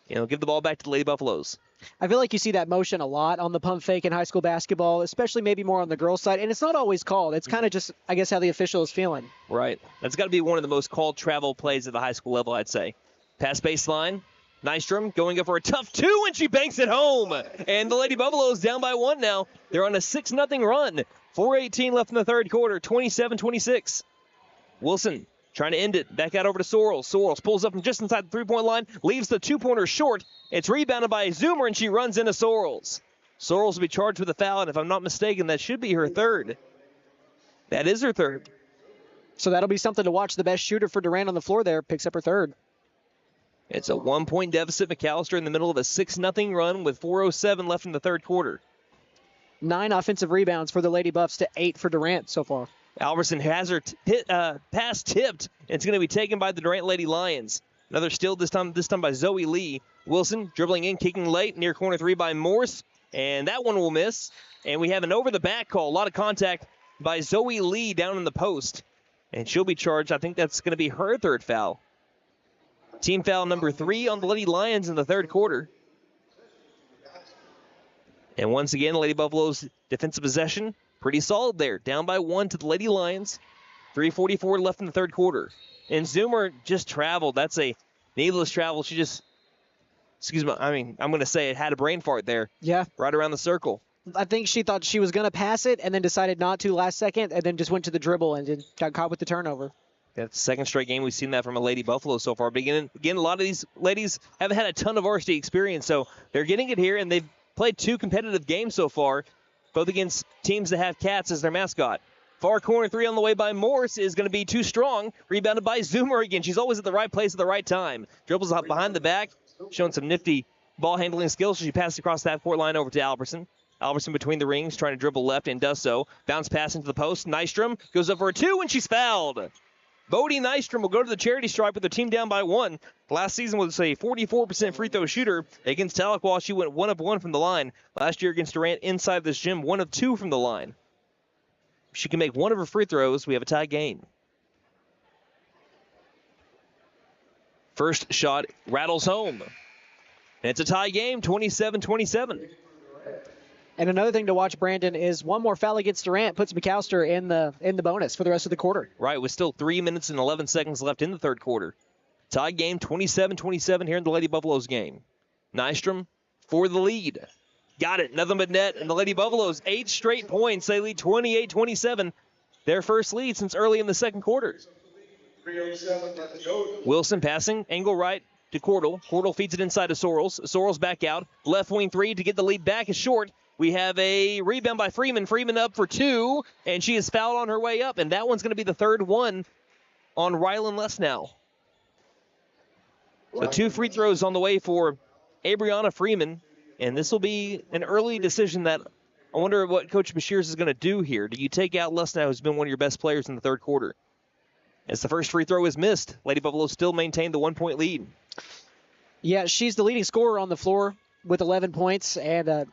Give the ball back to the Lady Buffaloes. I feel like you see that motion a lot on the pump fake in high school basketball, especially maybe more on the girls' side, and it's not always called. It's kind of just, I guess, how the official is feeling. Right. That's got to be one of the most called travel plays at the high school level, I'd say. Pass baseline. Nystrom going up for a tough two, and she banks it home. And the Lady Buffaloes down by 1 now. They're on a 6-0 run. 4:18 left in the third quarter, 27-26. Wilson trying to end it. Back out over to Sorrells. Sorrells pulls up from just inside the three-point line, leaves the two-pointer short. It's rebounded by Zoomer, and she runs into Sorrells. Sorrells will be charged with a foul, and if I'm not mistaken, that should be her third. That is her third. So that'll be something to watch. The best shooter for Durant on the floor there picks up her third. It's a 1-point deficit. McAlester in the middle of a 6-0 run with 4:07 left in the third quarter. 9 offensive rebounds for the Lady Buffs to 8 for Durant so far. Alverson has her pass tipped. It's going to be taken by the Durant Lady Lions. Another steal this time by Zoe Lee. Wilson dribbling in, kicking late, near corner three by Morse. And that one will miss. And we have an over-the-back call. A lot of contact by Zoe Lee down in the post. And she'll be charged. I think that's going to be her third foul. Team foul number 3 on the Lady Lions in the third quarter. And once again, the Lady Buffaloes defensive possession, pretty solid there. Down by 1 to the Lady Lions. 3:44 left in the third quarter. And Zoomer just traveled. That's a needless travel. She just, I'm going to say it had a brain fart there. Yeah. Right around the circle. I think she thought she was going to pass it and then decided not to last second and then just went to the dribble and got caught with the turnover. That's the second straight game we've seen that from a Lady Buffalo so far. But again, a lot of these ladies haven't had a ton of varsity experience, so they're getting it here, and they've played 2 competitive games so far, both against teams that have cats as their mascot. Far corner 3 on the way by Morse is going to be too strong. Rebounded by Zoomer again. She's always at the right place at the right time. Dribbles up behind the back, showing some nifty ball handling skills. So she passes across that court line over to Alberson. Alberson between the rings, trying to dribble left and does so. Bounce pass into the post. Nystrom goes up for a 2, and she's fouled. Bodie Nystrom will go to the charity stripe with their team down by 1. Last season was a 44% free throw shooter. Against Tahlequah, she went 1 of 1 from the line. Last year against Durant inside this gym, 1 of 2 from the line. If she can make 1 of her free throws, we have a tie game. First shot rattles home. And it's a tie game, 27-27. And another thing to watch, Brandon, is one more foul against Durant puts McAlester in the bonus for the rest of the quarter. Right, with still 3 minutes and 11 seconds left in the third quarter. Tie game, 27-27 here in the Lady Buffaloes game. Nystrom for the lead. Got it, nothing but net. And the Lady Buffaloes, 8 straight points. They lead 28-27. Their first lead since early in the second quarter. Wilson passing, angle right to Cordell. Cordell feeds it inside to Sorrells. Sorrells back out. Left wing 3 to get the lead back is short. We have a rebound by Freeman. Freeman up for 2, and she is fouled on her way up, and that one's going to be the third one on Rylan Lesnow. So 2 free throws on the way for Abriana Freeman, and this will be an early decision that I wonder what Coach Bashirs is going to do here. Do you take out Lesnow, who's been one of your best players in the third quarter? As the first free throw is missed, Lady Buffaloes still maintain the 1-point lead. Yeah, she's the leading scorer on the floor with 11 points and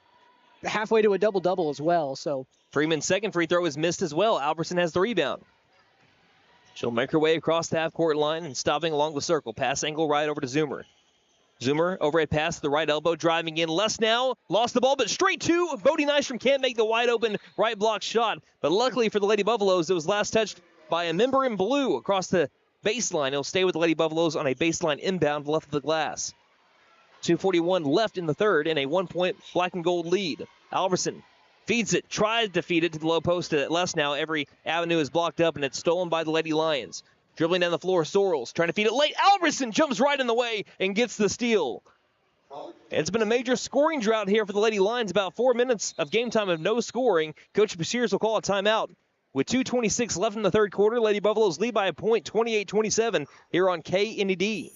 halfway to a double-double as well. So Freeman's second free throw is missed as well. Alberson has the rebound. She'll make her way across the half-court line and stopping along the circle. Pass angle right over to Zoomer. Zoomer, overhead pass to the right elbow, driving in. Lesnow lost the ball, but straight to Bodie Nystrom. Can't make the wide-open right block shot. But luckily for the Lady Buffaloes, it was last touched by a member in blue across the baseline. It'll stay with the Lady Buffaloes on a baseline inbound left of the glass. 2:41 left in the third and a 1-point black and gold lead. Alverson feeds it, tries to feed it to the low post at Lesnow. Every avenue is blocked up, and it's stolen by the Lady Lions. Dribbling down the floor, Sorrells trying to feed it late. Alverson jumps right in the way and gets the steal. It's been a major scoring drought here for the Lady Lions. About 4 minutes of game time of no scoring. Coach Bashirs will call a timeout. With 2:26 left in the third quarter, Lady Buffaloes lead by a point, 28-27, here on KNED.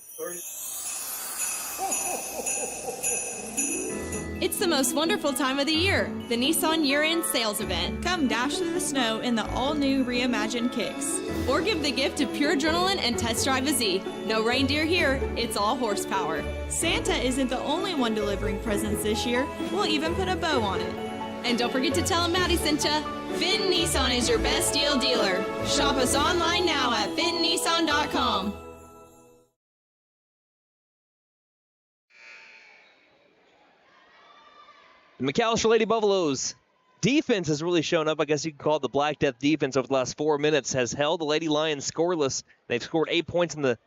It's the most wonderful time of the year, the Nissan year-end sales event. Come dash through the snow in the all-new reimagined Kicks. Or give the gift of pure adrenaline and test drive a Z. No reindeer here, it's all horsepower. Santa isn't the only one delivering presents this year. We'll even put a bow on it. And don't forget to tell them Maddie sent ya. Finn Nissan is your best deal dealer. Shop us online now at finnnissan.com. The McAlester Lady Buffaloes defense has really shown up. I guess you could call it the Black Death defense over the last 4 minutes. Has held the Lady Lions scoreless. They've scored 8 points in the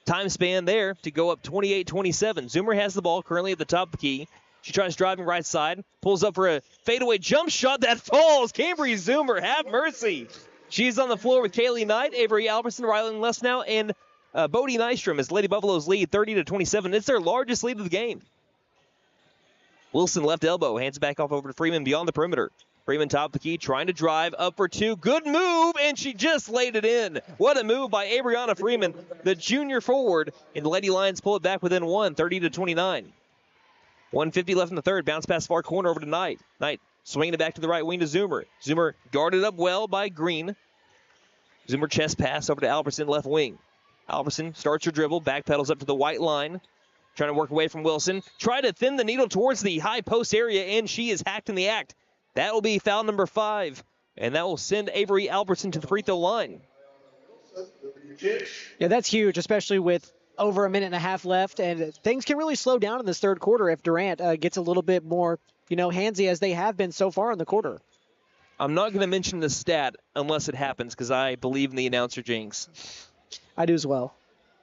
time span there to go up 28-27. Zoomer has the ball currently at the top of the key. She tries driving right side. Pulls up for a fadeaway jump shot that falls. Cambry Zoomer, have mercy. She's on the floor with Kaylee Knight, Avery Albertson, Rylan Lesnow, and Bodie Nystrom as Lady Buffaloes lead 30-27. It's their largest lead of the game. Wilson left elbow, hands it back off over to Freeman beyond the perimeter. Freeman top of the key, trying to drive, up for two. Good move, and she just laid it in. What a move by Abriana Freeman, the junior forward. And the Lady Lions pull it back within one, 30-29. 1:50 left in the third. Bounce pass far corner over to Knight. Knight swinging it back to the right wing to Zoomer. Zoomer guarded up well by Green. Zoomer chest pass over to Albertson, left wing. Albertson starts her dribble, back pedals up to the white line. Trying to work away from Wilson. Try to thin the needle towards the high post area, and she is hacked in the act. That will be foul number 5, and that will send Avery Albertson to the free throw line. Yeah, that's huge, especially with over a minute and a half left, and things can really slow down in this third quarter if Durant gets a little bit more, handsy as they have been so far in the quarter. I'm not going to mention the stat unless it happens because I believe in the announcer jinx. I do as well.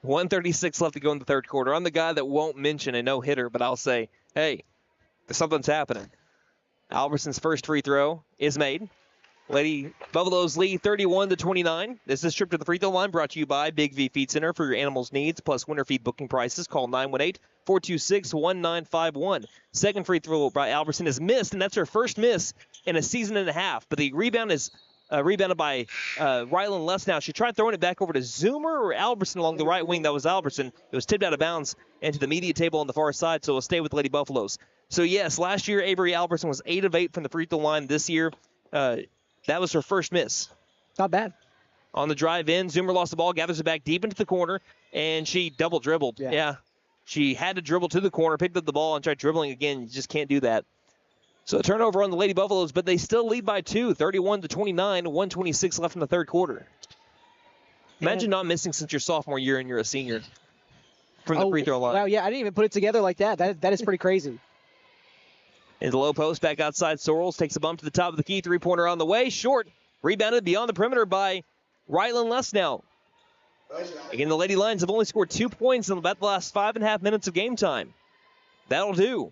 1:36 left to go in the third quarter. I'm the guy that won't mention a no-hitter, but I'll say, hey, something's happening. Albertson's first free throw is made. Lady Buffaloes lead 31-29. This is trip to the free throw line brought to you by Big V Feed Center for your animals' needs, plus winter feed booking prices. Call 918-426-1951. Second free throw by Albertson is missed, and that's her first miss in a season and a half. But the rebound is rebounded by Rylan Lesnow. She tried throwing it back over to Zoomer or Albertson along the right wing. That was Albertson. It was tipped out of bounds into the media table on the far side, so it'll stay with Lady Buffaloes. So, yes, last year Avery Albertson was 8 of 8 from the free throw line. This year, that was her first miss. Not bad. On the drive in, Zoomer lost the ball, gathers it back deep into the corner, and she double dribbled. Yeah. She had to dribble to the corner, picked up the ball, and tried dribbling again. You just can't do that. So a turnover on the Lady Buffaloes, but they still lead by 2, 31-29, 1:26 left in the third quarter. Imagine not missing since your sophomore year and you're a senior from the free throw line. Wow, yeah, I didn't even put it together like that. That is pretty crazy. In the low post, back outside, Sorrells takes a bump to the top of the key, three-pointer on the way, short, rebounded beyond the perimeter by Rylan Lesnow. Again, the Lady Lions have only scored 2 points in about the last 5.5 minutes of game time. That'll do.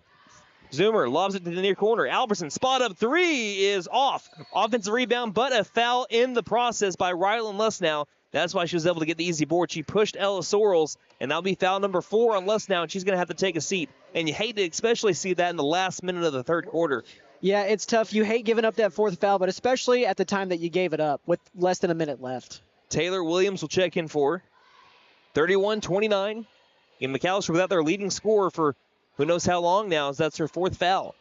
Zoomer lobs it to the near corner. Albertson, spot up three is off. Offensive rebound, but a foul in the process by Rylan Lesnow. That's why she was able to get the easy board. She pushed Ella Sorrells, and that'll be foul number 4 on Lesnow, and she's going to have to take a seat. And you hate to especially see that in the last minute of the third quarter. Yeah, it's tough. You hate giving up that fourth foul, but especially at the time that you gave it up with less than a minute left. Taylor Williams will check in for 31-29. And McAlester without their leading scorer for who knows how long now, as that's her 4th foul.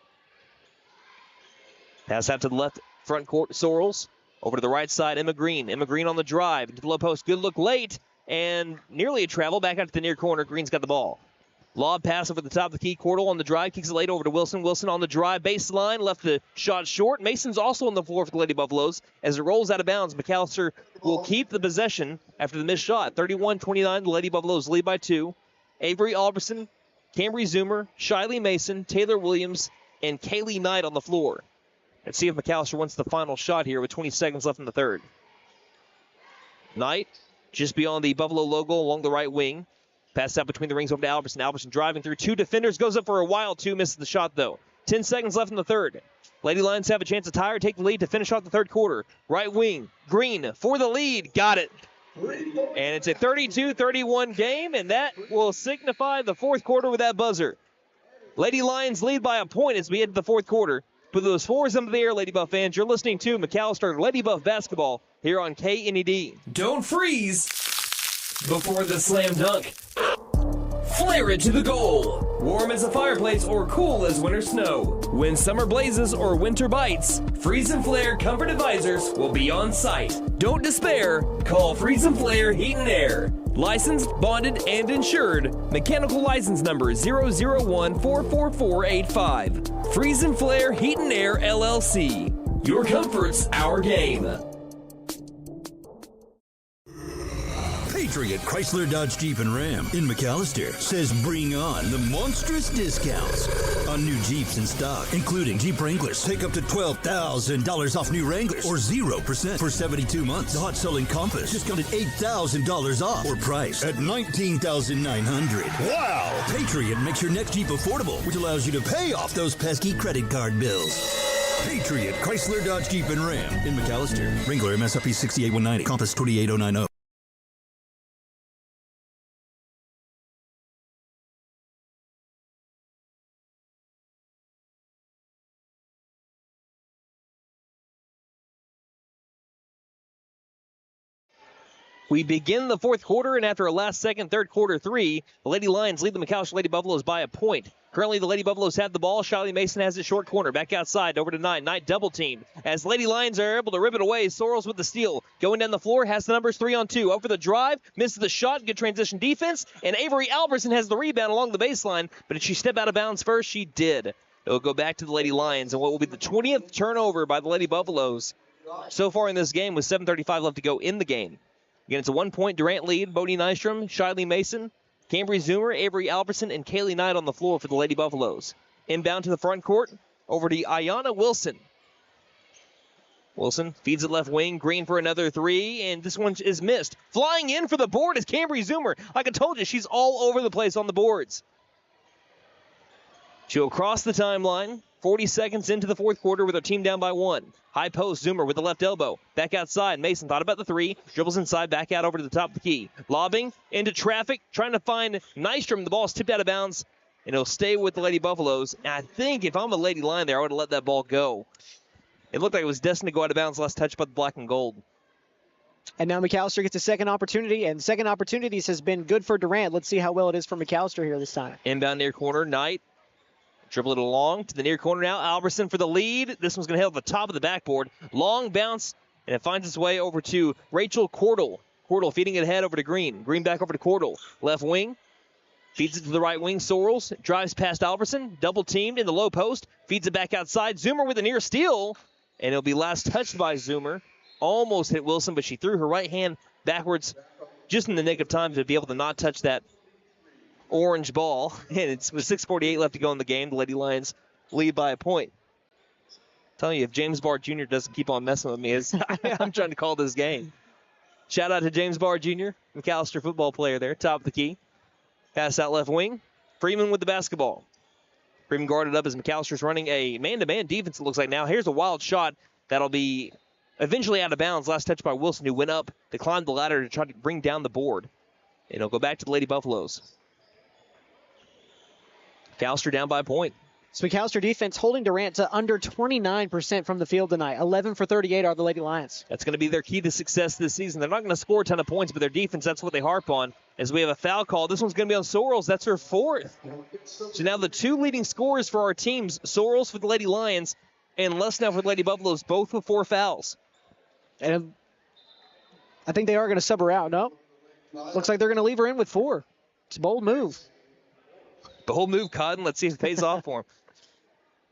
Pass out to the left front court, Sorrells. Over to the right side, Emma Green. Emma Green on the drive. Into the low post. Good look late. And nearly a travel. Back out to the near corner. Green's got the ball. Lob pass over the top of the key. Cordell on the drive. Kicks it late over to Wilson. Wilson on the drive. Baseline. Left the shot short. Mason's also on the floor for the Lady Buffaloes. As it rolls out of bounds, McAlester will keep the possession after the missed shot. 31-29. The Lady Buffaloes lead by 2. Avery Albertson, Cambry Zoomer, Shiley Mason, Taylor Williams, and Kaylee Knight on the floor. Let's see if McAlester wants the final shot here with 20 seconds left in the third. Knight just beyond the Buffalo logo along the right wing. Pass out between the rings over to Albertson. Albertson driving through 2 defenders. Goes up for a wild 2. Misses the shot, though. 10 seconds left in the third. Lady Lions have a chance to tie or take the lead to finish off the third quarter. Right wing. Green for the lead. Got it. And it's a 32-31 game, and that will signify the fourth quarter with that buzzer. Lady Lions lead by a point as we head to the fourth quarter. Put those fours into the air, Lady Buff fans. You're listening to McAlester Lady Buff basketball here on KNED. Don't freeze before the slam dunk. Flare it to the goal. Warm as a fireplace or cool as winter snow. When summer blazes or winter bites, Freeze and Flare Comfort Advisors will be on site. Don't despair. Call Freeze and Flare Heat and Air. Licensed, bonded, and insured. Mechanical license number 001-44485. Freeze and Flare Heat and Air LLC. Your comfort's our game. Patriot Chrysler Dodge Jeep and Ram in McAlester says bring on the monstrous discounts on new Jeeps in stock, including Jeep Wranglers. Take up to $12,000 off new Wranglers or 0% for 72 months. The hot-selling Compass discounted $8,000 off or priced at $19,900. Wow! Patriot makes your next Jeep affordable, which allows you to pay off those pesky credit card bills. Patriot Chrysler Dodge Jeep and Ram in McAlester. Wrangler MSRP 68190, Compass 28090. We begin the fourth quarter, and after a last-second third quarter three, the Lady Lions lead the McAlester Lady Buffaloes by a point. Currently, the Lady Buffaloes have the ball. Shiley Mason has it short corner. Back outside, over to Knight. Knight double-teamed. As Lady Lions are able to rip it away, Sorrells with the steal. Going down the floor, has the numbers 3-on-2. Over the drive, misses the shot. Good transition defense. And Avery Albertson has the rebound along the baseline. But did she step out of bounds first? She did. It'll go back to the Lady Lions, and what will be the 20th turnover by the Lady Buffaloes so far in this game with 7:35 left to go in the game. Again, it's a 1-point Durant lead. Bodie Nystrom, Shiley Mason, Cambry Zoomer, Avery Albertson, and Kaylee Knight on the floor for the Lady Buffaloes. Inbound to the front court, over to Ayanna Wilson. Wilson feeds it left wing, Green for another three, and this one is missed. Flying in for the board is Cambry Zoomer. Like I told you, she's all over the place on the boards. She'll cross the timeline. 40 seconds into the fourth quarter with her team down by one. High post, Zoomer with the left elbow. Back outside, Mason thought about the three. Dribbles inside, back out over to the top of the key. Lobbing into traffic, trying to find Nystrom. The ball's tipped out of bounds, and it'll stay with the Lady Buffaloes. And I think if I'm a Lady Lion there, I would have let that ball go. It looked like it was destined to go out of bounds, last touched by the black and gold. And now McAlester gets a second opportunity, and second opportunities has been good for Durant. Let's see how well it is for McAlester here this time. Inbound near corner, Knight. Dribble it along to the near corner now. Albertson for the lead. This one's going to hit at the top of the backboard. Long bounce, and it finds its way over to Rachel Cordell. Cordell feeding it ahead over to Green. Green back over to Cordell. Left wing. Feeds it to the right wing. Sorrells drives past Albertson. Double teamed in the low post. Feeds it back outside. Zoomer with a near steal. And it'll be last touched by Zoomer. Almost hit Wilson, but she threw her right hand backwards just in the nick of time to be able to not touch that orange ball. And it's with 6:48 left to go in the game. The Lady Lions lead by a point. I'm telling you, if James Barr Jr. doesn't keep on messing with me, I'm trying to call this game. Shout out to James Barr Jr., McAlester football player there, top of the key. Pass out left wing. Freeman with the basketball. Freeman guarded up as McAllister's running a man-to-man defense, it looks like now. Here's a wild shot that'll be eventually out of bounds. Last touch by Wilson, who went up to climb the ladder to try to bring down the board. And it'll go back to the Lady Buffaloes. McAlester down by a point. So McAlester defense holding Durant to under 29% from the field tonight. 11 for 38 are the Lady Lions. That's going to be their key to success this season. They're not going to score a ton of points, but their defense, that's what they harp on. As we have a foul call, this one's going to be on Sorrells. That's her fourth. So now the two leading scorers for our teams, Sorrells for the Lady Lions and Lesnow for the Lady Buffaloes, both with 4 fouls. And I think they are going to sub her out. No? Looks like they're going to leave her in with 4. It's a bold move. Bold move, Cotton. Let's see if it pays off for him.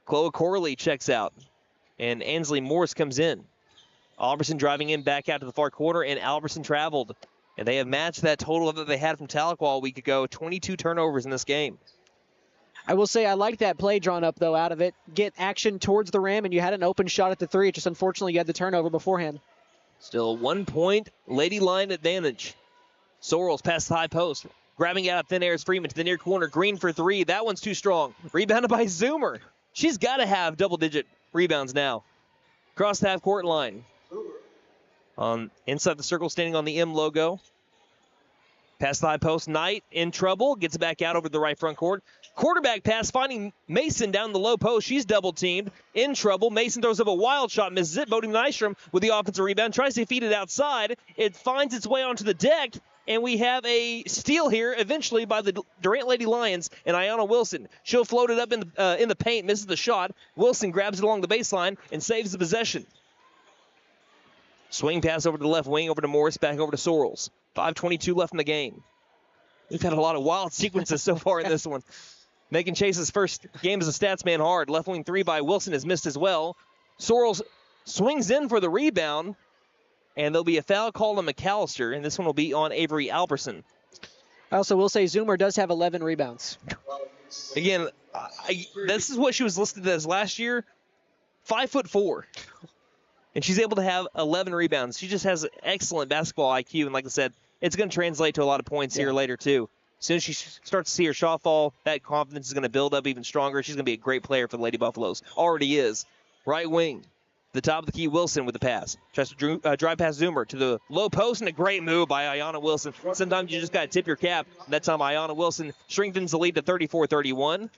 Chloe Corley checks out, and Ansley Morris comes in. Albertson driving in back out to the far corner, and Albertson traveled. And they have matched that total that they had from Tahlequah a week ago. 22 turnovers in this game. I will say I like that play drawn up, though, out of it. Get action towards the rim, and you had an open shot at the 3. Just unfortunately, you had the turnover beforehand. Still 1 point, Lady Lion advantage. Sorrells past the high post. Grabbing out of thin air is Freeman to the near corner. Green for 3. That one's too strong. Rebounded by Zoomer. She's got to have double-digit rebounds now. Across the half-court line. Inside the circle, standing on the M logo. Past the high post. Knight in trouble. Gets it back out over the right front court. Quarterback pass finding Mason down the low post. She's double-teamed. In trouble. Mason throws up a wild shot. Misses it. Bodie Nystrom with the offensive rebound. Tries to feed it outside. It finds its way onto the deck. And we have a steal here eventually by the Durant Lady Lions and Ayanna Wilson. She'll float it up in the paint, misses the shot. Wilson grabs it along the baseline and saves the possession. Swing pass over to the left wing, over to Morris, back over to Sorrells. 5:22 left in the game. We've had a lot of wild sequences so far in this one. Making Chase's first game as a stats man hard. Left wing three by Wilson is missed as well. Sorrells swings in for the rebound. And there'll be a foul called on McAlester, and this one will be on Avery Alberson. I also will say Zoomer does have 11 rebounds. Again, this is what she was listed as last year, 5'4". And she's able to have 11 rebounds. She just has excellent basketball IQ, and like I said, it's going to translate to a lot of points here later, too. As soon as she starts to see her shot fall, that confidence is going to build up even stronger. She's going to be a great player for the Lady Buffaloes. Already is. Right wing. The top of the key, Wilson with the pass. Tries to drive past Zoomer to the low post, and a great move by Ayanna Wilson. Sometimes you just got to tip your cap. That time, Ayanna Wilson strengthens the lead to 34-31.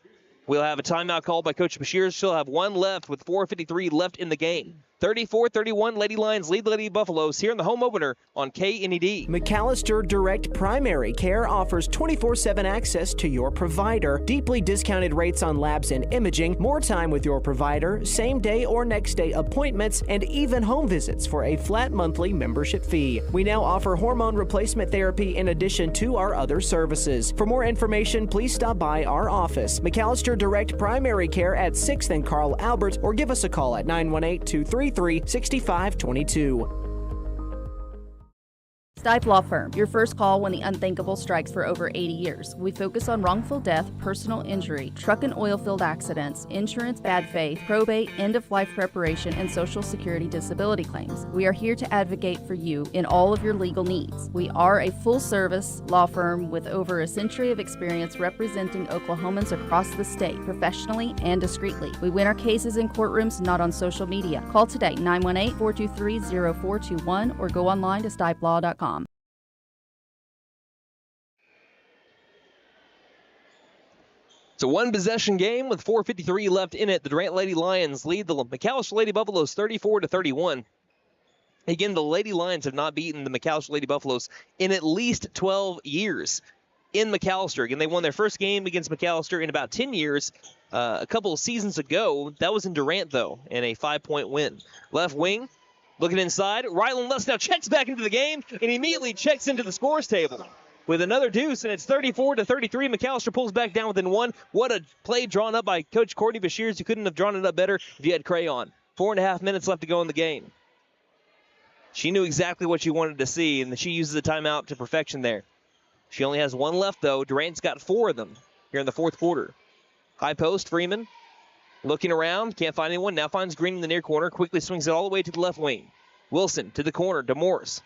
We'll have a timeout called by Coach Bashir. She'll have one left with 4:53 left in the game. 34-31, Lady Lions lead the Lady Buffaloes here in the home opener on KNED. McAlester Direct Primary Care offers 24/7 access to your provider, deeply discounted rates on labs and imaging, more time with your provider, same day or next day appointments, and even home visits for a flat monthly membership fee. We now offer hormone replacement therapy in addition to our other services. For more information, please stop by our office, McAlester Direct Primary Care at 6th and Carl Albert, or give us a call at 918-233-6522. Stipe Law Firm, your first call when the unthinkable strikes for over 80 years. We focus on wrongful death, personal injury, truck and oil field accidents, insurance bad faith, probate, end-of-life preparation, and Social Security disability claims. We are here to advocate for you in all of your legal needs. We are a full-service law firm with over a century of experience representing Oklahomans across the state, professionally and discreetly. We win our cases in courtrooms, not on social media. Call today, 918-423-0421, or go online to stipelaw.com. It's a one-possession game with 4:53 left in it. The Durant Lady Lions lead the McAlester Lady Buffaloes 34-31. Again, the Lady Lions have not beaten the McAlester Lady Buffaloes in at least 12 years in McAlester. Again, they won their first game against McAlester in about 10 years. A couple of seasons ago, that was in Durant, though, and a 5-point win. Left wing, looking inside. Rylan Lust now checks back into the game and immediately checks into the scores table with another deuce, and it's 34-33. McAlester pulls back down within one. What a play drawn up by Coach Courtney Bashirs. You couldn't have drawn it up better if you had crayon. 4.5 minutes left to go in the game. She knew exactly what she wanted to see, and she uses the timeout to perfection there. She only has one left, though. Durant's got 4 of them here in the fourth quarter. High post, Freeman. Looking around, can't find anyone. Now finds Green in the near corner. Quickly swings it all the way to the left wing. Wilson to the corner to Morris.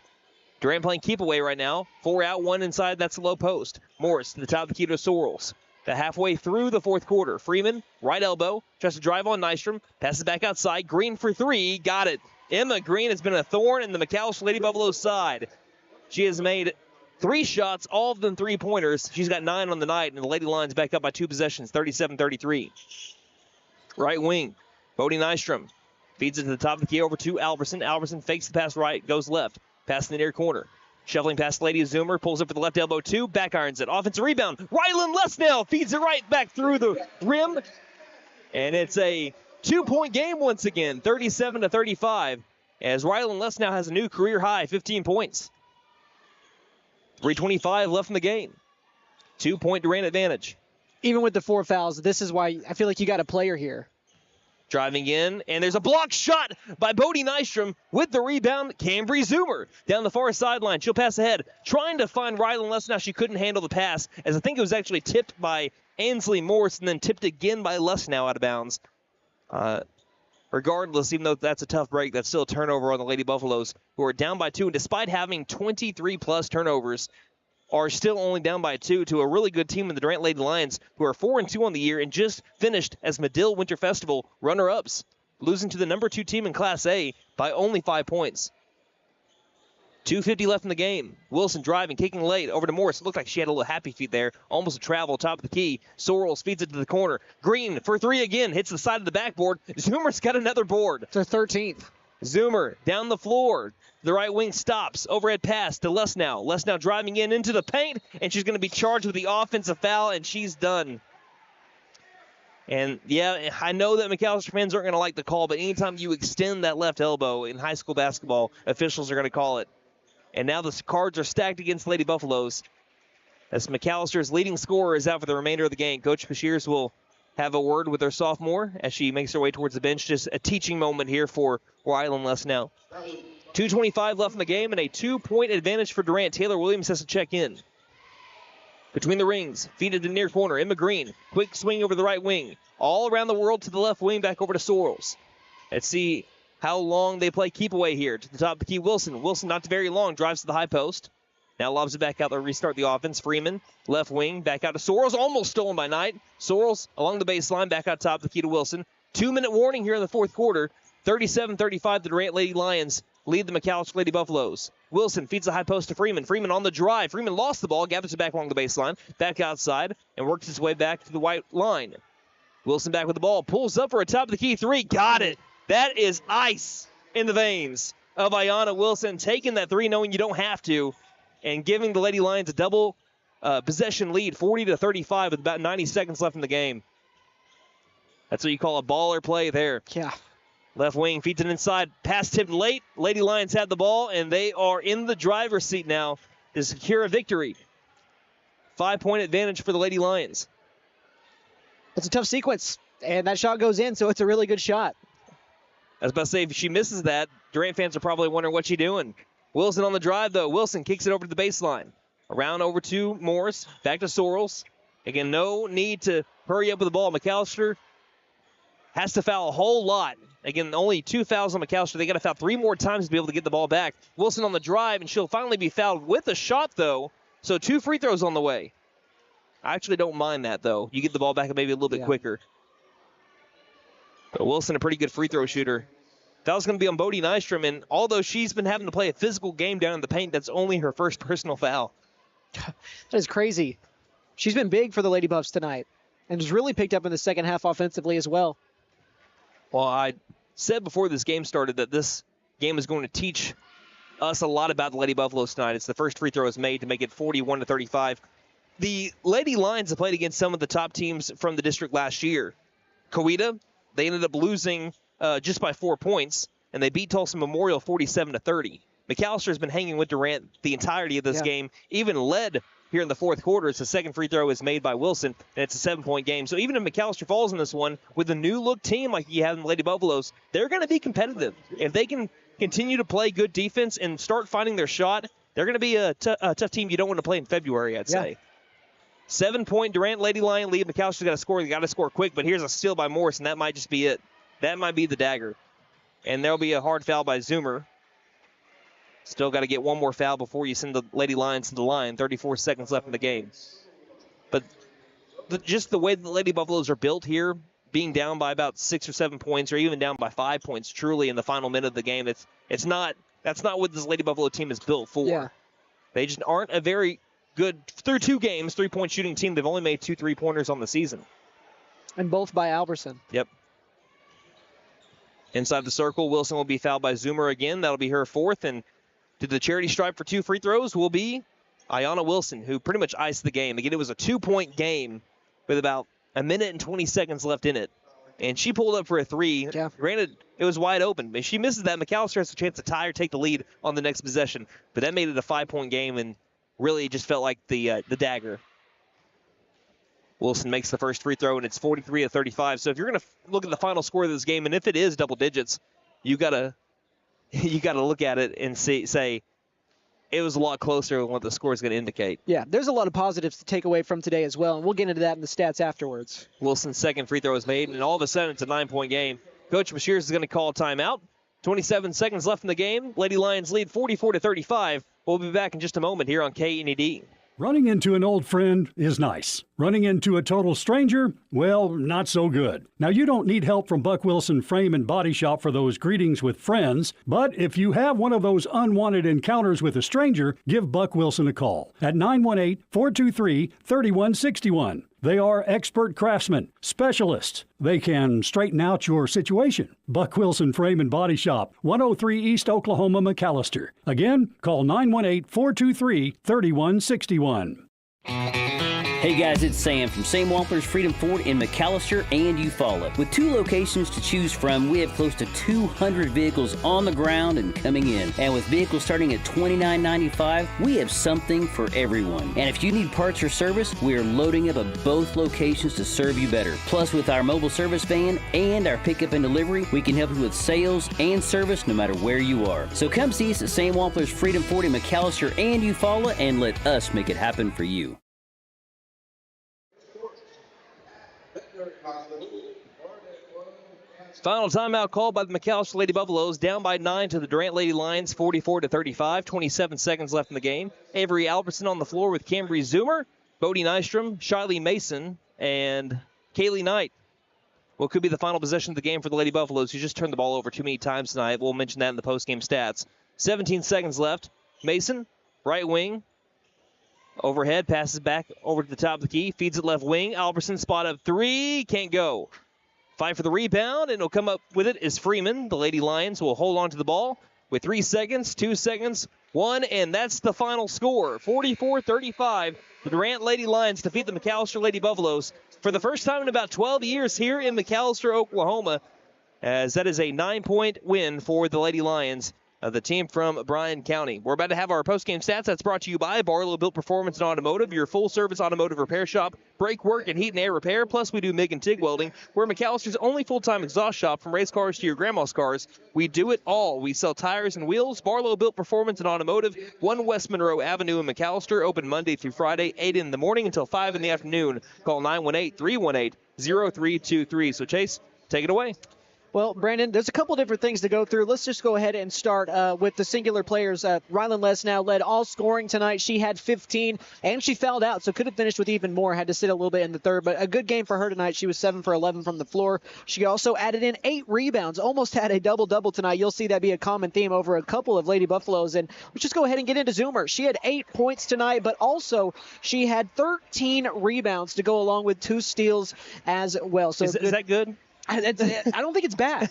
Durant playing keep away right now. 4 out, 1 inside. That's the low post. Morris to the top of the key to Sorrells. The halfway through the fourth quarter. Freeman, right elbow, tries to drive on Nystrom. Passes back outside. Green for 3. Got it. Emma Green has been a thorn in the McAlester Lady Buffaloes side. She has made 3 shots, all of them 3-pointers. She's got 9 on the night, and the Lady Lions back up by 2 possessions, 37-33. Right wing, Bodie Nystrom feeds it to the top of the key over to Alberson. Alberson fakes the pass right, goes left. Pass in the near corner. Shoveling past Lady Zoomer. Pulls up for the left elbow 2. Back irons it. Offensive rebound. Rylan Lesnell feeds it right back through the rim. And it's a 2-point game once again. 37-35. As Rylan Lesnell has a new career high. 15 points. 3:25 left in the game. 2-point Durant advantage. Even with the 4 fouls, this is why I feel like you got a player here. Driving in, and there's a block shot by Bodie Nystrom with the rebound. Cambry Zoomer down the far sideline. She'll pass ahead, trying to find Rylan Lesnell. Now she couldn't handle the pass, as I think it was actually tipped by Ainsley Morse and then tipped again by Lesnell out of bounds. Regardless, even though that's a tough break, that's still a turnover on the Lady Buffaloes, who are down by 2. And despite having 23-plus turnovers, are still only down by 2 to a really good team in the Durant Lady Lions, who are 4-2 on the year and just finished as Medill Winter Festival runner-ups, losing to the number 2 team in Class A by only 5 points. 2:50 left in the game. Wilson driving, kicking late over to Morris. It looked like she had a little happy feet there. Almost a travel, top of the key. Sorrells feeds it to the corner. Green for 3 again. Hits the side of the backboard. Zoomer's got another board. It's her 13th. Zoomer down the floor. The right wing stops. Overhead pass to Lesnow. Lesnow driving into the paint, and she's going to be charged with the offensive foul, and she's done. And, yeah, I know that McAlester fans aren't going to like the call, but anytime you extend that left elbow in high school basketball, officials are going to call it. And now the cards are stacked against Lady Buffaloes. As McAllister's leading scorer is out for the remainder of the game. Coach Bashirs will have a word with her sophomore as she makes her way towards the bench. Just a teaching moment here for Rylan Lesnow. 2:25 left in the game and a 2-point advantage for Durant. Taylor Williams has to check in. Between the rings, feed it to the near corner. Emma Green, quick swing over the right wing. All around the world to the left wing, back over to Sorrells. Let's see how long they play keep away here. To the top of the key, Wilson. Wilson not very long, drives to the high post. Now lobs it back out to restart the offense. Freeman, left wing, back out to Sorrells. Almost stolen by Knight. Sorrells along the baseline, back out top of the key to Wilson. 2-minute warning here in the fourth quarter. 37-35, the Durant Lady Lions lead the McAlester Lady Buffaloes. Wilson feeds the high post to Freeman. Freeman on the drive. Freeman lost the ball, gathers it back along the baseline, back outside, and works his way back to the white line. Wilson back with the ball, pulls up for a top-of-the-key three. Got it. That is ice in the veins of Ayanna Wilson, taking that three knowing you don't have to, and giving the Lady Lions a double possession lead, 40-35 with about 90 seconds left in the game. That's what you call a baller play there. Yeah. Left wing feeds it inside. Pass tipped late. Lady Lions had the ball, and they are in the driver's seat now to secure a victory. 5-point advantage for the Lady Lions. It's a tough sequence, and that shot goes in, so it's a really good shot. I was about to say, if she misses that, Durant fans are probably wondering what she's doing. Wilson on the drive, though. Wilson kicks it over to the baseline. Around over to Morris. Back to Sorrells. Again, no need to hurry up with the ball. McAlester has to foul a whole lot. Again, only 2 fouls on McAlester. They got to foul 3 more times to be able to get the ball back. Wilson on the drive, and she'll finally be fouled with a shot, though. So 2 free throws on the way. I actually don't mind that, though. You get the ball back maybe a little bit quicker. But Wilson, a pretty good free throw shooter. Foul's going to be on Bodie Nystrom, and although she's been having to play a physical game down in the paint, that's only her first personal foul. That is crazy. She's been big for the Lady Buffs tonight, and has really picked up in the second half offensively as well. Well, I said before this game started that this game is going to teach us a lot about the Lady Buffaloes tonight. It's the first free throw is made to make it 41-35. The Lady Lions have played against some of the top teams from the district last year. Coweta, they ended up losing just by 4 points, and they beat Tulsa Memorial 47-30. McAlester has been hanging with Durant the entirety of this game, even led here in the fourth quarter. It's the second free throw is made by Wilson, and it's a 7-point game. So even if McAlester falls in this one with a new-look team like you have in the Lady Buffaloes, they're going to be competitive. If they can continue to play good defense and start finding their shot, they're going to be a tough team you don't want to play in February, I'd say. 7-point Durant Lady Lion lead. McAlster's got to score. They got to score quick, but here's a steal by Morris, and that might just be it. That might be the dagger. And there'll be a hard foul by Zoomer. Still got to get one more foul before you send the Lady Lions to the line. 34 seconds left in the game. But just the way the Lady Buffaloes are built here, being down by about 6 or 7 points, or even down by 5 points, truly in the final minute of the game, that's not what this Lady Buffalo team is built for. Yeah. They just aren't a very good, through 2 games, 3-point shooting team. They've only made 2 3-pointers on the season. And both by Alberson. Yep. Inside the circle, Wilson will be fouled by Zoomer again. That'll be her 4th, and to the charity stripe for 2 free throws will be Ayanna Wilson, who pretty much iced the game. Again, it was a 2-point game with about a minute and 20 seconds left in it. And she pulled up for a 3. Yeah. Granted, it was wide open. If she misses that, McAlester has a chance to tie or take the lead on the next possession. But that made it a 5-point game and really just felt like the dagger. Wilson makes the first free throw, and it's 43-35. So if you're going to look at the final score of this game, and if it is double digits, you got to look at it and say it was a lot closer than what the score is going to indicate. Yeah, there's a lot of positives to take away from today as well, and we'll get into that in the stats afterwards. Wilson's second free throw is made, and all of a sudden it's a 9-point game. Coach Bashirs is going to call a timeout. 27 seconds left in the game. Lady Lions lead 44-35. We'll be back in just a moment here on KNED. Running into an old friend is nice. Running into a total stranger, well, not so good. Now, you don't need help from Buck Wilson Frame and Body Shop for those greetings with friends, but if you have one of those unwanted encounters with a stranger, give Buck Wilson a call at 918-423-3161. They are expert craftsmen, specialists. They can straighten out your situation. Buck Wilson Frame and Body Shop, 103 East Oklahoma, McAlester. Again, call 918-423-3161. Hey guys, it's Sam from Sam Wampler's Freedom Ford in McAlester and Eufaula. With 2 locations to choose from, we have close to 200 vehicles on the ground and coming in. And with vehicles starting at $29.95, we have something for everyone. And if you need parts or service, we are loading up at both locations to serve you better. Plus, with our mobile service van and our pickup and delivery, we can help you with sales and service no matter where you are. So come see us at Sam Wampler's Freedom Ford in McAlester and Eufaula and let us make it happen for you. Final timeout called by the McAlester Lady Buffaloes, down by 9 to the Durant Lady Lions, 44-35. 27 seconds left in the game. Avery Albertson on the floor with Cambry Zoomer, Bodie Nystrom, Shiley Mason, and Kaylee Knight. What could be the final possession of the game for the Lady Buffaloes, who just turned the ball over too many times tonight. We'll mention that in the postgame stats. 17 seconds left. Mason, right wing, overhead, passes back over to the top of the key, feeds it left wing. Albertson spot up 3, can't go. Fight for the rebound, and he'll come up with it is Freeman. The Lady Lions will hold on to the ball with 3 seconds, 2 seconds, 1, and that's the final score. 44-35. The Durant Lady Lions defeat the McAlester Lady Buffaloes for the first time in about 12 years here in McAlester, Oklahoma, as that is a 9-point win for the Lady Lions, the team from Bryan County. We're about to have our postgame stats. That's brought to you by Barlow Built Performance and Automotive, your full-service automotive repair shop, brake work, and heat and air repair. Plus, we do MIG and TIG welding. We're McAllister's only full-time exhaust shop. From race cars to your grandma's cars, we do it all. We sell tires and wheels. Barlow Built Performance and Automotive, 1 West Monroe Avenue in McAlester, open Monday through Friday, 8 in the morning until 5 in the afternoon. Call 918-318-0323. So, Chase, take it away. Well, Brandon, there's a couple different things to go through. Let's just go ahead and start with the singular players. Rylan Lesnow led all scoring tonight. She had 15, and she fouled out, so could have finished with even more. Had to sit a little bit in the third, but a good game for her tonight. She was 7 for 11 from the floor. She also added in 8 rebounds, almost had a double-double tonight. You'll see that be a common theme over a couple of Lady Buffaloes. And let's just go ahead and get into Zoomer. She had 8 points tonight, but also she had 13 rebounds to go along with 2 steals as well. So is that good? I don't think it's bad.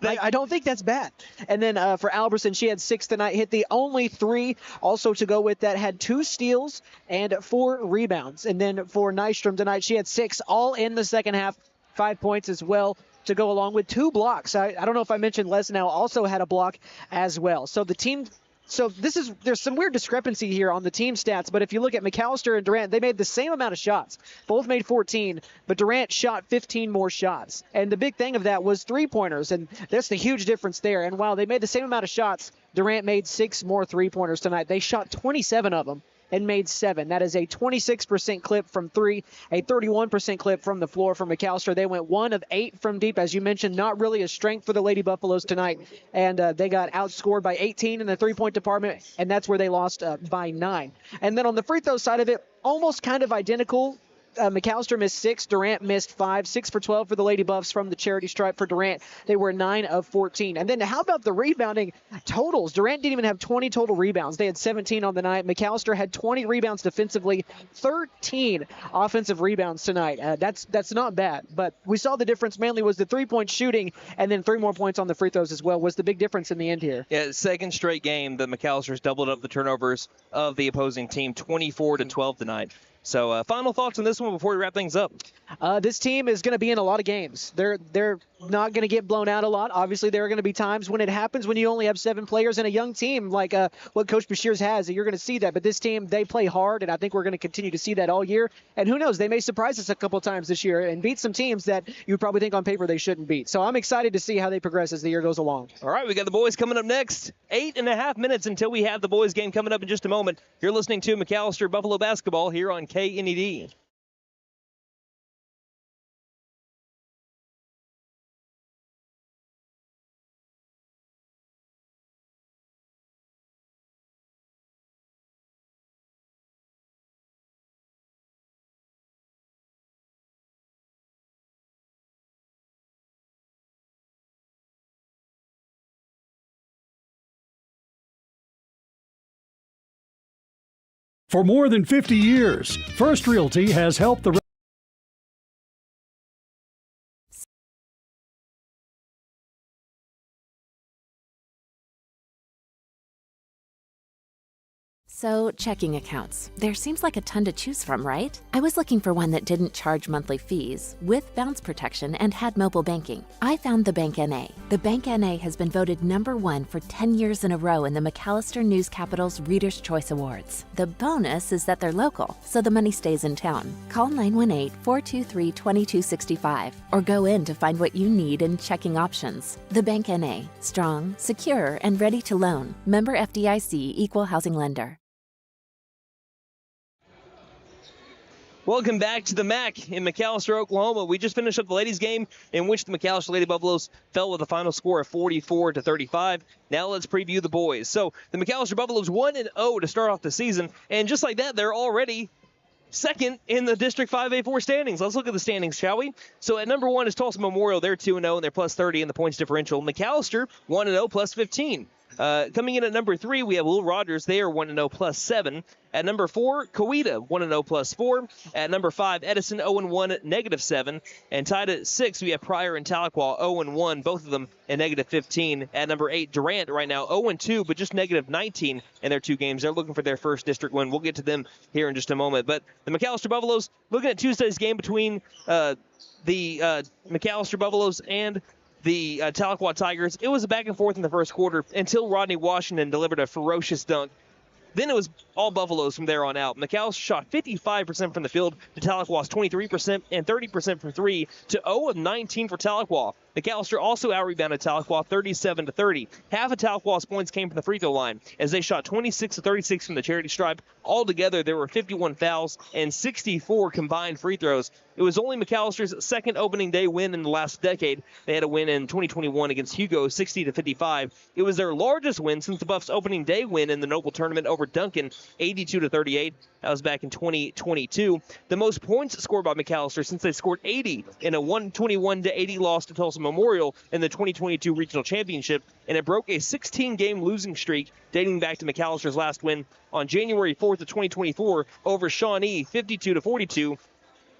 I don't think that's bad. And then for Albertson, she had 6 tonight, hit the only 3 also to go with that, had 2 steals and 4 rebounds. And then for Nystrom tonight, she had 6, all in the second half, 5 points as well to go along with 2 blocks. I don't know if I mentioned Lesnow also had a block as well. So the team... So there's some weird discrepancy here on the team stats, but if you look at McAlester and Durant, they made the same amount of shots. Both made 14, but Durant shot 15 more shots. And the big thing of that was 3-pointers, and that's the huge difference there. And while they made the same amount of shots, Durant made 6 more 3-pointers tonight. They shot 27 of them and made 7. That is a 26% clip from 3, a 31% clip from the floor for McAlester. They went 1 of 8 from deep, as you mentioned, not really a strength for the Lady Buffaloes tonight. And they got outscored by 18 in the 3-point department, and that's where they lost by 9. And then on the free throw side of it, almost kind of identical. McAlester missed 6. Durant missed 5. 6 for 12 for the Lady Buffs from the charity stripe for Durant. They were 9 of 14. And then how about the rebounding totals? Durant didn't even have 20 total rebounds. They had 17 on the night. McAlester had 20 rebounds defensively, 13 offensive rebounds tonight. That's not bad. But we saw the difference mainly was the 3-point shooting, and then 3 more points on the free throws as well was the big difference in the end here. Yeah, second straight game, the McAllisters doubled up the turnovers of the opposing team, 24-12 tonight. So final thoughts on this one before we wrap things up. This team is going to be in a lot of games. They're not going to get blown out a lot. Obviously, there are going to be times when it happens when you only have 7 players in a young team like what Coach Bashir's has. You're going to see that. But this team, they play hard, and I think we're going to continue to see that all year. And who knows, they may surprise us a couple of times this year and beat some teams that you probably think on paper they shouldn't beat. So I'm excited to see how they progress as the year goes along. All right, we got the boys coming up next. 8.5 minutes until we have the boys game coming up in just a moment. You're listening to McAlester Buffalo Basketball here on KNED. For more than 50 years, First Realty has helped the So, checking accounts. There seems like a ton to choose from, right? I was looking for one that didn't charge monthly fees, with bounce protection, and had mobile banking. I found the Bank NA. The Bank NA has been voted #1 for 10 years in a row in the McAlester News Capital's Reader's Choice Awards. The bonus is that they're local, so the money stays in town. Call 918-423-2265 or go in to find what you need in checking options. The Bank NA. Strong, secure, and ready to loan. Member FDIC, Equal Housing Lender. Welcome back to the MAC in McAlester, Oklahoma. We just finished up the ladies' game in which the McAlester Lady Buffaloes fell with a final score of 44-35. Now let's preview the boys. So the McAlester Buffaloes 1-0 to start off the season, and just like that, they're already second in the District 5A4 standings. Let's look at the standings, shall we? So at number 1 is Tulsa Memorial. They're 2-0, and they're plus 30 in the points differential. McAlester 1-0, plus 15. Coming in at number 3, we have Will Rogers. They are 1-0, plus 7. At number 4, Coweta, 1-0, plus 4. At number 5, Edison, 0-1, negative 7. And tied at 6, we have Pryor and Tahlequah, 0-1, both of them at negative 15. At number 8, Durant, right now, 0-2, but just negative 19 in their 2 games. They're looking for their first district win. We'll get to them here in just a moment. But the McAlester Buffaloes, looking at Tuesday's game between the McAlester Buffaloes and the Tahlequah Tigers, it was a back and forth in the first quarter until Rodney Washington delivered a ferocious dunk. Then it was all Buffaloes from there on out. McAlester shot 55% from the field to Tahlequah's 23% and 30% from 3 to 0 of 19 for Tahlequah. McAlester also out-rebounded Tahlequah 37-30. Half of Tahlequah's points came from the free throw line as they shot 26-36 from the charity stripe. Altogether, there were 51 fouls and 64 combined free throws. It was only McAllister's second opening day win in the last decade. They had a win in 2021 against Hugo, 60-55. It was their largest win since the Buffs' opening day win in the Noble tournament over Duncan, 82-38. That was back in 2022. The most points scored by McAlester since they scored 80 in a 121-80 loss to Tulsa Memorial in the 2022 regional championship, and it broke a 16-game losing streak dating back to McAllister's last win on January 4th of 2024 over Shawnee, 52-42.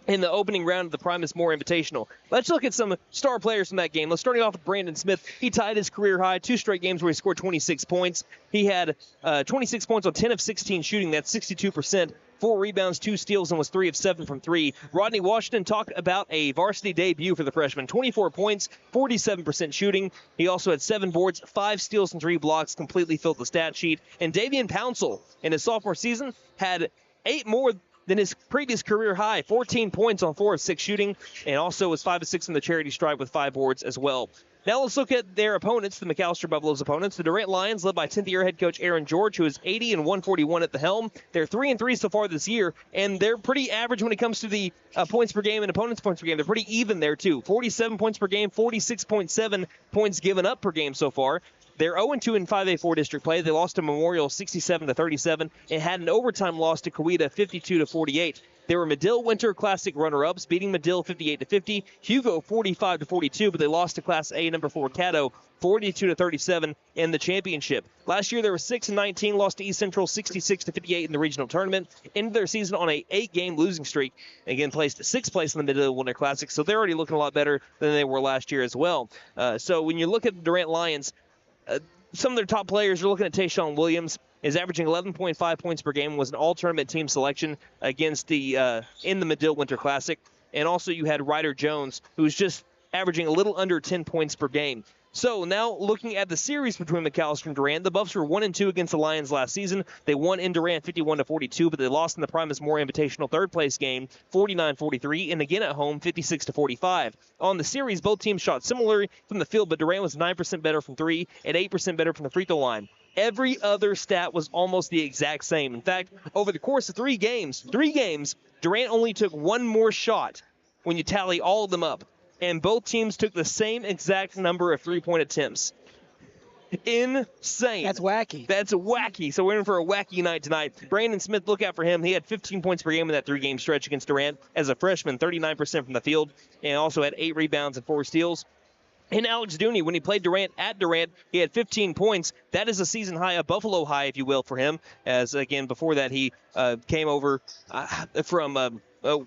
In the opening round of the Primus Moore Invitational. Let's look at some star players from that game. Let's start off with Brandon Smith. He tied his career high, 2 straight games where he scored 26 points. He had 26 points on 10 of 16 shooting. That's 62%. 4 rebounds, 2 steals, and was 3 of 7 from 3. Rodney Washington talked about a varsity debut for the freshman. 24 points, 47% shooting. He also had 7 boards, 5 steals, and 3 blocks, completely filled the stat sheet. And Davian Pouncil, in his sophomore season, had 8 more than his previous career high, 14 points on 4 of 6 shooting, and also was 5 of 6 in the charity stripe with 5 boards as well. Now let's look at their opponents, the McAlester Buffaloes opponents. The Durant Lions, led by 10th-year head coach Aaron George, who is 80 and 141 at the helm. They're 3-3 so far this year, and they're pretty average when it comes to the points per game and opponents' points per game. They're pretty even there, too. 47 points per game, 46.7 points given up per game so far. They're 0-2 in 5A4 district play. They lost to Memorial 67-37 and had an overtime loss to Coweta 52-48. They were Medill Winter Classic runner-ups, beating Medill 58-50, Hugo 45-42, but they lost to Class A number 4 Caddo 42-37 in the championship. Last year they were 6-19, lost to East Central 66-58 in the regional tournament. Ended their season on a 8-game losing streak. Again, placed 6th place in the Medill Winter Classic, so they're already looking a lot better than they were last year as well. So when you look at the Durant Lions, some of their top players, you're looking at Tayshawn Williams, is averaging 11.5 points per game, was an all-tournament team selection against in the Medill Winter Classic. And also you had Ryder Jones, who's just averaging a little under 10 points per game. So now looking at the series between McAlester and Durant, the Buffs were 1-2 against the Lions last season. They won in Durant 51-42, but they lost in the Primus Moore Invitational third-place game 49-43, and again at home 56-45. On the series, both teams shot similarly from the field, but Durant was 9% better from 3 and 8% better from the free throw line. Every other stat was almost the exact same. In fact, over the course of 3 games, Durant only took 1 more shot when you tally all of them up. And both teams took the same exact number of 3-point attempts. Insane. That's wacky. That's wacky. So we're in for a wacky night tonight. Brandon Smith, look out for him. He had 15 points per game in that 3-game stretch against Durant as a freshman, 39% from the field, and also had 8 rebounds and 4 steals. And Alex Dooney, when he played Durant at Durant, he had 15 points. That is a season high, a Buffalo high, if you will, for him. As, again, before that, he came over from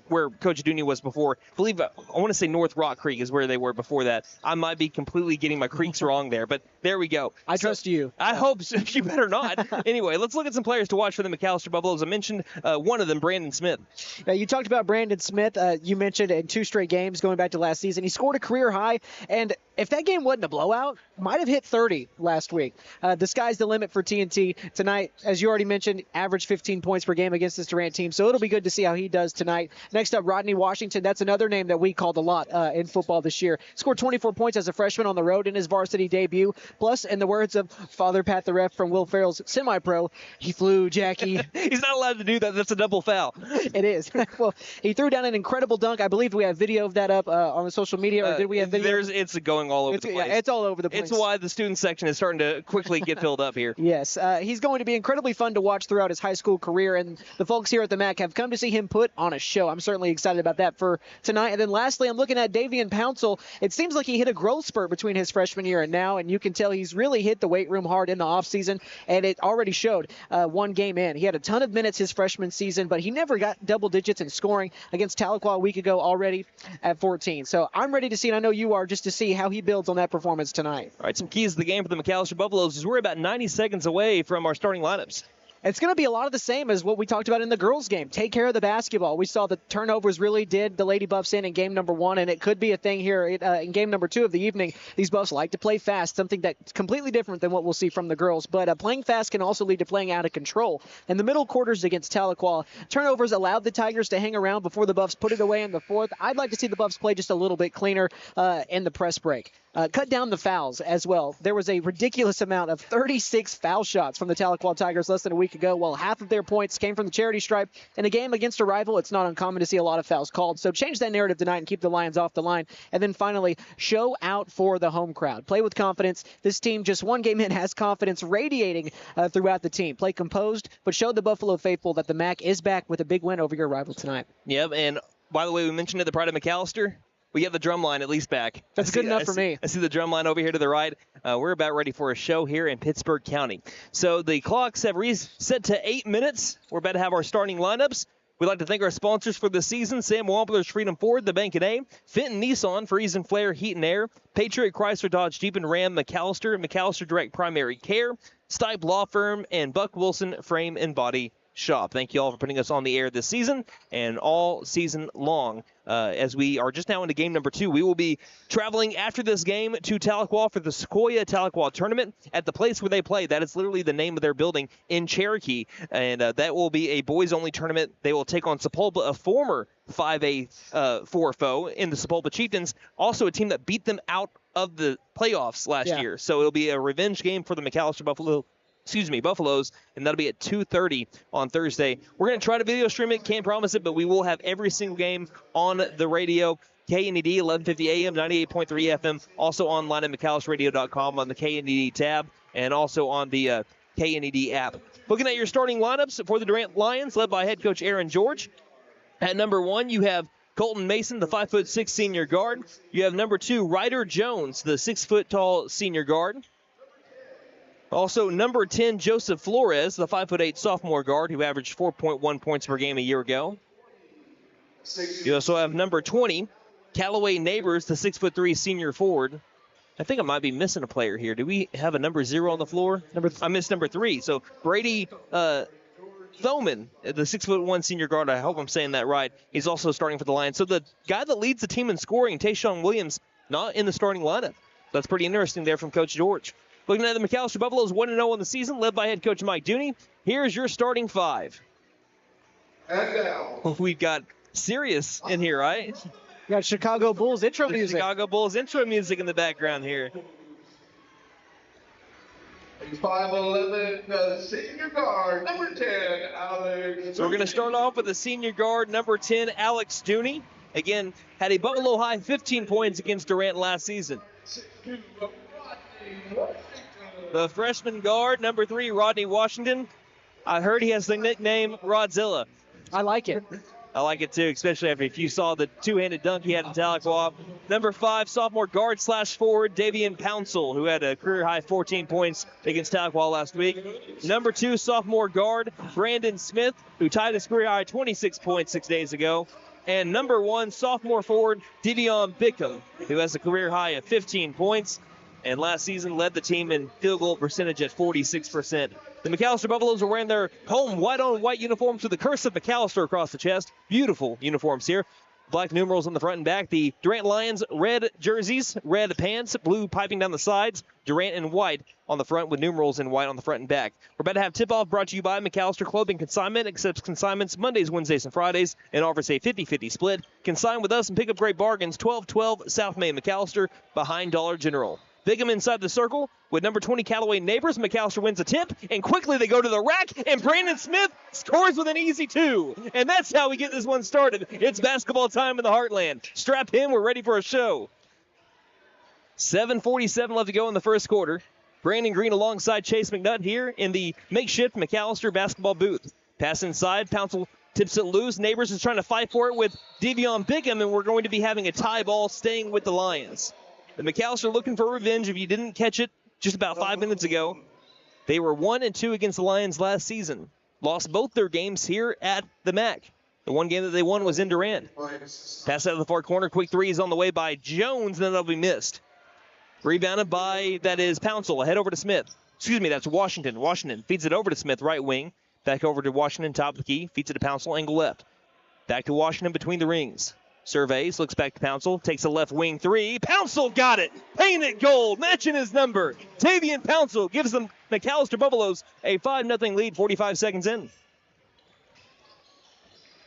where Coach Dooney was before. I believe, I want to say North Rock Creek is where they were before that. I might be completely getting my creeks wrong there, but there we go. I trust you. I hope so. You better not. Anyway, let's look at some players to watch for the McAlester Buffaloes. I mentioned one of them, Brandon Smith. You talked about Brandon Smith. You mentioned in 2 straight games going back to last season. He scored a career high, and if that game wasn't a blowout, might have hit 30 last week. The sky's the limit for TNT tonight. As you already mentioned, average 15 points per game against this Durant team, so it'll be good to see how he does tonight. Next up, Rodney Washington. That's another name that we called a lot in football this year. Scored 24 points as a freshman on the road in his varsity debut. Plus, in the words of Father Pat the Ref from Will Ferrell's Semi-Pro, he flew, Jackie. He's not allowed to do that. That's a double foul. It is. Well, he threw down an incredible dunk. I believe we have video of that up on the social media, or did we have video? It's going all over the place. Yeah, it's all over the place. It's why the student section is starting to quickly get filled up here. Yes, he's going to be incredibly fun to watch throughout his high school career, and the folks here at the MAC have come to see him put on a show. I'm certainly excited about that for tonight. And then lastly, I'm looking at Davian Pouncil. It seems like he hit a growth spurt between his freshman year and now, and you can tell he's really hit the weight room hard in the offseason, and it already showed 1 game in. He had a ton of minutes his freshman season, but he never got double digits in scoring against Tahlequah a week ago already at 14. So I'm ready to see, and I know you are, just to see how he builds on that performance tonight. All right, some keys to the game for the McAlester Buffaloes is we're about 90 seconds away from our starting lineups. It's going to be a lot of the same as what we talked about in the girls' game. Take care of the basketball. We saw the turnovers really did the Lady Buffs in game number 1, and it could be a thing here in game number 2 of the evening. These Buffs like to play fast, something that's completely different than what we'll see from the girls. But playing fast can also lead to playing out of control. In the middle quarters against Tahlequah, turnovers allowed the Tigers to hang around before the Buffs put it away in the 4th. I'd like to see the Buffs play just a little bit cleaner in the press break. Cut down the fouls as well. There was a ridiculous amount of 36 foul shots from the Tahlequah Tigers less than a week ago, while half of their points came from the charity stripe. In a game against a rival, it's not uncommon to see a lot of fouls called. So change that narrative tonight and keep the Lions off the line. And then finally, show out for the home crowd. Play with confidence. This team, just 1 game in, has confidence radiating throughout the team. Play composed, but show the Buffalo faithful that the MAC is back with a big win over your rival tonight. Yep, and by the way, we mentioned it, the Pride of McAlester. We have the drum line at least back. That's good enough for me. I see the drum line over here to the right. We're about ready for a show here in Pittsburgh County. So the clocks have reset to 8 minutes. We're about to have our starting lineups. We'd like to thank our sponsors for the season: Sam Wampler's Freedom Ford, the Bank A, Fenton Nissan, Freeze and Flare Heat and Air, Patriot Chrysler Dodge Jeep and Ram McAlester, McAlester Direct Primary Care, Stipe Law Firm, and Buck Wilson Frame and Body Shop. Thank you all for putting us on the air this season and all season long. As we are just now into game number 2, we will be traveling after this game to Tahlequah for the Sequoia Tahlequah tournament at the place where they play. That is literally the name of their building in Cherokee, and that will be a boys-only tournament. They will take on Sepulpa, a former 5A4 foe in the Sepulpa Chieftains, also a team that beat them out of the playoffs last year. So it'll be a revenge game for the McAlester Buffaloes, and that'll be at 2:30 on Thursday. We're going to try to video stream it. Can't promise it, but we will have every single game on the radio. KNED, 1150 AM, 98.3 FM. Also online at McAllisterRadio.com on the KNED tab, and also on the KNED app. Looking at your starting lineups for the Durant Lions, led by head coach Aaron George. At number 1, you have Colton Mason, the 5'6" senior guard. You have number 2, Ryder Jones, the 6-foot-tall senior guard. Also, number 10, Joseph Flores, the 5'8" sophomore guard who averaged 4.1 points per game a year ago. You also have number 20, Callaway Neighbors, the 6'3" senior forward. I think I might be missing a player here. Do we have a number 0 on the floor? I missed number 3. So Brady Thoman, the 6'1" senior guard. I hope I'm saying that right. He's also starting for the Lions. So the guy that leads the team in scoring, Tayshawn Williams, not in the starting lineup. That's pretty interesting there from Coach George. Looking at the McAlester Buffaloes 1-0 on the season, led by head coach Mike Dooney. Here's your starting 5. And now, we've got Sirius in here, right? We got Chicago Bulls intro music. Chicago Bulls intro music in the background here. 5'11", senior guard, number 10, Alex. So we're going to start off with the senior guard, number 10, Alex Dooney. Again, had a Buffalo high 15 points against Durant last season. The freshman guard, number 3, Rodney Washington. I heard he has the nickname Rodzilla. I like it. I like it too, especially after if you saw the two-handed dunk he had in Tahlequah. Number 5, sophomore guard / forward, Davian Pouncil, who had a career-high 14 points against Tahlequah last week. Number 2, sophomore guard, Brandon Smith, who tied his career-high 26 points 6 days ago. and number 1 sophomore forward Devion Bickham, who has a career high of 15 points and last season led the team in field goal percentage at 46%. The McAlester Buffaloes are wearing their home white-on-white uniforms with the curse of McAlester across the chest. Beautiful uniforms here. Black numerals on the front and back. The Durant Lions, red jerseys, red pants, blue piping down the sides. Durant in white on the front with numerals in white on the front and back. We're about to have tip-off brought to you by McAlester Clothing Consignment. Accepts consignments Mondays, Wednesdays, and Fridays and offers a 50-50 split. Consign with us and pick up great bargains. 1212 South Main McAlester behind Dollar General. Bickham inside the circle with number 20 Callaway Neighbors. McAlester wins a tip, and quickly they go to the rack, and Brandon Smith scores with an easy 2. And that's how we get this one started. It's basketball time in the Heartland. Strap in, we're ready for a show. 7:47 left to go in the first quarter. Brandon Green alongside Chase McNutt here in the makeshift McAlester basketball booth. Pass inside, Pouncil tips it loose. Neighbors is trying to fight for it with Devion Bickham, and we're going to be having a tie ball staying with the Lions. The McAlester looking for revenge. If you didn't catch it just about 5 minutes ago, they were 1-2 against the Lions last season. Lost both their games here at the MAC. The one game that they won was in Durant. Pass out of the far corner. Quick three is on the way by Jones, and then that'll be missed. Rebounded by, that is Pouncil. Head over to Smith. Excuse me, that's Washington. Washington feeds it over to Smith, right wing. Back over to Washington, top of the key. Feeds it to Pouncil, angle left. Back to Washington between the rings. Surveys, looks back to Pouncil, takes a left wing 3. Pouncil got it! Painted gold, matching his number. Tavian Pouncil gives the McAlester Buffaloes a 5-0 lead, 45 seconds in.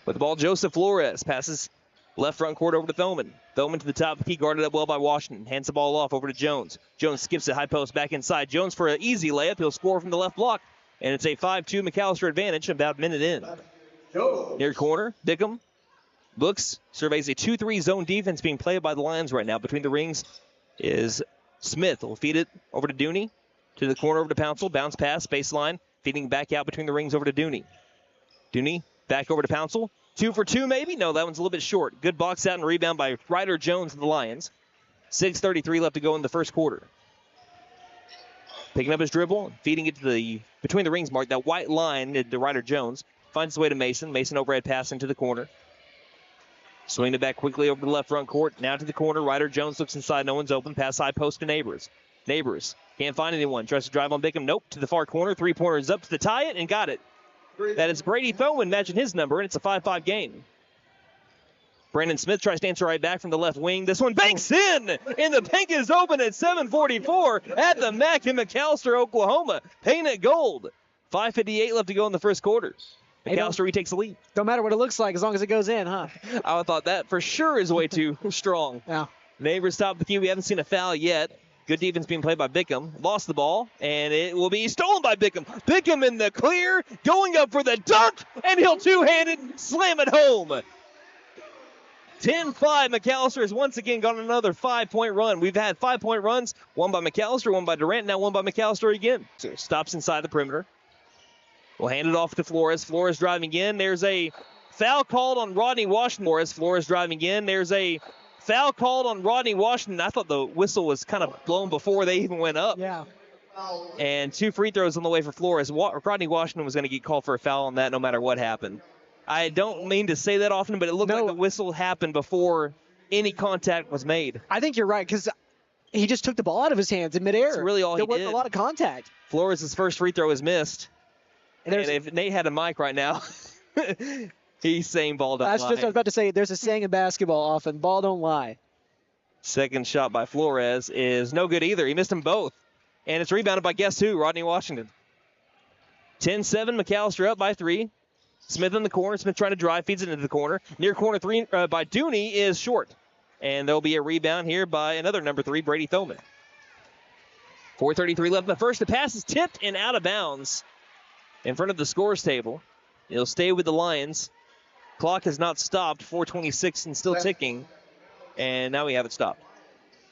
With the ball, Joseph Flores passes left front court over to Thoman. Thoman to the top of the key, guarded up well by Washington. Hands the ball off over to Jones. Jones skips it, high post back inside. Jones for an easy layup. He'll score from the left block. And it's a 5-2 McAlester advantage about a minute in. Near corner, Bickham. Looks, surveys a 2-3 zone defense being played by the Lions right now. Between the rings is Smith. Will feed it over to Dooney. To the corner over to Pouncil. Bounce pass, baseline. Feeding back out between the rings over to Dooney. Dooney back over to Pouncil. 2 for 2 maybe? No, that one's a little bit short. Good box out and rebound by Ryder Jones of the Lions. 6:33 left to go in the first quarter. Picking up his dribble, feeding it to the between the rings mark. That white line to Ryder Jones. Finds his way to Mason. Mason overhead pass into the corner. Swing it back quickly over to the left front court. Now to the corner. Ryder Jones looks inside. No one's open. Pass high post to Neighbors. Neighbors can't find anyone. Tries to drive on Bickham. Nope. To the far corner. 3-pointer is up to the tie it and got it. That is Brady Thoman matching his number, and it's a 5-5 game. Brandon Smith tries to answer right back from the left wing. This one banks in, and the bank is open at 7:44 at the MAC in McAlester, Oklahoma. Painted gold. 5:58 left to go in the first quarter. McAlester retakes the lead. Don't matter what it looks like as long as it goes in, huh? I thought that for sure is way too strong. Yeah. Neighbors top of the key. We haven't seen a foul yet. Good defense being played by Bickham. Lost the ball, and it will be stolen by Bickham. Bickham in the clear, going up for the dunk, and he'll two-handed slam it home. 10-5. McAlester has once again gone on another 5-point run. We've had 5-point runs, one by McAlester, one by Durant, now one by McAlester again. So stops inside the perimeter. We'll hand it off to Flores. Flores driving in. There's a foul called on Rodney Washington. Flores driving in. There's a foul called on Rodney Washington. I thought the whistle was kind of blown before they even went up. Yeah. And 2 free throws on the way for Flores. Rodney Washington was going to get called for a foul on that no matter what happened. I don't mean to say that often, but it looked like the whistle happened before any contact was made. I think you're right, because he just took the ball out of his hands in midair. That's really all he did. There wasn't a lot of contact. Flores' first free throw is missed. And if Nate had a mic right now, he's saying ball don't lie. That's just what I was about to say. There's a saying in basketball often, ball don't lie. Second shot by Flores is no good either. He missed them both. And it's rebounded by guess who? Rodney Washington. 10-7, McAlester up by 3. Smith in the corner. Smith trying to drive, feeds it into the corner. Near corner 3 by Dooney is short. And there'll be a rebound here by another number 3, Brady Thoman. 4:33 left in the first. The pass is tipped and out of bounds in front of the scores table. It'll stay with the Lions. Clock has not stopped. 4:26 and still ticking. And now we have it stopped.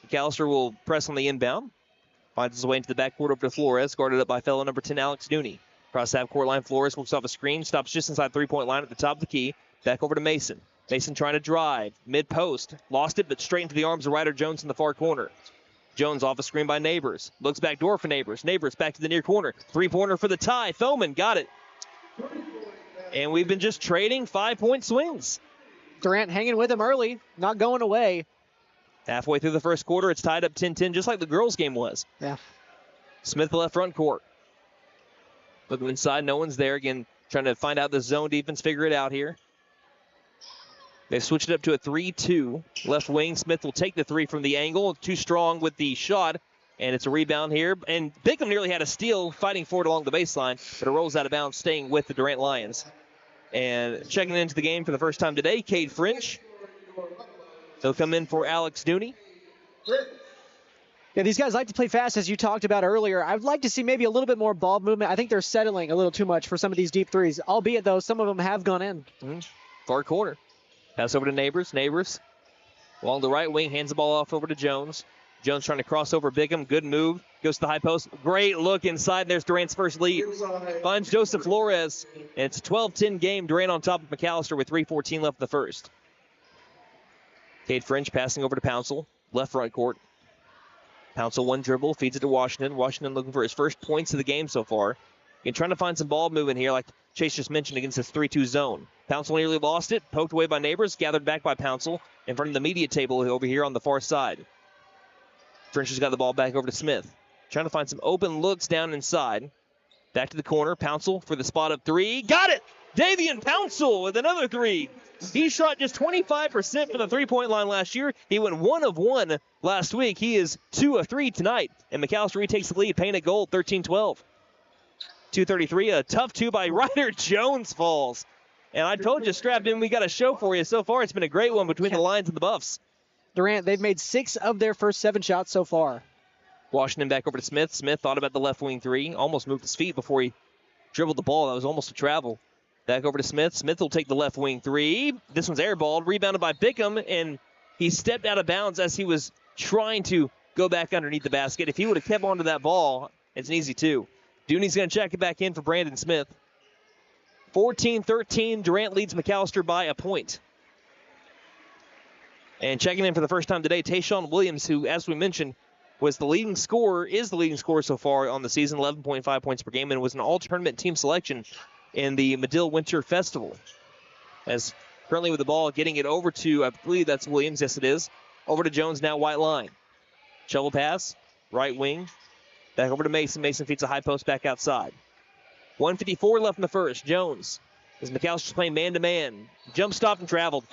McAlester will press on the inbound. Finds his way into the backcourt over to Flores. Guarded up by fellow number 10, Alex Dooney. Across the half-court line, Flores looks off a screen. Stops just inside three-point line at the top of the key. Back over to Mason. Mason trying to drive. Mid-post. Lost it, but straight into the arms of Ryder Jones in the far corner. Jones off a screen by Neighbors. Looks back door for Neighbors. Neighbors back to the near corner. 3-pointer for the tie. Thoman got it. And we've been just trading 5-point swings. Durant hanging with him early, not going away. Halfway through the first quarter, it's tied up 10-10, just like the girls' game was. Yeah. Smith left front court. Looking inside, no one's there. Again, trying to find out the zone defense, figure it out here. They switched it up to a 3-2. Left wing, Smith will take the three from the angle. Too strong with the shot, and it's a rebound here. And Bickham nearly had a steal, fighting for it along the baseline, but it rolls out of bounds, staying with the Durant Lions. And checking into the game for the first time today, Cade French. He'll come in for Alex Dooney. Yeah, these guys like to play fast, as you talked about earlier. I'd like to see maybe a little bit more ball movement. I think they're settling a little too much for some of these deep threes, albeit, though, some of them have gone in. Far corner. Pass over to Neighbors. Neighbors along the right wing, hands the ball off over to Jones. Jones trying to cross over Bickham. Good move. Goes to the high post. Great look inside. There's Durant's first lead. Finds Joseph Flores. And it's a 12-10 game. Durant on top of McAlester with 3:14 left in the first. Cade French passing over to Pouncil. Left front court. Pouncil one dribble. Feeds it to Washington. Washington looking for his first points of the game so far. Again, trying to find some ball movement here like Chase just mentioned against this 3-2 zone. Pouncil nearly lost it. Poked away by Neighbors. Gathered back by Pouncil in front of the media table over here on the far side. French has got the ball back over to Smith. Trying to find some open looks down inside. Back to the corner. Pouncil for the spot up three. Got it! Davian Pouncil with another three. He shot just 25% from the three-point line last year. He went 1 of 1 last week. He is 2 of 3 tonight. And McAlester retakes the lead. Painted gold, 13-12. 2:33. A tough two by Ryder Jones falls. And I told you, strapped in, we got a show for you. So far, it's been a great one between the Lions and the Buffs. Durant, they've made 6 of their first 7 shots so far. Washington back over to Smith. Smith thought about the left wing three. Almost moved his feet before he dribbled the ball. That was almost a travel. Back over to Smith. Smith will take the left wing three. This one's airballed. Rebounded by Bickham. And he stepped out of bounds as he was trying to go back underneath the basket. If he would have kept onto that ball, it's an easy 2. Dooney's going to check it back in for Brandon Smith. 14-13. Durant leads McAlester by a point. And checking in for the first time today, Tayshawn Williams, who, as we mentioned, is the leading scorer so far on the season, 11.5 points per game, and was an all-tournament team selection in the Medill Winter Festival. As currently with the ball, getting it over to, I believe that's Williams, yes it is, over to Jones, now white line. Shovel pass, right wing, back over to Mason. Mason feeds a high post back outside. 1:54 left in the first. Jones, as McAllister's playing man-to-man, jump stopped and traveled.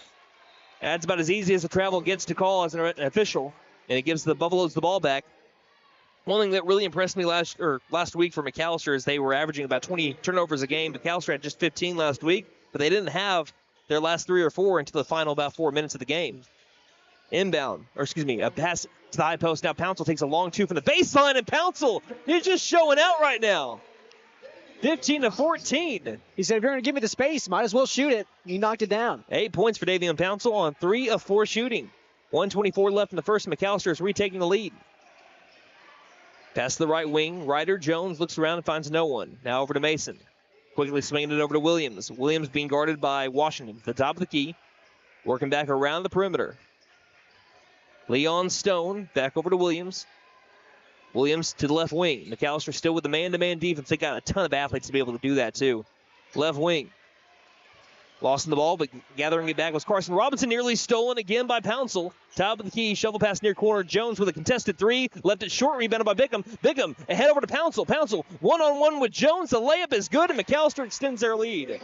That's about as easy as the travel gets to call as an official, and it gives the Buffaloes the ball back. One thing that really impressed me last week for McAlester is they were averaging about 20 turnovers a game. McAlester had just 15 last week, but they didn't have their last 3 or 4 until the final about 4 minutes of the game. A pass to the high post. Now Pouncil takes a long 2 from the baseline, and Pouncil is just showing out right now. 15-14. He said, if you're going to give me the space, might as well shoot it. He knocked it down. 8 points for Davian Pouncil on 3 of 4 shooting. 1:24 left in the first. McAlester is retaking the lead. Pass to the right wing. Ryder Jones looks around and finds no one. Now over to Mason. Quickly swinging it over to Williams. Williams being guarded by Washington. The top of the key. Working back around the perimeter. Leon Stone back over to Williams. Williams to the left wing. McAlester still with the man-to-man defense. They got a ton of athletes to be able to do that too. Left wing. Lost in the ball, but gathering it back was Carson Robinson. Nearly stolen again by Pouncil. Top of the key, shovel pass near corner. Jones with a contested 3. Left it short, rebounded by Bickham. Bickham ahead over to Pouncil. Pouncil one-on-one with Jones. The layup is good, and McAlester extends their lead.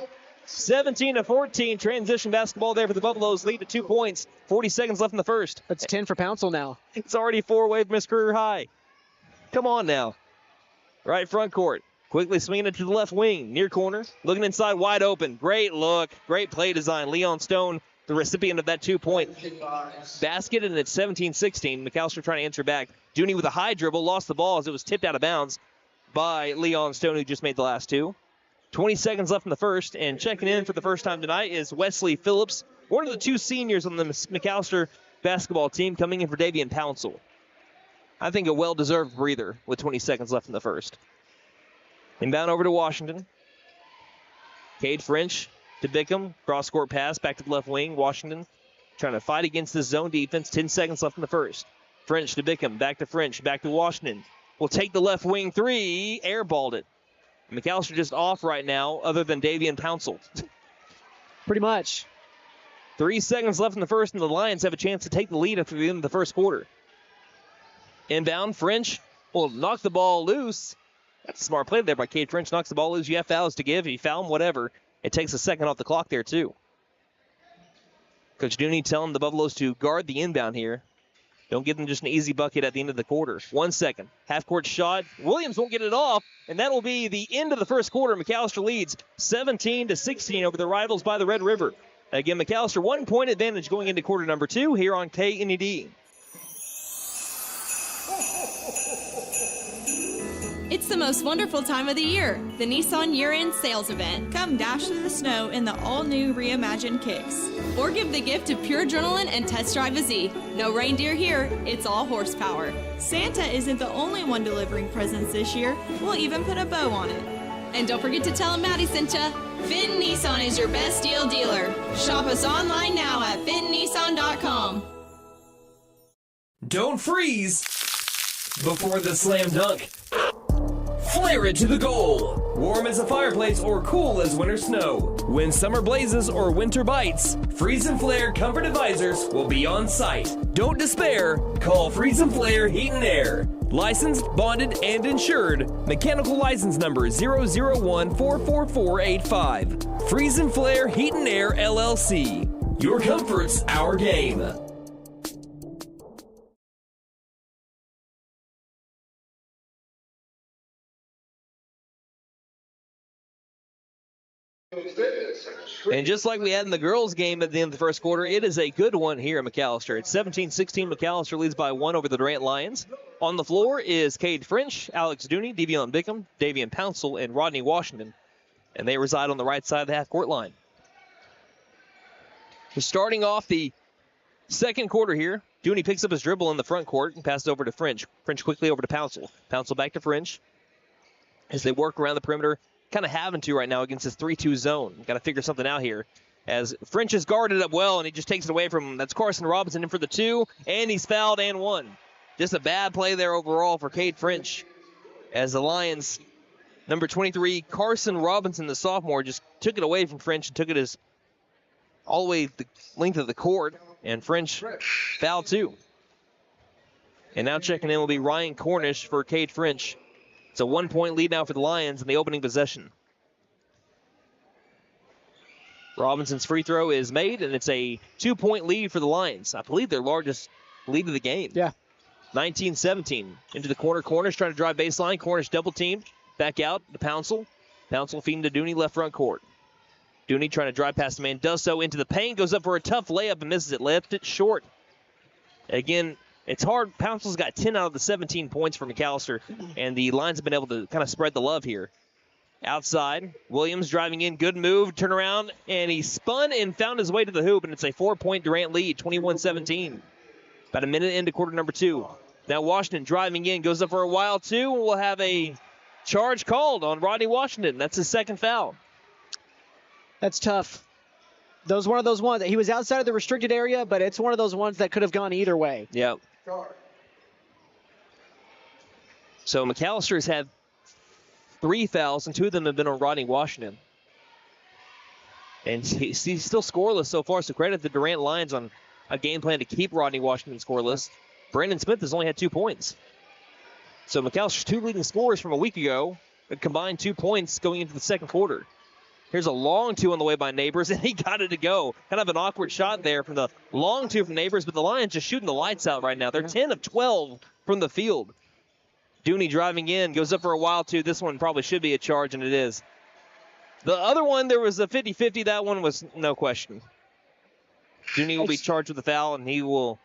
17-14. Transition basketball there for the Buffaloes. Lead to 2 points. 40 seconds left in the first. That's 10 for Pouncil now. It's already 4 away from his career high. Come on now. Right front court. Quickly swinging it to the left wing. Near corner. Looking inside, wide open. Great look. Great play design. Leon Stone, the recipient of that 2-point basket, and it's 17-16. McAlester trying to answer back. Dooney with a high dribble. Lost the ball as it was tipped out of bounds by Leon Stone, who just made the last 2. 20 seconds left in the first, and checking in for the first time tonight is Wesley Phillips, one of the 2 seniors on the McAlester basketball team, coming in for Davian Pouncil. I think a well-deserved breather with 20 seconds left in the first. Inbound over to Washington. Cade French to Bickham. Cross-court pass back to the left wing. Washington trying to fight against this zone defense. 10 seconds left in the first. French to Bickham. Back to French. Back to Washington. Will take the left wing 3. Airballed it. McAlester just off right now, other than Davian Pouncil. Pretty much. 3 seconds left in the first, and the Lions have a chance to take the lead after the end of the first quarter. Inbound, French will knock the ball loose. That's a smart play there by Cade French. Knocks the ball loose. You have fouls to give. If you foul him, whatever. It takes a second off the clock there, too. Coach Dooney telling the Buffaloes to guard the inbound here. Don't give them just an easy bucket at the end of the quarter. 1 second. Half-court shot. Williams won't get it off, and that will be the end of the first quarter. McAlester leads 17-16 over the rivals by the Red River. Again, McAlester 1 point advantage going into quarter number 2 here on KNED. It's the most wonderful time of the year, the Nissan year-end sales event. Come dash through the snow in the all-new reimagined Kicks. Or give the gift of pure adrenaline and test drive a Z. No reindeer here, it's all horsepower. Santa isn't the only one delivering presents this year. We'll even put a bow on it. And don't forget to tell them Maddie sent ya. Finn Nissan is your best deal dealer. Shop us online now at finnnissan.com. Don't freeze before the slam dunk. Flare it to the goal. Warm as a fireplace or cool as winter snow. When summer blazes or winter bites, Freeze and Flare Comfort Advisors will be on site. Don't despair. Call Freeze and Flare Heat and Air. Licensed, bonded, and insured. Mechanical license number 001-44485. Freeze and Flare Heat and Air LLC. Your comfort's our game. And just like we had in the girls' game at the end of the first quarter, it is a good one here at McAlester. It's 17-16. McAlester leads by 1 over the Durant Lions. On the floor is Cade French, Alex Dooney, Devion Bickham, Davian Pouncil, and Rodney Washington. And they reside on the right side of the half-court line. We're starting off the second quarter here. Dooney picks up his dribble in the front court and passes over to French. French quickly over to Pouncil. Pouncil back to French as they work around the perimeter. Kind of having to right now against this 3-2 zone. Got to figure something out here. As French is guarded up well, and he just takes it away from him. That's Carson Robinson in for the 2, and he's fouled and 1. Just a bad play there overall for Cade French. As the Lions, number 23, Carson Robinson, the sophomore, just took it away from French and took it all the way the length of the court, and French fouled 2. And now checking in will be Ryan Cornish for Cade French. It's a 1-point lead now for the Lions in the opening possession. Robinson's free throw is made, and it's a 2-point lead for the Lions. I believe their largest lead of the game. Yeah. 19-17. Into the corner. Cornish trying to drive baseline. Cornish double-teamed. Back out to Pouncil. Pouncil feeding to Dooney, left front court. Dooney trying to drive past the man. Does so into the paint. Goes up for a tough layup and misses it. Left it short. Again, it's hard. Pouncil's got 10 out of the 17 points for McAlester, and the Lions have been able to kind of spread the love here. Outside, Williams driving in, good move, turn around, and he spun and found his way to the hoop, and it's a 4-point Durant lead, 21-17. About a minute into quarter number 2. Now Washington driving in, goes up for a while too, and we'll have a charge called on Rodney Washington. That's his second foul. That's tough. One of those ones. He was outside of the restricted area, but it's one of those ones that could have gone either way. Yep. So McAlester has had 3 fouls, and 2 of them have been on Rodney Washington. And he's still scoreless so far, so credit the Durant Lions on a game plan to keep Rodney Washington scoreless. Brandon Smith has only had 2 points. So McAlster's 2 leading scorers from a week ago, a combined 2 points going into the second quarter. Here's a long 2 on the way by Neighbors, and he got it to go. Kind of an awkward shot there from the long 2 from Neighbors, but the Lions just shooting the lights out right now. They're 10 of 12 from the field. Dooney driving in, goes up for a while too. This one probably should be a charge, and it is. The other one, there was a 50-50. That one was no question. Dooney will be charged with a foul, and he will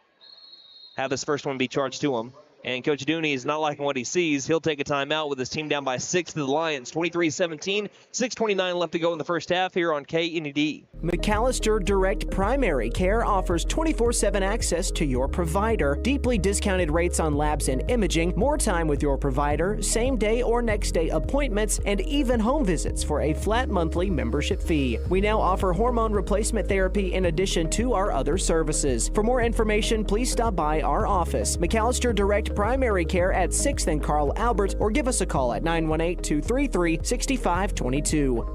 have his first one be charged to him. And Coach Dooney is not liking what he sees. He'll take a timeout with his team down by 6 to the Lions. 23-17, 6:29 left to go in the first half here on KNED. McAlester Direct Primary Care offers 24/7 access to your provider, deeply discounted rates on labs and imaging, more time with your provider, same day or next day appointments, and even home visits for a flat monthly membership fee. We now offer hormone replacement therapy in addition to our other services. For more information, please stop by our office, McAlester Direct Primary Care at 6th and Carl Albert, or give us a call at 918-233-6522.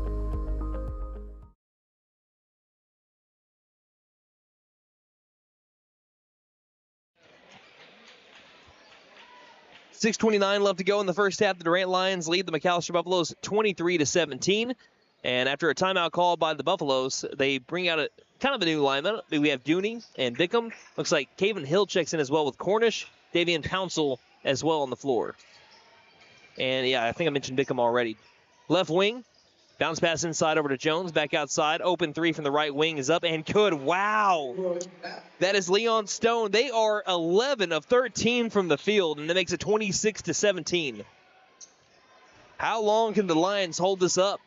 6:29 left to go in the first half. The Durant Lions lead the McAlester Buffaloes 23-17. And after a timeout call by the Buffaloes, they bring out a kind of a new lineup. We have Dooney and Bickham. Looks like Caven Hill checks in as well with Cornish. Davian Pouncil as well on the floor. And, yeah, I think I mentioned Bickham already. Left wing, bounce pass inside over to Jones. Back outside, open three from the right wing is up and good. Wow. That is Leon Stone. They are 11 of 13 from the field, and that makes it 26-17. How long can the Lions hold this up?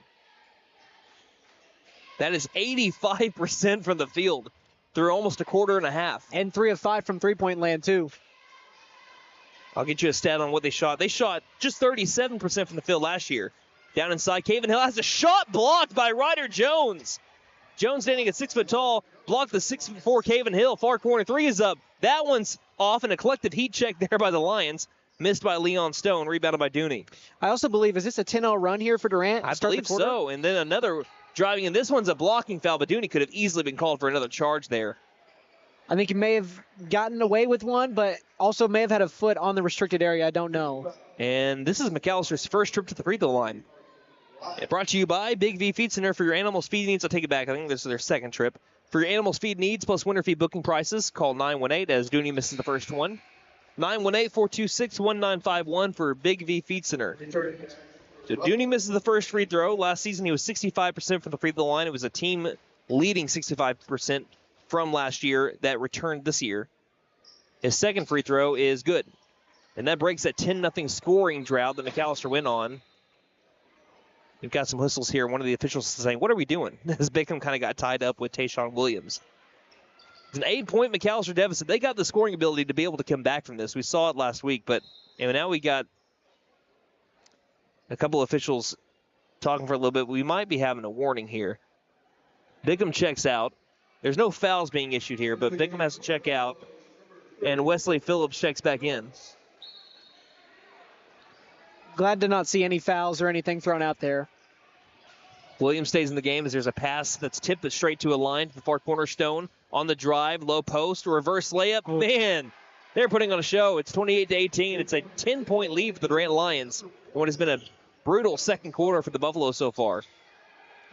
That is 85% from the field through almost a quarter and a half. And 3 of 5 from three-point land, too. I'll get you a stat on what they shot. They shot just 37% from the field last year. Down inside, Caven Hill has a shot blocked by Ryder Jones. Jones standing at 6 foot tall, blocked the 6'4" Caven Hill. Far corner three is up. That one's off, and a collective heat check there by the Lions. Missed by Leon Stone, rebounded by Dooney. I also believe, is this a 10-0 run here for Durant? I believe so. And then another driving in. This one's a blocking foul, but Dooney could have easily been called for another charge there. I think he may have gotten away with one, but also may have had a foot on the restricted area. I don't know. And this is McAllister's first trip to the free throw line. Brought to you by Big V Feed Center. For your animal's feed needs, I'll take it back. I think this is their second trip. For your animal's feed needs plus winter feed booking prices, call 918 as Dooney misses the first one. 918-426-1951 for Big V Feed Center. So Dooney misses the first free throw. Last season he was 65% from the free throw line. It was a team leading 65% from last year that returned this year. His second free throw is good. And that breaks that 10-0 scoring drought that McAlester went on. We've got some whistles here. One of the officials is saying, what are we doing? As Bickham kind of got tied up with Tayshawn Williams. It's an 8-point McAlester deficit. They got the scoring ability to be able to come back from this. We saw it last week, but now we got a couple officials talking for a little bit. We might be having a warning here. Bickham checks out. There's no fouls being issued here, but Bickham has to check out, and Wesley Phillips checks back in. Glad to not see any fouls or anything thrown out there. Williams stays in the game as there's a pass that's tipped straight to a line to the far corner. Stone on the drive, low post, reverse layup. Man, they're putting on a show. It's 28-18. It's a 10-point lead for the Durant Lions in what has been a brutal second quarter for the Buffaloes so far.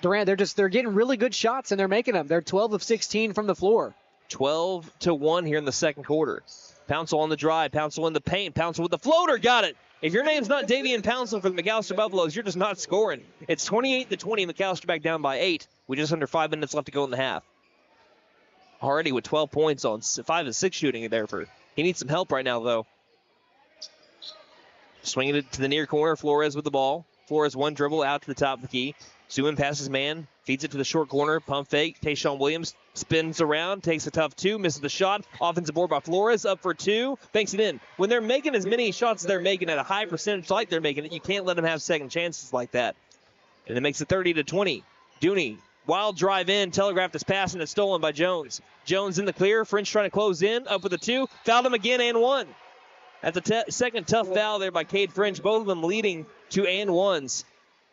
Durant, they're getting really good shots, and they're making them. They're 12 of 16 from the floor. 12-1 here in the second quarter. Pouncil on the drive. Pouncil in the paint. Pouncil with the floater. Got it. If your name's not Davian Pouncil for the McAlester Buffaloes, you're just not scoring. It's 28-20. McAlester back down by 8 with just under 5 minutes left to go in the half. Already with 12 points on 5 of 6 shooting there. He needs some help right now, though. Swinging it to the near corner. Flores with the ball. Flores one dribble out to the top of the key. Suman passes man, feeds it to the short corner, pump fake. Tayshawn Williams spins around, takes a tough two, misses the shot. Offensive board by Flores, up for two, banks it in. When they're making as many shots as they're making at a high percentage like they're making it, you can't let them have second chances like that. And it makes it 30-20. Dooney, wild drive in, telegraphed his pass, and it's stolen by Jones. Jones in the clear, French trying to close in, up with a two, fouled him again and one. That's a second tough foul there by Cade French, both of them leading to and ones.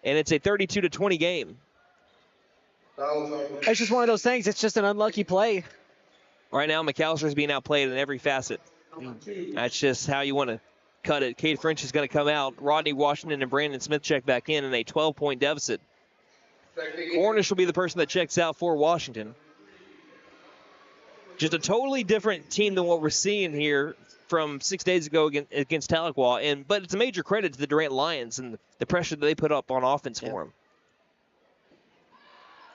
And it's a 32-20 game. It's just one of those things. It's just an unlucky play. Right now, McAllister's being outplayed in every facet. That's just how you want to cut it. Cade French is going to come out. Rodney Washington and Brandon Smith check back in a 12-point deficit. Cornish will be the person that checks out for Washington. Just a totally different team than what we're seeing here from 6 days ago against Tahlequah. But it's a major credit to the Durant Lions and the pressure that they put up on offense for them.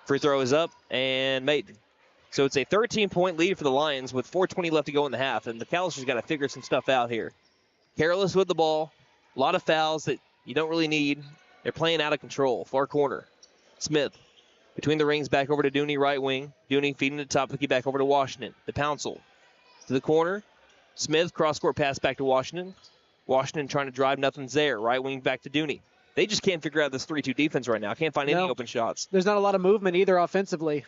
Free throw is up and made. So it's a 13-point lead for the Lions with 4:20 left to go in the half. And McAllister's got to figure some stuff out here. Careless with the ball. A lot of fouls that you don't really need. They're playing out of control. Far corner. Smith. Between the rings, back over to Dooney, right wing. Dooney feeding the top of the key back over to Washington. The Pouncil. To the corner. Smith, cross-court pass back to Washington. Washington trying to drive, nothing's there. Right wing back to Dooney. They just can't figure out this 3-2 defense right now. Can't find any open shots. There's not a lot of movement either offensively.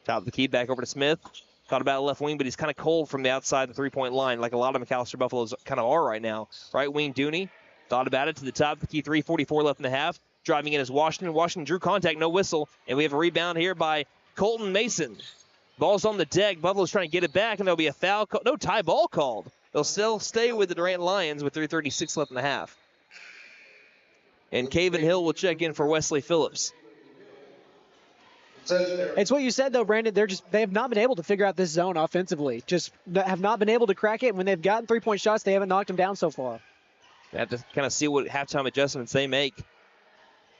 Top of the key back over to Smith. Thought about left wing, but he's kind of cold from the outside the three-point line, like a lot of McAlester Buffaloes kind of are right now. Right wing Dooney. Thought about it to the top of the key. 3:44 left in the half. Driving in is Washington. Washington drew contact, no whistle. And we have a rebound here by Colton Mason. Ball's on the deck. Buffalo's trying to get it back, and there'll be a foul. No tie ball called. They'll still stay with the Durant Lions with 3:36 left in the half. And Caven Hill will check in for Wesley Phillips. It's what you said, though, Brandon. They have not been able to figure out this zone offensively. Just have not been able to crack it. When they've gotten 3-point shots, they haven't knocked them down so far. You have to kind of see what halftime adjustments they make.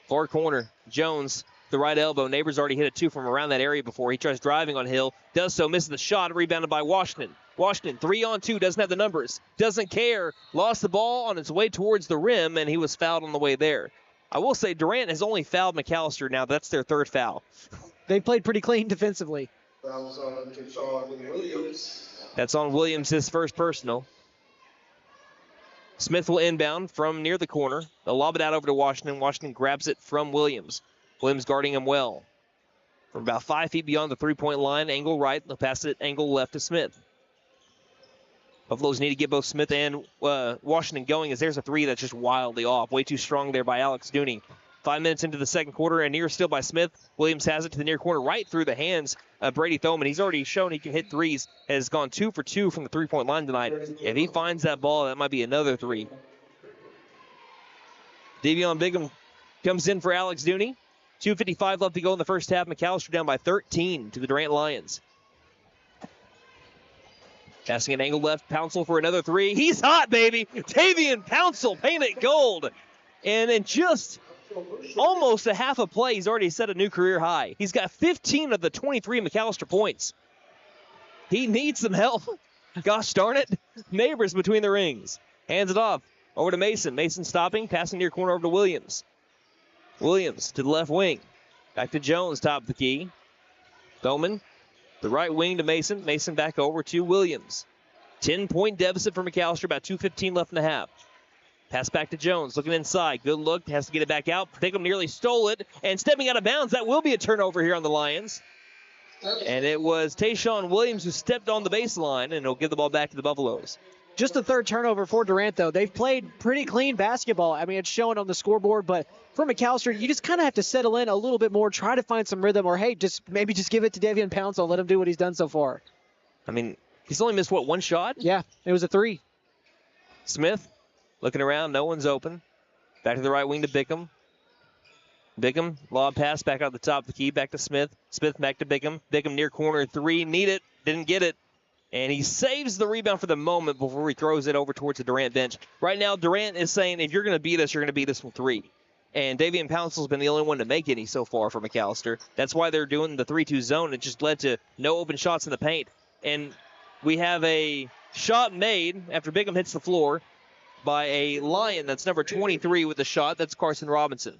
Far corner, Jones, the right elbow. Neighbors already hit a 2 from around that area before. He tries driving on Hill. Does so, misses the shot, rebounded by Washington. Washington, 3-on-2, doesn't have the numbers. Doesn't care. Lost the ball on its way towards the rim, and he was fouled on the way there. I will say Durant has only fouled McAlester now. That's their third foul. They played pretty clean defensively. That's on Williams, his first personal. Smith will inbound from near the corner. They'll lob it out over to Washington. Washington grabs it from Williams. Williams guarding him well. From about 5 feet beyond the three-point line, angle right. They'll pass it angle left to Smith. Buffaloes need to get both Smith and Washington going, as there's a 3 that's just wildly off. Way too strong there by Alex Dooney. 5 minutes into the second quarter, and near still by Smith. Williams has it to the near corner, right through the hands of Brady Thoman. He's already shown he can hit threes. Has gone 2 for 2 from the three-point line tonight. If he finds that ball, that might be another 3. Davion Bigham comes in for Alex Dooney. 2:55 left to go in the first half. McAlester down by 13 to the Durant Lions. Passing an angle left. Pouncil for another 3. He's hot, baby. Tavian Pouncil painted gold. And in just almost a half a play, he's already set a new career high. He's got 15 of the 23 McAlester points. He needs some help. Gosh darn it. Neighbors between the rings. Hands it off over to Mason. Mason stopping, passing near corner over to Williams. Williams to the left wing. Back to Jones, top of the key. Thoman, the right wing to Mason. Mason back over to Williams. 10-point deficit for McAlester, about 2:15 left in the half. Pass back to Jones, looking inside. Good look, has to get it back out. Bigham nearly stole it, and stepping out of bounds. That will be a turnover here on the Lions. And it was Tayshawn Williams who stepped on the baseline, and he'll give the ball back to the Buffaloes. Just the third turnover for Durant, though. They've played pretty clean basketball. I mean, it's showing on the scoreboard, but for McAlester, you just kind of have to settle in a little bit more, try to find some rhythm, or, hey, maybe just give it to Davion Pouncil and let him do what he's done so far. I mean, he's only missed, one shot? Yeah, it was a 3. Smith looking around, no one's open. Back to the right wing to Bigham. Bigham, lob pass back out the top of the key, back to Smith. Smith back to Bigham. Bigham near corner 3, need it, didn't get it. And he saves the rebound for the moment before he throws it over towards the Durant bench. Right now, Durant is saying, if you're going to beat us, you're going to beat us from 3. And Davion Pouncil's been the only one to make any so far for McAlester. That's why they're doing the 3-2 zone. It just led to no open shots in the paint. And we have a shot made after Bigham hits the floor by a Lion. That's number 23 with the shot. That's Carson Robinson.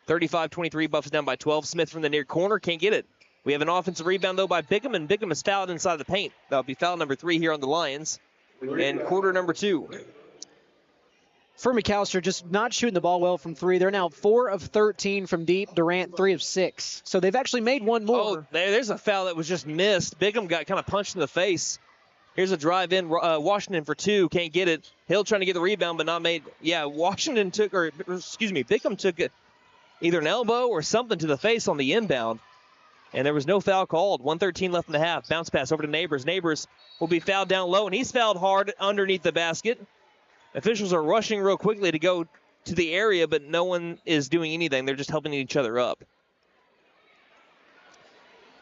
35-23, Buffs down by 12. Smith from the near corner, can't get it. We have an offensive rebound, though, by Bigham, and Bigham is fouled inside the paint. That'll be foul number 3 here on the Lions. And quarter number 2. For McAlester, just not shooting the ball well from 3. They're now 4 of 13 from deep. Durant, 3 of 6. So they've actually made one more. Oh, there's a foul that was just missed. Bigham got kind of punched in the face. Here's a drive in. Washington for 2. Can't get it. Hill trying to get the rebound, but not made. Yeah, Bigham took either an elbow or something to the face on the inbound. And there was no foul called. 1:13 left in the half. Bounce pass over to Neighbors. Neighbors will be fouled down low, and he's fouled hard underneath the basket. Officials are rushing real quickly to go to the area, but no one is doing anything. They're just helping each other up.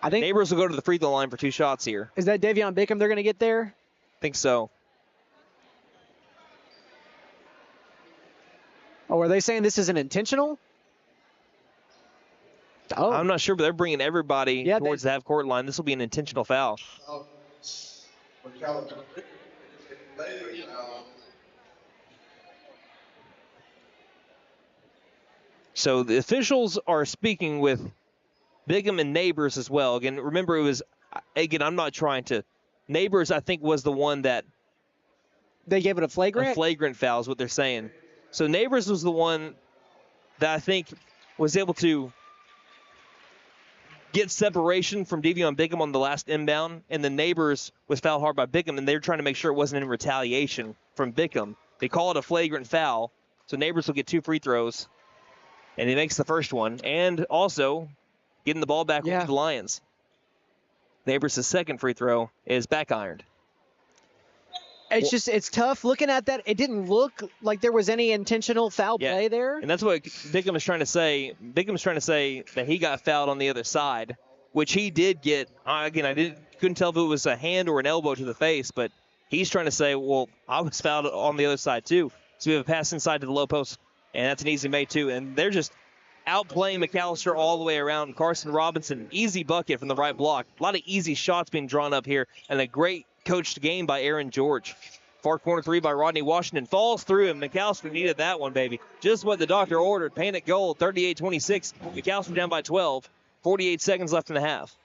I think Neighbors will go to the free throw line for 2 shots here. Is that Davion Bigham they're going to get there? I think so. Oh, are they saying this isn't intentional? Oh. I'm not sure, but they're bringing everybody towards the half-court line. This will be an intentional foul. So the officials are speaking with Bigham and Neighbors as well. Again, remember, I'm not trying to. Neighbors, I think, was the one that. They gave it a flagrant? A flagrant foul is what they're saying. So Neighbors was the one that I think was able to get separation from Davion Bigham on the last inbound, and the Neighbors was fouled hard by Bigham, and they were trying to make sure it wasn't in retaliation from Bigham. They call it a flagrant foul, so Neighbors will get 2 free throws, and he makes the first one, and also getting the ball back with the Lions. Neighbors' second free throw is back ironed. It's tough looking at that. It didn't look like there was any intentional foul play there. And that's what Bigham is trying to say. Bigham's trying to say that he got fouled on the other side, which he did get. Again, couldn't tell if it was a hand or an elbow to the face, but he's trying to say, well, I was fouled on the other side too. So we have a pass inside to the low post, and that's an easy make too. And they're just outplaying McAlester all the way around. Carson Robinson, easy bucket from the right block. A lot of easy shots being drawn up here, and a great coached game by Aaron George. Far corner three by Rodney Washington. Falls through him. McAlester needed that one, baby. Just what the doctor ordered. Panic goal, 38-26. McAlester down by 12. 48 seconds left in the half.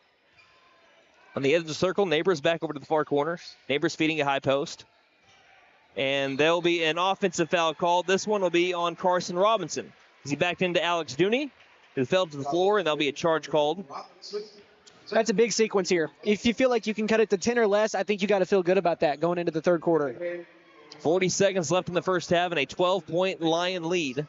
On the edge of the circle, Neighbors back over to the far corner. Neighbors feeding a high post. And there'll be an offensive foul called. This one will be on Carson Robinson. As he backed into Alex Dooney, who fell to the floor, and there'll be a charge called. That's a big sequence here. If you feel like you can cut it to 10 or less, I think you got to feel good about that going into the third quarter. 40 seconds left in the first half and a 12-point Lion lead.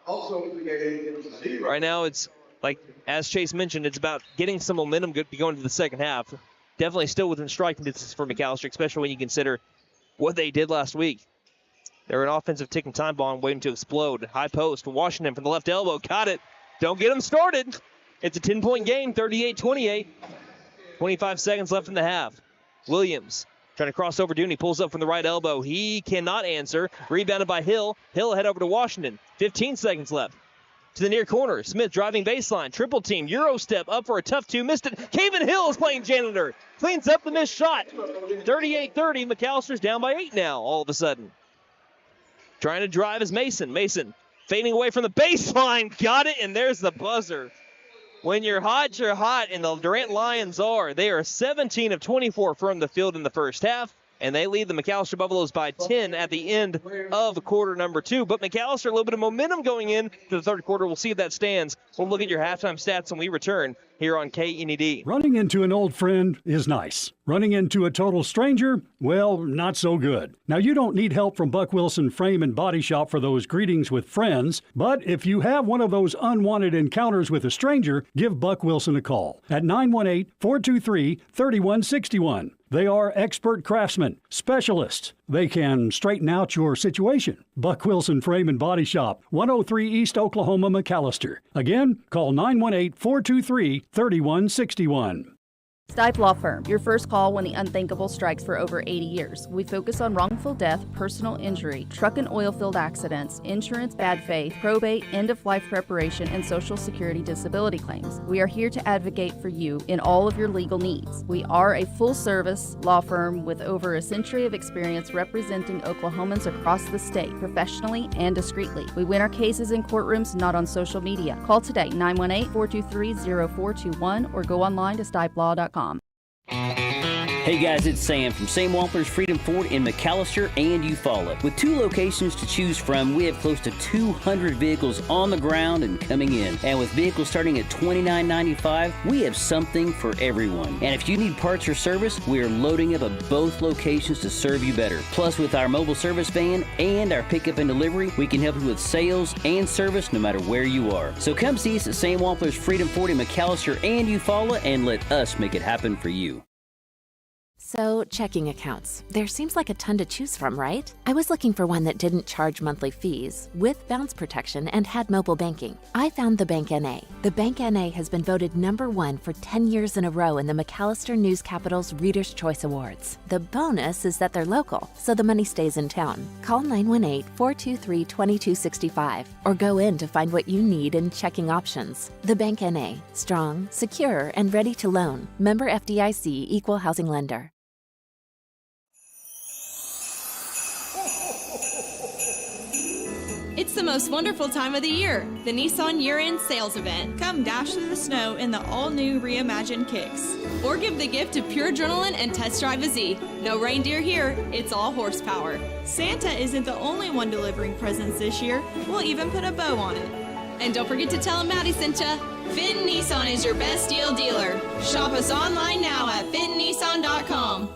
Right now, it's like, as Chase mentioned, it's about getting some momentum going into the second half. Definitely still within striking distance for McAlester, especially when you consider what they did last week. They're an offensive ticking time bomb waiting to explode. High post. Washington from the left elbow. Got it. Don't get them started. It's a 10-point game, 38-28. 25 seconds left in the half. Williams trying to cross over Dooney. Pulls up from the right elbow. He cannot answer. Rebounded by Hill. Hill head over to Washington. 15 seconds left. To the near corner. Smith driving baseline. Triple team. Euro step up for a tough two. Missed it. Caven Hill is playing janitor. Cleans up the missed shot. 38-30. McAllister's down by 8 now all of a sudden. Trying to drive is Mason. Mason fading away from the baseline. Got it, and there's the buzzer. When you're hot, and the Durant Lions are. They are 17 of 24 from the field in the first half, and they lead the McAlester Buffaloes by 10 at the end of quarter number 2. But McAlester, a little bit of momentum going in to the third quarter. We'll see if that stands. We'll look at your halftime stats when we return here on KNED. Running into an old friend is nice. Running into a total stranger, well, not so good. Now, you don't need help from Buck Wilson Frame and Body Shop for those greetings with friends, but if you have one of those unwanted encounters with a stranger, give Buck Wilson a call at 918-423-3161. They are expert craftsmen, specialists. They can straighten out your situation. Buck Wilson Frame and Body Shop, 103 East Oklahoma, McAlester. Again, call 918-423-3161. Stipe Law Firm, your first call when the unthinkable strikes for over 80 years. We focus on wrongful death, personal injury, truck and oil field accidents, insurance bad faith, probate, end-of-life preparation, and Social Security disability claims. We are here to advocate for you in all of your legal needs. We are a full-service law firm with over a century of experience representing Oklahomans across the state, professionally and discreetly. We win our cases in courtrooms, not on social media. Call today, 918-423-0421, or go online to stipelaw.com. Hey guys, it's Sam from McAlester Freedom Ford in McAlester and Eufaula. With 2 locations to choose from, we have close to 200 vehicles on the ground and coming in. And with vehicles starting at $29.95, we have something for everyone. And if you need parts or service, we are loading up at both locations to serve you better. Plus, with our mobile service van and our pickup and delivery, we can help you with sales and service no matter where you are. So come see us at McAlester Freedom Ford in McAlester and Eufaula and let us make it happen for you. So, checking accounts. There seems like a ton to choose from, right? I was looking for one that didn't charge monthly fees, with bounce protection, and had mobile banking. I found the Bank NA. The Bank NA has been voted #1 for 10 years in a row in the McAlester News Capital's Reader's Choice Awards. The bonus is that they're local, so the money stays in town. Call 918-423-2265 or go in to find what you need in checking options. The Bank NA. Strong, secure, and ready to loan. Member FDIC, Equal Housing Lender. It's the most wonderful time of the year, the Nissan year-end sales event. Come dash through the snow in the all-new reimagined Kicks. Or give the gift of pure adrenaline and test drive a Z. No reindeer here, it's all horsepower. Santa isn't the only one delivering presents this year. We'll even put a bow on it. And don't forget to tell them Maddie sent ya. Finn Nissan is your best deal dealer. Shop us online now at finnnissan.com.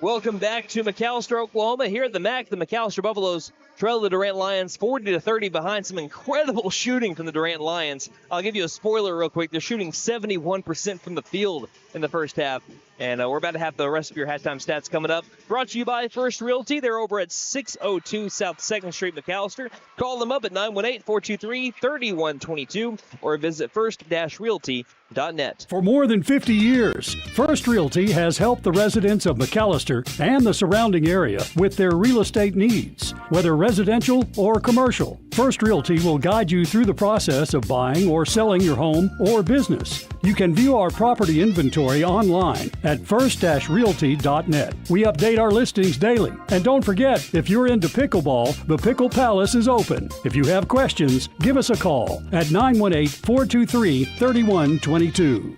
Welcome back to McAlester, Oklahoma. Here at the MAC, the McAlester Buffaloes trail the Durant Lions 40-30 behind some incredible shooting from the Durant Lions. I'll give you a spoiler real quick. They're shooting 71% from the field in the first half. And we're about to have the rest of your halftime stats coming up. Brought to you by First Realty. They're over at 602 South 2nd Street, McAlester. Call them up at 918-423-3122 or visit first-realty.net. For more than 50 years, First Realty has helped the residents of McAlester and the surrounding area with their real estate needs, whether residential or commercial. First Realty will guide you through the process of buying or selling your home or business. You can view our property inventory online at first-realty.net. We update our listings daily. And don't forget, if you're into pickleball, the Pickle Palace is open. If you have questions, give us a call at 918-423-3122.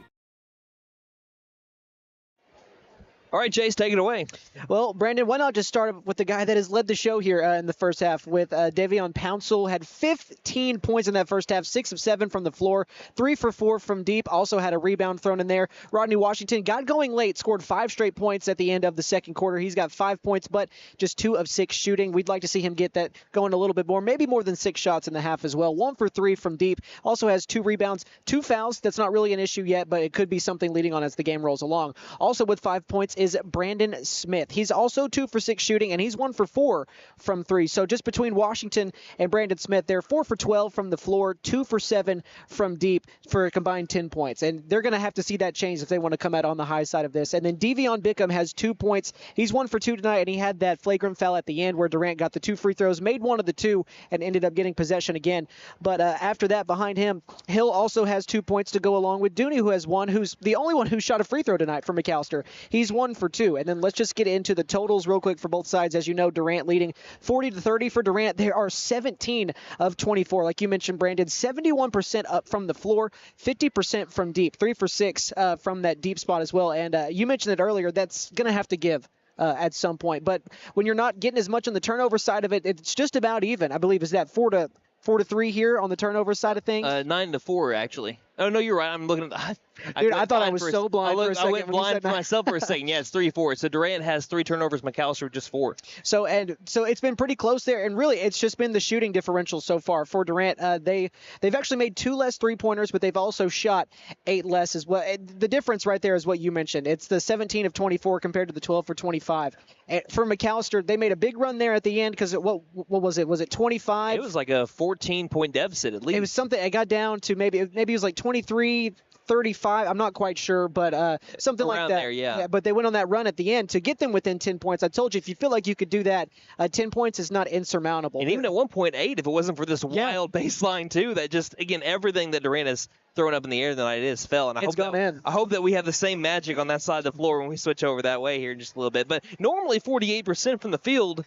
All right, Chase, take it away. Well, Brandon, why not just start with the guy that has led the show here in the first half with Davion Pouncil. Had 15 points in that first half, 6 of 7 from the floor, 3 for 4 from deep. Also had a rebound thrown in there. Rodney Washington got going late, scored 5 straight points at the end of the second quarter. He's got 5 points, but just 2 of 6 shooting. We'd like to see him get that going a little bit more, maybe more than 6 shots in the half as well. 1 for 3 from deep. Also has 2 rebounds, 2 fouls. That's not really an issue yet, but it could be something leading on as the game rolls along. Also with 5 points is Brandon Smith. He's also 2 for 6 shooting, and he's 1 for 4 from 3. So just between Washington and Brandon Smith, they're 4 for 12 from the floor, 2 for 7 from deep for a combined 10 points. And they're going to have to see that change if they want to come out on the high side of this. And then Devion Bickham has 2 points. He's 1 for 2 tonight, and he had that flagrant foul at the end where Durant got the 2 free throws, made 1 of the 2, and ended up getting possession again. But after that, behind him, Hill also has 2 points to go along with Dooney, who has 1, who's the only one who shot a free throw tonight for McAlester. He's 1 for 2. And then let's just get into the totals real quick for both sides. As you know, Durant leading 40-30 for Durant. There are 17 of 24. Like you mentioned, Brandon, 71% up from the floor, 50% from deep, 3 for 6 from that deep spot as well. And you mentioned it earlier, that's going to have to give at some point. But when you're not getting as much on the turnover side of it, it's just about even. I believe, is that 4-3 here on the turnover side of things? 9-4, actually. Oh, no, you're right. I'm looking at Dude, I thought I was so blind for a second. I went blind for myself for a second. Yeah, it's 3-4. So Durant has 3 turnovers, McAlester just 4. So it's been pretty close there, and really it's just been the shooting differential so far for Durant. They've actually made 2 less 3-pointers, but they've also shot 8 less as well. The difference right there is what you mentioned. It's the 17 of 24 compared to the 12 for 25. And for McAlester, they made a big run there at the end because what was it? Was it 25? It was like a 14-point deficit at least. It was something. It got down to maybe it was like 23-35. I'm not quite sure, but something around like that. There, yeah. But they went on that run at the end to get them within 10 points. I told you, if you feel like you could do that, 10 points is not insurmountable. And even at 1.8, if it wasn't for this wild baseline too, that just, again, everything that Durant has thrown up in the air tonight is fell. And I hope that we have the same magic on that side of the floor when we switch over that way here in just a little bit. But normally 48% from the field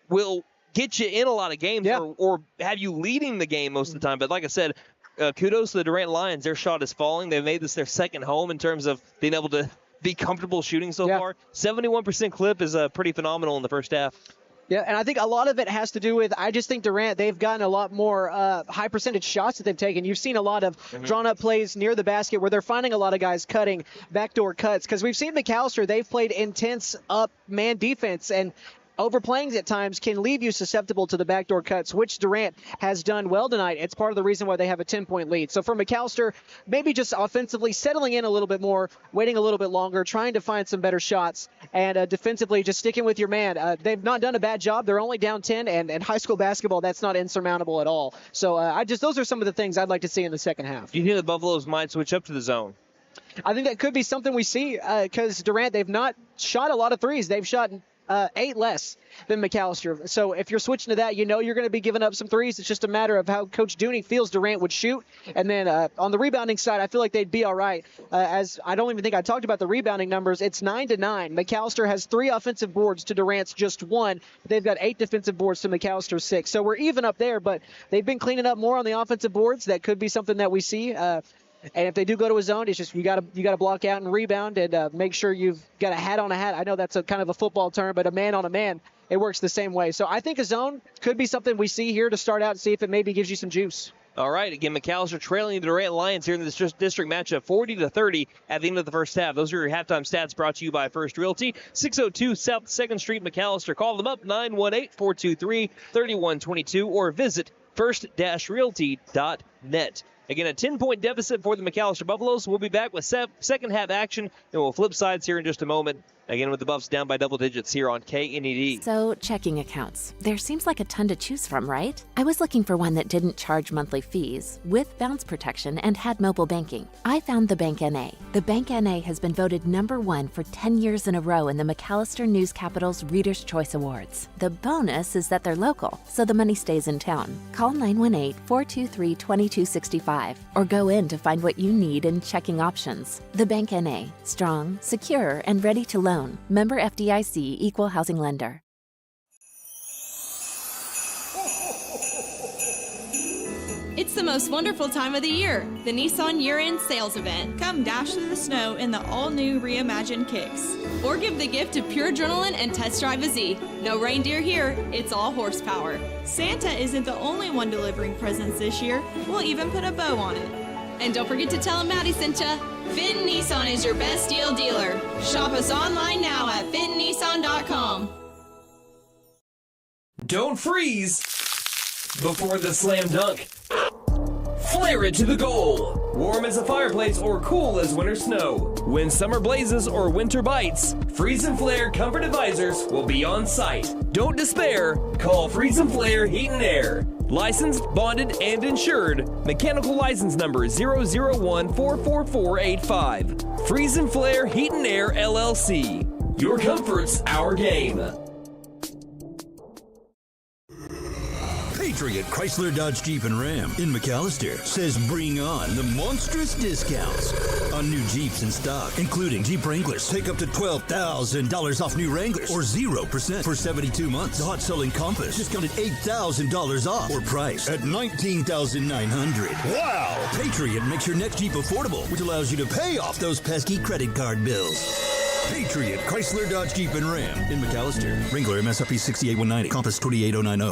will get you in a lot of games or have you leading the game most of the time. But like I said, kudos to the Durant Lions. Their shot is falling. They've made this their second home in terms of being able to be comfortable shooting so far. 71% clip is pretty phenomenal in the first half. Yeah, and I think a lot of it has to do with, I just think Durant, they've gotten a lot more high percentage shots that they've taken. You've seen a lot of drawn-up plays near the basket where they're finding a lot of guys cutting backdoor cuts. Because we've seen McAlester, they've played intense up man defense, and overplaying at times can leave you susceptible to the backdoor cuts, which Durant has done well tonight. It's part of the reason why they have a 10-point lead. So for McAlester, maybe just offensively settling in a little bit more, waiting a little bit longer, trying to find some better shots, and defensively just sticking with your man. They've not done a bad job. They're only down 10, and high school basketball, that's not insurmountable at all. So those are some of the things I'd like to see in the second half. Do you think the Buffaloes might switch up to the zone? I think that could be something we see because Durant, they've not shot a lot of threes. They've shot 8 less than McAlester. So if you're switching to that, you know you're going to be giving up some threes. It's just a matter of how Coach Dooney feels Durant would shoot. And then on the rebounding side, I feel like they'd be all right. As I don't even think I talked about the rebounding numbers. It's 9-9. McAlester has 3 offensive boards to Durant's just 1. They've got 8 defensive boards to McAlster's 6. So we're even up there, but they've been cleaning up more on the offensive boards. That could be something that we see. And if they do go to a zone, it's just you got to block out and rebound and make sure you've got a hat on a hat. I know that's a kind of a football term, but a man on a man, it works the same way. So I think a zone could be something we see here to start out and see if it maybe gives you some juice. All right, again, McAlester trailing the Durant Lions here in this district matchup, 40-30 at the end of the first half. Those are your halftime stats brought to you by First Realty, 602 South 2nd Street, McAlester. Call them up, 918-423-3122, or visit first-realty.net. Again, a 10-point deficit for the McAlester Buffaloes. We'll be back with second half action, and we'll flip sides here in just a moment. Again, with the Buffs down by double digits here on KNED. So, checking accounts. There seems like a ton to choose from, right? I was looking for one that didn't charge monthly fees, with bounce protection, and had mobile banking. I found the Bank NA. The Bank NA has been voted #1 for 10 years in a row in the McAlester News Capital's Reader's Choice Awards. The bonus is that they're local, so the money stays in town. Call 918-423-2265 or go in to find what you need in checking options. The Bank NA. Strong, secure, and ready to loan. Member FDIC, Equal Housing Lender. It's the most wonderful time of the year, the Nissan year-end sales event. Come dash through the snow in the all-new reimagined Kicks. Or give the gift of pure adrenaline and test drive a Z. No reindeer here, it's all horsepower. Santa isn't the only one delivering presents this year. We'll even put a bow on it. And don't forget to tell them Maddie sent ya. Finn Nissan is your best deal dealer. Shop us online now at finnnissan.com. Don't freeze before the slam dunk. Flare it to the goal. Warm as a fireplace or cool as winter snow. When summer blazes or winter bites, Freeze and Flare Comfort Advisors will be on site. Don't despair. Call Freeze and Flare Heat and Air. Licensed, bonded, and insured. Mechanical license number 001-44485. Freeze and Flare Heat and Air LLC. Your comfort's our game. Patriot Chrysler Dodge Jeep and Ram in McAlester says bring on the monstrous discounts on new Jeeps in stock, including Jeep Wranglers. Take up to $12,000 off new Wranglers or 0% for 72 months. The hot-selling Compass discounted $8,000 off or price at $19,900. Wow! Patriot makes your next Jeep affordable, which allows you to pay off those pesky credit card bills. Patriot Chrysler Dodge Jeep and Ram in McAlester. Wrangler MSRP 68190, Compass 28090.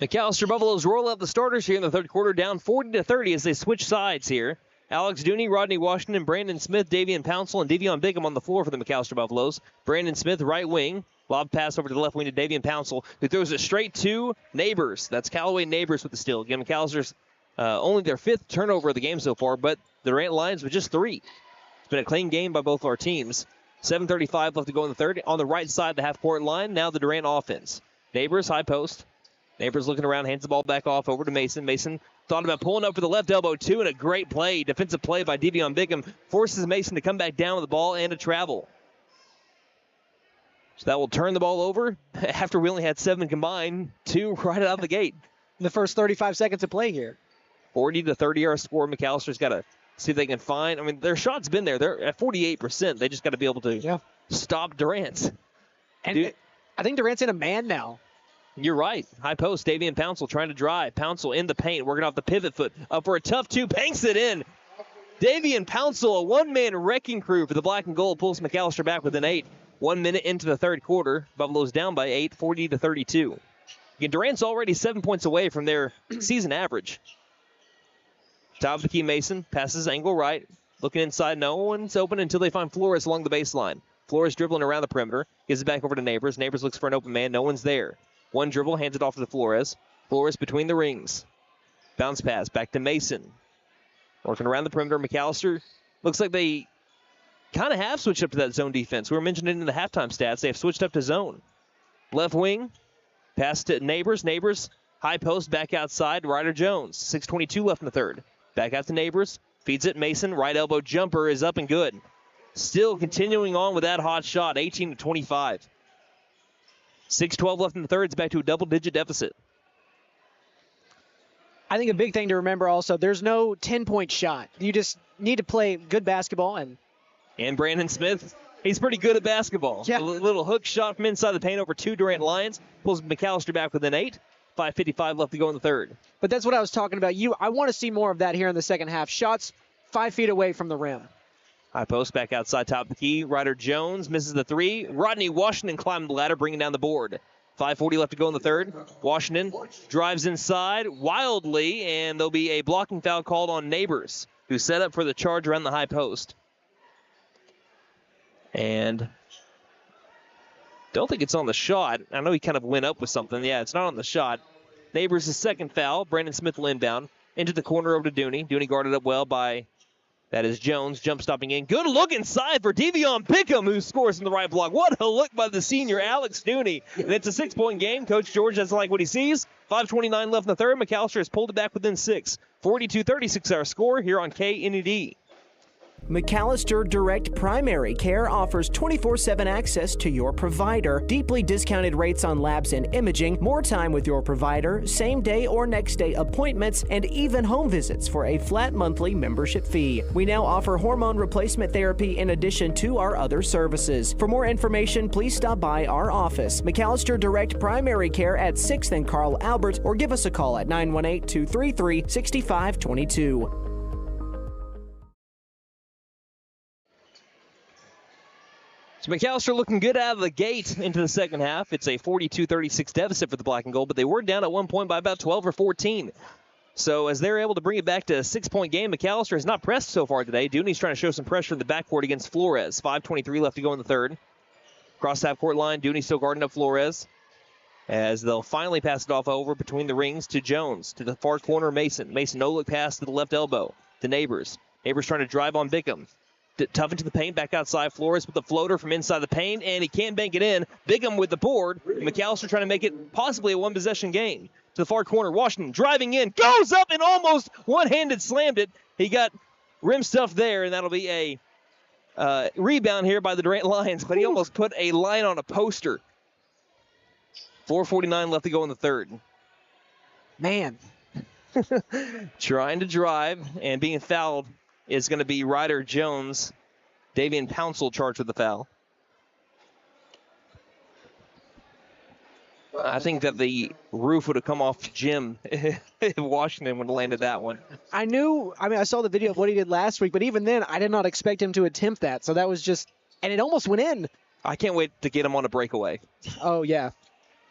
McAlester Buffaloes roll out the starters here in the third quarter, down 40-30 as they switch sides here. Alex Dooney, Rodney Washington, Brandon Smith, Davian Pouncil, and Devion Bigham on the floor for the McAlester Buffaloes. Brandon Smith, right wing. Lob pass over to the left wing to Davian Pouncil, who throws it straight to Neighbors. That's Callaway Neighbors with the steal. Again, McAllister's only their 5th turnover of the game so far, but the Durant Lions with just 3. It's been a clean game by both of our teams. 7:35 left to go in the third. On the right side of the half-court line, now the Durant offense. Neighbors, high post. Neighbors looking around, hands the ball back off over to Mason. Mason thought about pulling up for the left elbow, too, and a great play. Defensive play by Devion Bigham forces Mason to come back down with the ball and to travel. So that will turn the ball over after we only had 7 combined, 2 right out of the gate. The first 35 seconds of play here. 40-30 our score. McAllister's got to see if they can find. I mean, their shot's been there. They're at 48%. They just got to be able to stop Durant. And I think Durant's in a man now. You're right. High post, Davian Pouncil trying to drive. Pouncil in the paint, working off the pivot foot. Up for a tough 2, banks it in. Davian Pouncil, a one-man wrecking crew for the black and gold, pulls McAlester back within 8. 1 minute into the third quarter. Buffalo's down by 8, 40-32. Again, Durant's already 7 points away from their season average. Top of the key, Mason passes angle right. Looking inside, no one's open until they find Flores along the baseline. Flores dribbling around the perimeter. Gives it back over to Neighbors. Neighbors looks for an open man. No one's there. One dribble, hands it off to Flores. Flores between the rings. Bounce pass back to Mason. Working around the perimeter. McAlester looks like they kind of have switched up to that zone defense. We were mentioning in the halftime stats. They have switched up to zone. Left wing. Pass to Neighbors. Neighbors, high post, back outside. Ryder Jones. 6:22 left in the third. Back out to Neighbors. Feeds it. Mason. Right elbow jumper is up and good. Still continuing on with that hot shot. 18-25. 6:12 left in the third. It's back to a double-digit deficit. I think a big thing to remember also, there's no 10-point shot. You just need to play good basketball. And Brandon Smith, he's pretty good at basketball. Yeah. A little hook shot from inside the paint over 2 Durant Lions. Pulls McAlester back within 8. 5:55 left to go in the third. But that's what I was talking about. I want to see more of that here in the second half. Shots 5 feet away from the rim. High post back outside top of the key. Ryder Jones misses the three. Rodney Washington climbed the ladder, bringing down the board. 5:40 left to go in the third. Washington drives inside wildly, and there'll be a blocking foul called on Neighbors, who set up for the charge around the high post. And don't think it's on the shot. I know he kind of went up with something. Yeah, it's not on the shot. Neighbors' second foul. Brandon Smith will inbound. Into the corner over to Dooney. Dooney guarded up well by, that is Jones, jump stopping in. Good look inside for Devion Pickham, who scores from the right block. What a look by the senior, Alex Dooney. And it's a 6-point game. Coach George doesn't like what he sees. 5:29 left in the third. McAlester has pulled it back within 6. 42-36 our score here on KNED. McAlester Direct Primary Care offers 24/7 access to your provider, deeply discounted rates on labs and imaging, more time with your provider, same day or next day appointments, and even home visits for a flat monthly membership fee. We now offer hormone replacement therapy in addition to our other services. For more information, please stop by our office, McAlester Direct Primary Care at 6th and Carl Albert, or give us a call at 918-233-6522. So McAlester looking good out of the gate into the second half. It's a 42-36 deficit for the Black and Gold, but they were down at one point by about 12 or 14. So as they're able to bring it back to a 6-point game, McAlester has not pressed so far today. Dooney's trying to show some pressure in the backcourt against Flores. 5:23 left to go in the third. Cross half-court line, Dooney still guarding up Flores, as they'll finally pass it off over between the rings to Jones. To the far corner, Mason. Mason no-look pass to the left elbow to Neighbors. Neighbors trying to drive on Bickham. Tough into the paint, back outside. Flores with the floater from inside the paint, and he can't bank it in. Bickham with the board. McAlester trying to make it possibly a one-possession game. To the far corner, Washington driving in, goes up and almost one-handed slammed it. He got rim stuff there, and that'll be a rebound here by the Durant Lions, but he almost put a line on a poster. 4:49 left to go in the third. Man. Trying to drive and being fouled is going to be Ryder Jones. Davian Pouncil charged with the foul. I think that the roof would have come off Jim if Washington would have landed that one. I saw the video of what he did last week, but even then, I did not expect him to attempt that. So that was just, and it almost went in. I can't wait to get him on a breakaway. Oh, yeah.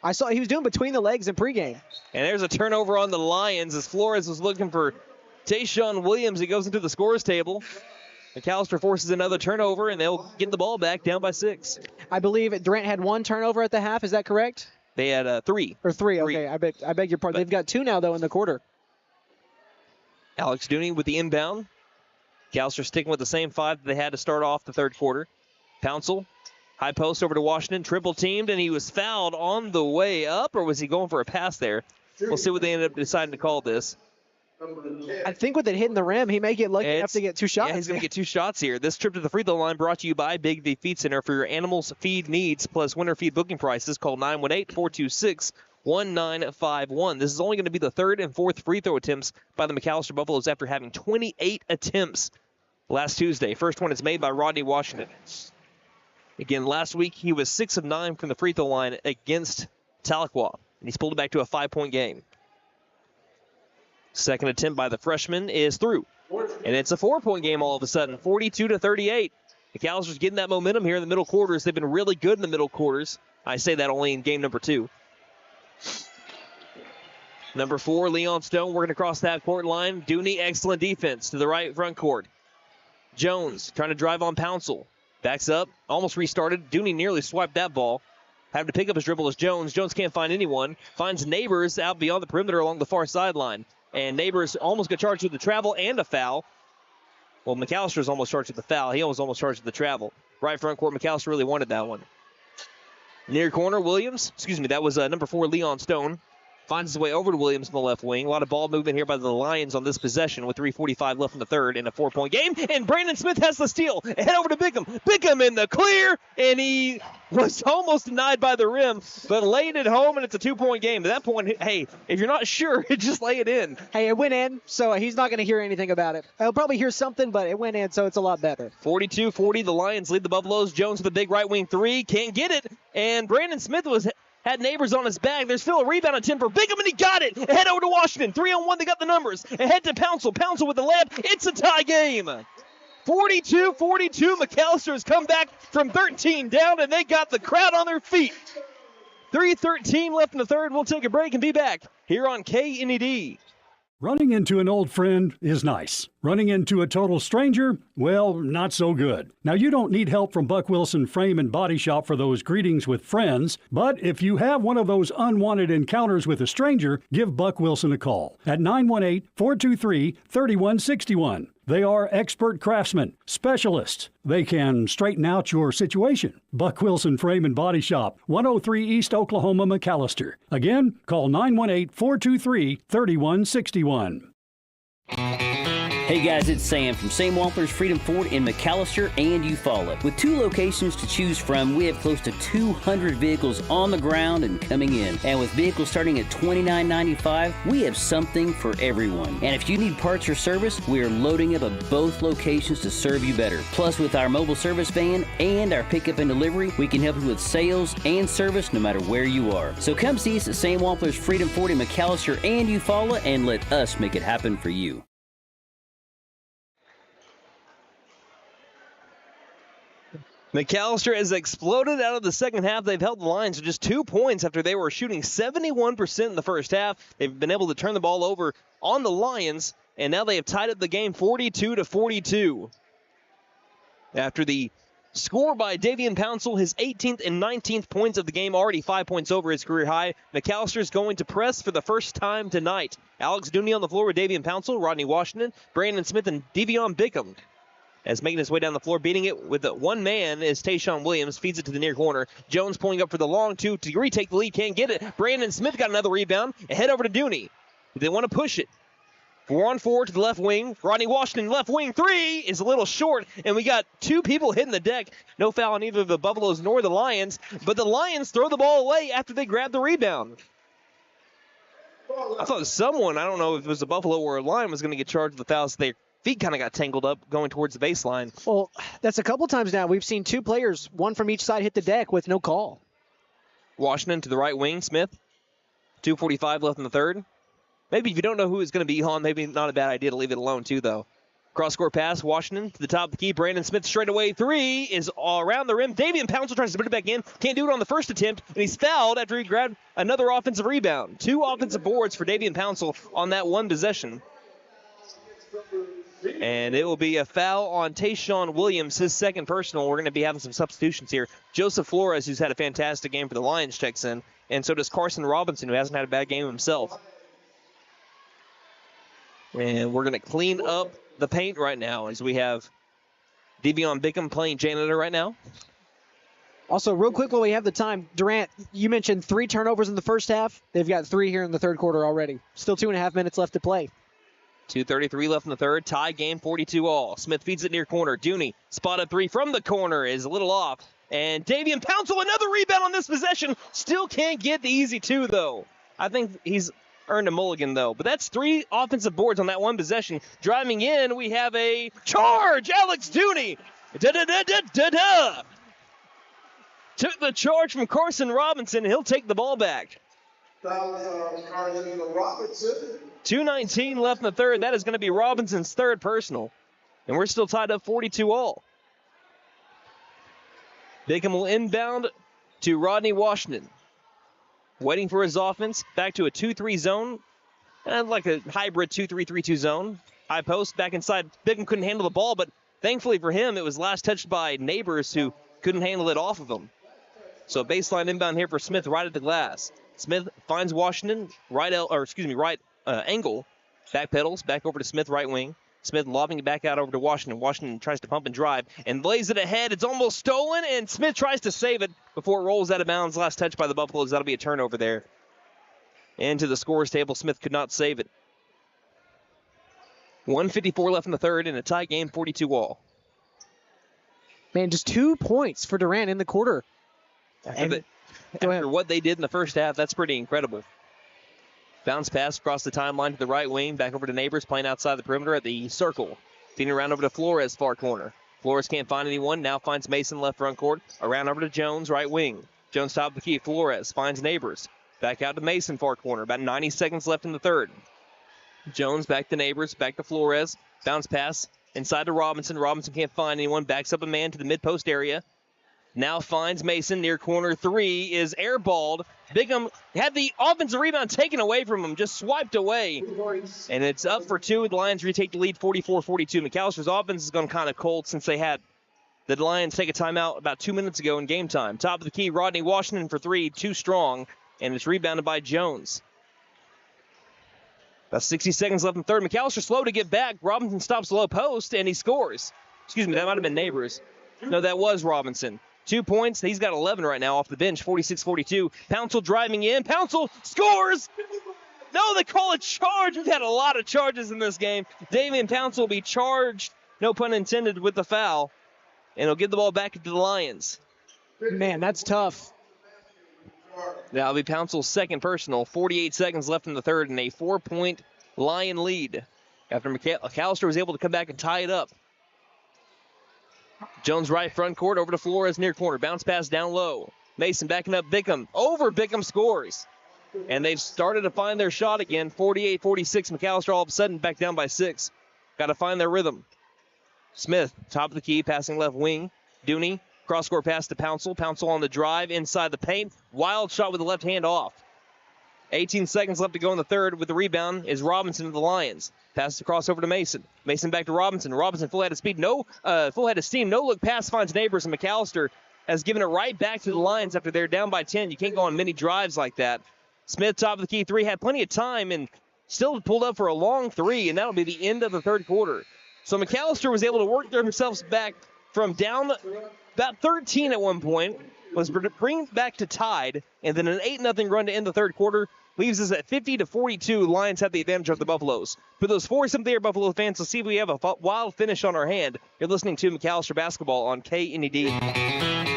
I saw he was doing between the legs in pregame. And there's a turnover on the Lions as Flores was looking for Tayshawn Williams. He goes into the scores table. McAlester forces another turnover, and they'll get the ball back down by 6. I believe Durant had 1 turnover at the half. Is that correct? They had 3. Or 3, okay. I beg your pardon. They've got 2 now, though, in the quarter. Alex Dooney with the inbound. McAlester sticking with the same 5 that they had to start off the third quarter. Pouncil, high post over to Washington, triple teamed, and he was fouled on the way up, or was he going for a pass there? We'll see what they ended up deciding to call this. I think with it hitting the rim, he may get lucky enough to get 2 shots. Yeah, he's going to get 2 shots here. This trip to the free throw line brought to you by Big V Feed Center. For your animals' feed needs plus winter feed booking prices, call 918-426-1951. This is only going to be the 3rd and 4th free throw attempts by the McAlester Buffaloes after having 28 attempts last Tuesday. First one is made by Rodney Washington. Again, last week he was 6 of 9 from the free throw line against Tahlequah, and he's pulled it back to a 5-point game. Second attempt by the freshman is through. And it's a 4-point game all of a sudden, 42-38. McAllister's getting that momentum here in the middle quarters. They've been really good in the middle quarters. I say that only in game number 2. Number 4, Leon Stone working across that court line. Dooney, excellent defense to the right front court. Jones trying to drive on Pouncil. Backs up, almost restarted. Dooney nearly swiped that ball. Having to pick up his dribble is Jones. Jones can't find anyone. Finds Neighbors out beyond the perimeter along the far sideline. And Neighbors almost got charged with the travel and a foul. Well, McAllister's almost charged with the foul. He was almost charged with the travel. Right front court, McAllister really wanted that one. Near corner, Williams. That was number 4, Leon Stone. Finds his way over to Williams in the left wing. A lot of ball movement here by the Lions on this possession with 3:45 left in the third in a 4-point game. And Brandon Smith has the steal. Head over to Bickham. Bickham in the clear, and he was almost denied by the rim, but laid it home, and it's a 2-point game. At that point, hey, if you're not sure, just lay it in. Hey, it went in, so he's not going to hear anything about it. He'll probably hear something, but it went in, so it's a lot better. 42-40, the Lions lead the Buffaloes. Jones with a big right wing 3, can't get it, and Brandon Smith was Had Neighbors on his back. There's still a rebound attempt for Bigum, and he got it. Ahead over to Washington. 3-on-1, they got the numbers. Ahead to Pouncil. Pouncil with the layup. It's a tie game. 42-42. McAlester has come back from 13 down, and they got the crowd on their feet. 3:13 left in the third. We'll take a break and be back here on KNED. Running into an old friend is nice. Running into a total stranger, well, not so good. Now, you don't need help from Buck Wilson Frame and Body Shop for those greetings with friends, but if you have one of those unwanted encounters with a stranger, give Buck Wilson a call at 918-423-3161. They are expert craftsmen, specialists. They can straighten out your situation. Buck Wilson Frame and Body Shop, 103 East Oklahoma, McAlester. Again, call 918-423-3161. Hey guys, it's Sam from Sam Wampler's Freedom Ford in McAlester and Eufaula. With 2 locations to choose from, we have close to 200 vehicles on the ground and coming in. And with vehicles starting at $29.95, we have something for everyone. And if you need parts or service, we are loading up at both locations to serve you better. Plus, with our mobile service van and our pickup and delivery, we can help you with sales and service no matter where you are. So come see us at Sam Wampler's Freedom Ford in McAlester and Eufaula and let us make it happen for you. McAlester has exploded out of the second half. They've held the Lions to just 2 points after they were shooting 71% in the first half. They've been able to turn the ball over on the Lions, and now they have tied up the game 42-42. After the score by Davian Pouncil, his 18th and 19th points of the game, already 5 points over his career high. McAllister's going to press for the first time tonight. Alex Dooney on the floor with Davian Pouncil, Rodney Washington, Brandon Smith, and Devion Bickham. As making his way down the floor, beating it with one man is Tayshawn Williams, feeds it to the near corner. Jones pulling up for the long two to retake the lead, can't get it. Brandon Smith got another rebound, and head over to Dooney. They want to push it. 4-on-4 to the left wing. Rodney Washington, left wing three is a little short, and we got 2 people hitting the deck. No foul on either the Buffaloes nor the Lions, but the Lions throw the ball away after they grab the rebound. I thought someone, I don't know if it was a Buffalo or a Lion, was going to get charged with fouls. Their feet kind of got tangled up going towards the baseline. Well, that's a couple times now. We've seen 2 players, one from each side, hit the deck with no call. Washington to the right wing, Smith. 2:45 left in the third. Maybe if you don't know who is going to be on, maybe not a bad idea to leave it alone too, though. Cross-court pass, Washington to the top of the key. Brandon Smith straight away. 3 is all around the rim. Davian Pouncil tries to put it back in. Can't do it on the first attempt, and he's fouled after he grabbed another offensive rebound. 2 offensive boards for Davian Pouncil on that one possession. And it will be a foul on Tayshawn Williams, his second personal. We're going to be having some substitutions here. Joseph Flores, who's had a fantastic game for the Lions, checks in. And so does Carson Robinson, who hasn't had a bad game himself. And we're going to clean up the paint right now as we have Devion Bickham playing janitor right now. Also, real quick while we have the time, Durant, you mentioned 3 turnovers in the first half. They've got 3 here in the third quarter already. Still 2.5 minutes left to play. 2:33 left in the third. Tie game, 42-all. Smith feeds it near corner. Dooney, spot up 3 from the corner, is a little off. And Davian Pouncil, another rebound on this possession. Still can't get the easy 2, though. I think he's earned a mulligan, though. But that's 3 offensive boards on that one possession. Driving in, we have a charge. Alex Dooney. Da-da-da-da-da-da. Took the charge from Carson Robinson. He'll take the ball back. 2:19 left in the third. That is going to be Robinson's third personal. And we're still tied up 42-all. Bickham will inbound to Rodney Washington. Waiting for his offense. Back to a 2-3 zone. Like a hybrid 2-3-3-2 zone. High post back inside. Bickham couldn't handle the ball, but thankfully for him, it was last touched by Neighbors who couldn't handle it off of him. So baseline inbound here for Smith right at the glass. Smith finds Washington, right angle. Back pedals, back over to Smith, right wing. Smith lobbing it back out over to Washington. Washington tries to pump and drive and lays it ahead. It's almost stolen, and Smith tries to save it before it rolls out of bounds. Last touch by the Buffaloes. That'll be a turnover there. Into the scorer's table. Smith could not save it. 1:54 left in the third in a tie game, 42-all. Man, just 2 points for Durant in the quarter. After what they did in the first half, that's pretty incredible. Bounce pass across the timeline to the right wing. Back over to Neighbors, playing outside the perimeter at the circle. Feeding around over to Flores, far corner. Flores can't find anyone. Now finds Mason left front court. Around over to Jones, right wing. Jones top of the key. Flores finds Neighbors. Back out to Mason, far corner. About 90 seconds left in the third. Jones back to Neighbors, back to Flores. Bounce pass inside to Robinson. Robinson can't find anyone. Backs up a man to the mid-post area. Now finds Mason near corner 3. Is airballed. Bigham had the offensive rebound taken away from him. Just swiped away. And it's up for 2. The Lions retake the lead 44-42. McAllister's offense has gone kind of cold since they had the Lions take a timeout about 2 minutes ago in game time. Top of the key, Rodney Washington for 3. Too strong. And it's rebounded by Jones. About 60 seconds left in the third. McAllister slow to get back. Robinson stops low post, and he scores. Excuse me, that might have been Neighbors. No, that was Robinson. 2 points. He's got 11 right now off the bench, 46-42. Pouncil driving in. Pouncil scores! No, they call a charge. We've had a lot of charges in this game. Damian Pouncil will be charged, no pun intended, with the foul. And he'll give the ball back to the Lions. Man, that's tough. That'll be Pouncil's second personal. 48 seconds left in the third and a 4-point Lion lead after McAllister was able to come back and tie it up. Jones right front court over to Flores near corner. Bounce pass down low. Mason backing up Bigham. Over Bigham scores. And they've started to find their shot again. 48-46. McAllister all of a sudden back down by 6. Got to find their rhythm. Smith, top of the key, passing left wing. Dooney, cross-court pass to Pouncil. Pouncil on the drive inside the paint. Wild shot with the left hand off. 18 seconds left to go in the third. With the rebound is Robinson of the Lions. Passes across over to Mason. Mason back to Robinson. Robinson full head of speed. Full head of steam. No look pass finds Neighbors, and McAllister has given it right back to the Lions after they're down by 10. You can't go on many drives like that. Smith, top of the key 3, had plenty of time and still pulled up for a long 3, and that'll be the end of the third quarter. So McAllister was able to work themselves back from down about 13 at one point, was bring back to tied, and then an 8-0 run to end the third quarter. Leaves us at 50-42. Lions have the advantage of the Buffaloes. For those 4-something there, Buffalo fans, let's see if we have a wild finish on our hand. You're listening to McAllister Basketball on KNED.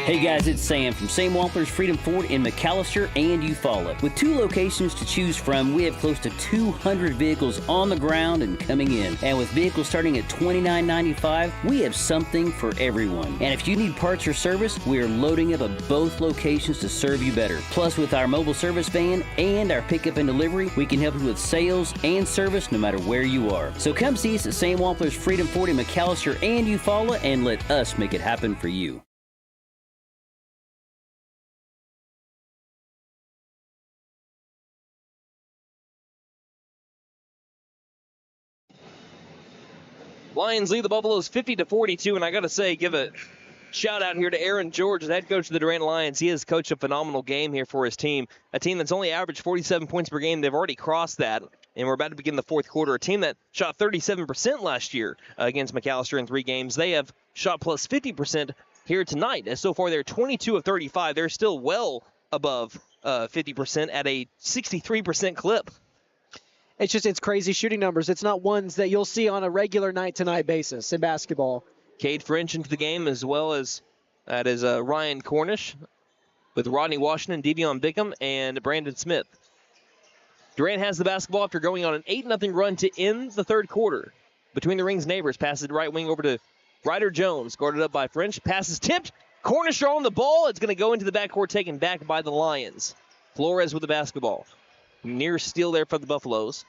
Hey guys, it's Sam from Sam Wampler's Freedom Ford in McAllister and Eufaula. With 2 locations to choose from, we have close to 200 vehicles on the ground and coming in. And with vehicles starting at $29.95, we have something for everyone. And if you need parts or service, we are loading up at both locations to serve you better. Plus, with our mobile service van and our pickup and delivery, we can help you with sales and service no matter where you are. So come see us at Sam Wampler's Freedom Ford in McAllister and Eufaula and let us make it happen for you. Lions lead the Buffaloes 50-42, and I got to say, give a shout out here to Aaron George, the head coach of the Durant Lions. He has coached a phenomenal game here for his team. A team that's only averaged 47 points per game. They've already crossed that, and we're about to begin the fourth quarter. A team that shot 37% last year against McAllister in 3 games. They have shot plus 50% here tonight. And so far, they're 22 of 35. They're still well above 50% at a 63% clip. It's crazy shooting numbers. It's not ones that you'll see on a regular night-to-night basis in basketball. Cade French into the game, as well as that is Ryan Cornish with Rodney Washington, Devion Bigham, and Brandon Smith. Durant has the basketball after going on an 8-0 run to end the third quarter. Between the rings, Neighbors passes right wing over to Ryder Jones, guarded up by French. Passes tipped. Cornish on the ball. It's going to go into the backcourt, taken back by the Lions. Flores with the basketball. Near steal there for the Buffaloes.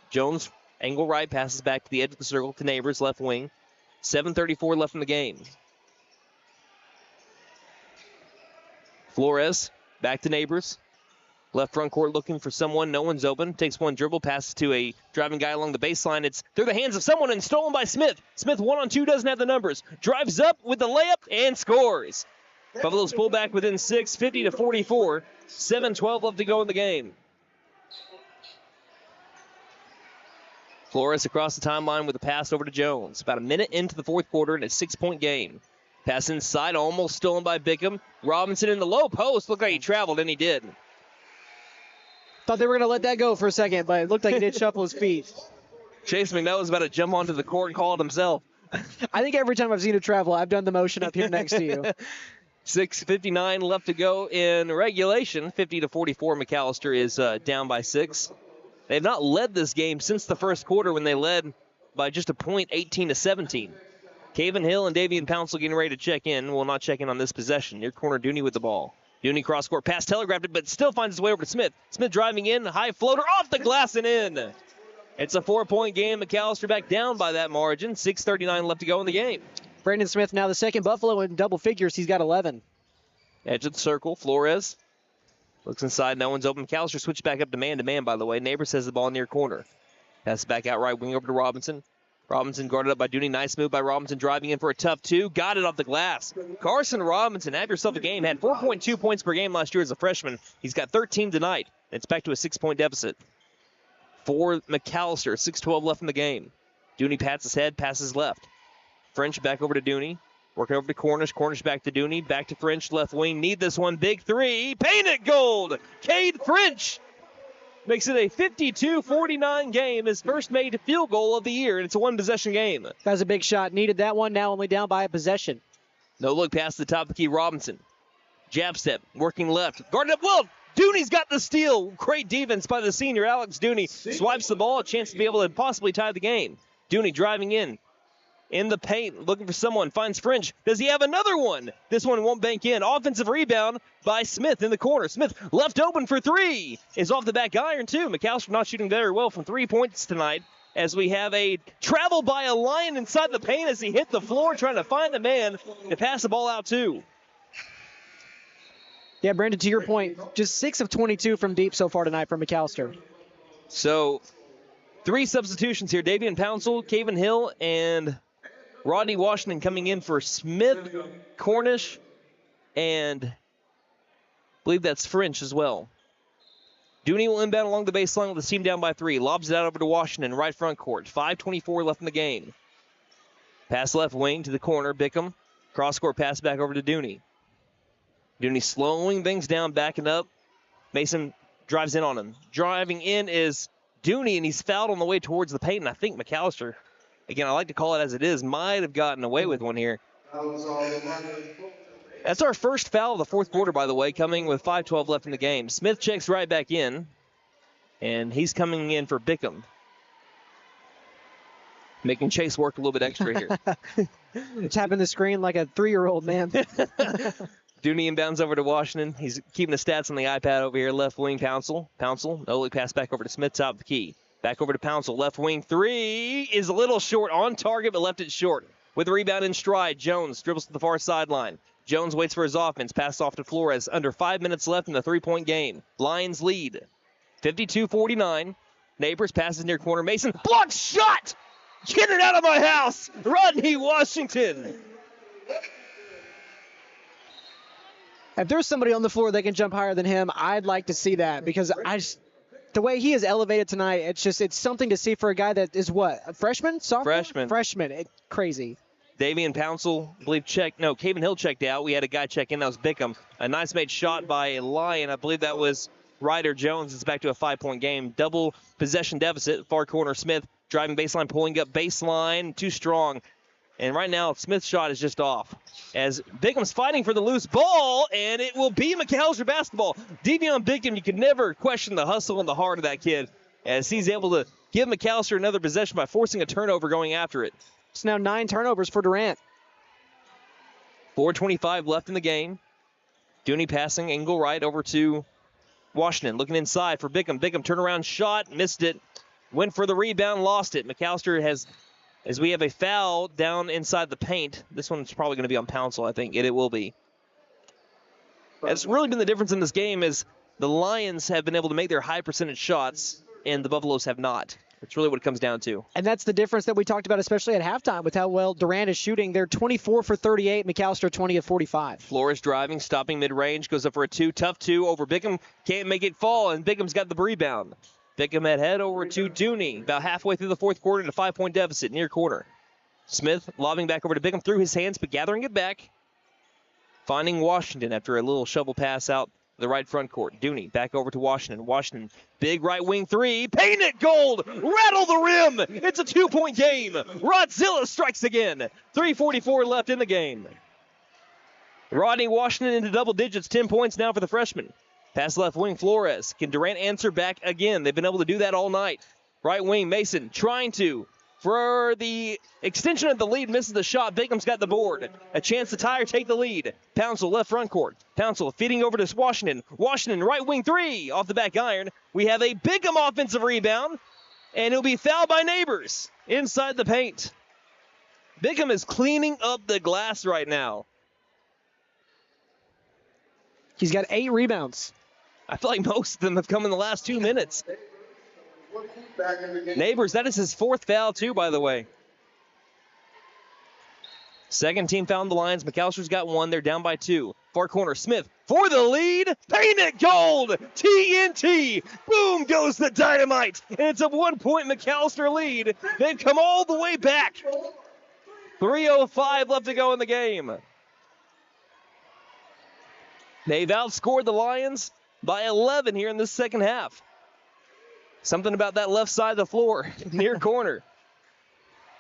Jones, angle right, passes back to the edge of the circle to Neighbors, left wing. 7:34 left in the game. Flores, back to Neighbors. Left front court looking for someone. No one's open. Takes one dribble, passes to a driving guy along the baseline. It's through the hands of someone and stolen by Smith. Smith 1-on-2, doesn't have the numbers. Drives up with the layup and scores. Buffaloes pull back within 6, 50-44. 7:12 left to go in the game. Flores across the timeline with a pass over to Jones. About a minute into the fourth quarter in a 6-point game. Pass inside, almost stolen by Bigham. Robinson in the low post. Looked like he traveled, and he did. Thought they were going to let that go for a second, but it looked like he did shuffle his feet. Chase McNutt was about to jump onto the court and call it himself. I think every time I've seen him travel, I've done the motion up here next to you. 6:59 left to go in regulation. 50-44. McAllister is down by 6. They've not led this game since the first quarter when they led by just a point, 18-17. Caven Hill and Davian Pouncil getting ready to check in. Will not check in on this possession. Near corner, Dooney with the ball. Dooney cross-court pass, telegraphed it, but still finds his way over to Smith. Smith driving in, high floater, off the glass and in. It's a 4-point game. McAlester back down by that margin. 6:39 left to go in the game. Brandon Smith now the second Buffalo in double figures. He's got 11. Edge of the circle, Flores looks inside, no one's open. McAlester switched back up to man, by the way. Neighbors has the ball near corner. Pass back out right wing over to Robinson. Robinson guarded up by Dooney. Nice move by Robinson, driving in for a tough two. Got it off the glass. Carson Robinson, have yourself a game. Had 4.2 points per game last year as a freshman. He's got 13 tonight. It's back to a 6-point deficit for McAlester. 6:12 left in the game. Dooney pats his head, passes left. French back over to Dooney. Working over to Cornish. Cornish back to Dooney. Back to French. Left wing. Need this one. Big three. Paint it gold. Cade French makes it a 52-49 game. His first made field goal of the year, and it's a one-possession game. That was a big shot. Needed that one. Now only down by a possession. No look past the top of the key. Robinson. Jab step. Working left. Guarded up well. Dooney's got the steal. Great defense by the senior Alex Dooney. Swipes the ball. A chance to be able to possibly tie the game. Dooney driving in the paint, looking for someone, finds French. Does he have another one? This one won't bank in. Offensive rebound by Smith in the corner. Smith left open for three. Is off the back iron, too. McAlester not shooting very well from 3 points tonight, as we have a travel by a Lion inside the paint as he hit the floor trying to find the man to pass the ball out to. Yeah, Brandon, to your point, just 6 of 22 from deep so far tonight from McAlester. So, 3 substitutions here. Davian Pouncil, Caven Hill, and Rodney Washington coming in for Smith, Cornish, and I believe that's French as well. Dooney will inbound along the baseline with the team down by 3. Lobs it out over to Washington, right front court. 5:24 left in the game. Pass left wing to the corner. Bickham. Cross-court pass back over to Dooney. Dooney slowing things down, backing up. Mason drives in on him. Driving in is Dooney, and he's fouled on the way towards the paint, and I think McAlester, again, I like to call it as it is, might have gotten away with one here. That's our first foul of the fourth quarter, by the way, coming with 5:12 left in the game. Smith checks right back in, and he's coming in for Bickham. Making Chase work a little bit extra here. Tapping the screen like a 3-year-old, man. Dooney inbounds over to Washington. He's keeping the stats on the iPad over here. Left wing, Pouncil. Pouncil, no look pass back over to Smith, top of the key. Back over to Pouncil. Left wing three is a little short, on target, but left it short. With the rebound in stride, Jones dribbles to the far sideline. Jones waits for his offense. Pass off to Flores. Under 5 minutes left in the 3-point game. Lions lead. 52-49. Neighbors passes near corner. Mason, blocked shot! Get it out of my house! Rodney Washington. If there's somebody on the floor that can jump higher than him, I'd like to see that, because the way he is elevated tonight, it's something to see for a guy that is what, a freshman? Sophomore? Freshman. Crazy. Davian Pouncil, I believe, Caven Hill checked out. We had a guy check in. That was Bickham. A nice made shot by Lyon. I believe that was Ryder Jones. It's back to a 5-point game. Double possession deficit. Far corner, Smith driving baseline, pulling up baseline. Too strong. And right now, Smith's shot is just off. As Bickham's fighting for the loose ball, and it will be McAlester basketball. Devion Bickham, you could never question the hustle and the heart of that kid, as he's able to give McAlester another possession by forcing a turnover going after it. It's now 9 turnovers for Durant. 4:25 left in the game. Dooney passing, angle right over to Washington. Looking inside for Bickham. Bickham turnaround shot, missed it. Went for the rebound, lost it. McAlester has, as we have a foul down inside the paint. This one's probably going to be on Pouncil, I think. It will be. It's really been the difference in this game is the Lions have been able to make their high percentage shots, and the Buffaloes have not. It's really what it comes down to. And that's the difference that we talked about, especially at halftime, with how well Durant is shooting. They're 24 for 38, McAlester 20 of 45. Flores driving, stopping mid-range, goes up for a tough two over Bickham. Can't make it fall, and Bickham's got the rebound. Bickham at head over to Dooney. About halfway through the fourth quarter in a 5-point deficit, near corner. Smith lobbing back over to Bickham through his hands, but gathering it back. Finding Washington after a little shovel pass out the right front court. Dooney back over to Washington. Washington, big right wing three. Paint it gold! Rattle the rim! It's a 2-point game. Rodzilla strikes again. 3:44 left in the game. Rodney Washington into double digits. 10 points now for the freshman. Pass left wing, Flores. Can Durant answer back again? They've been able to do that all night. Right wing, Mason trying to. for the extension of the lead, misses the shot. Bigham's got the board. A chance to tie or take the lead. Pouncil left front court. Pouncil feeding over to Washington. Washington right wing three off the back iron. We have a Bigham offensive rebound, and he'll be fouled by Neighbors inside the paint. Bigham is cleaning up the glass right now. He's got 8 rebounds. I feel like most of them have come in the last 2 minutes. Neighbors, that is his 4th foul too, by the way. Second team foul on the Lions. McAllister's got 1. They're down by 2. Far corner, Smith for the lead. Paint it gold. TNT. Boom goes the dynamite. And it's a 1-point McAllister lead. They've come all the way back. 3:05 left to go in the game. They've outscored the Lions by 11 here in the second half. Something about that left side of the floor, near corner.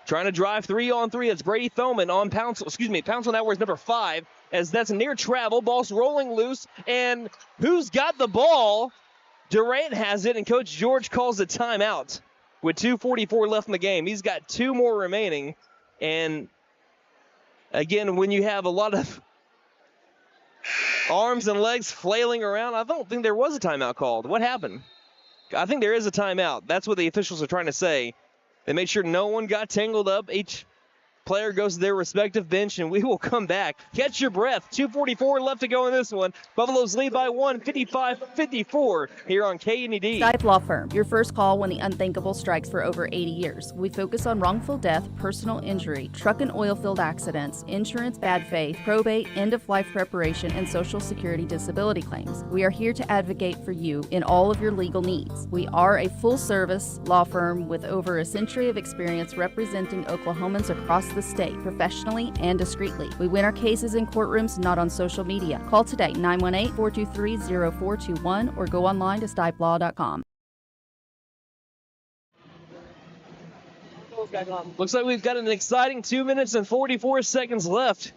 Trying to drive 3-on-3. It's Brady Thoman on Pouncil. Pouncil now wears number 5, as that's near travel. Ball's rolling loose, and who's got the ball? Durant has it, and Coach George calls a timeout with 2:44 left in the game. He's got 2 more remaining, and again, when you have a lot of arms and legs flailing around, I don't think there was a timeout called. What happened? I think there is a timeout. That's what the officials are trying to say. They made sure no one got tangled up. Each player goes to their respective bench, and we will come back. Catch your breath. 2:44 left to go in this one. Buffaloes lead by 1, 55-54 here on KNED. Stipe Law Firm, your first call when the unthinkable strikes for over 80 years. We focus on wrongful death, personal injury, truck and oil field accidents, insurance bad faith, probate, end-of-life preparation, and Social Security disability claims. We are here to advocate for you in all of your legal needs. We are a full-service law firm with over a century of experience representing Oklahomans across the state professionally and discreetly. We win our cases in courtrooms, not on social media. Call today, 918-423-0421, or go online to stipelaw.com. Looks like we've got an exciting 2 minutes and 44 seconds left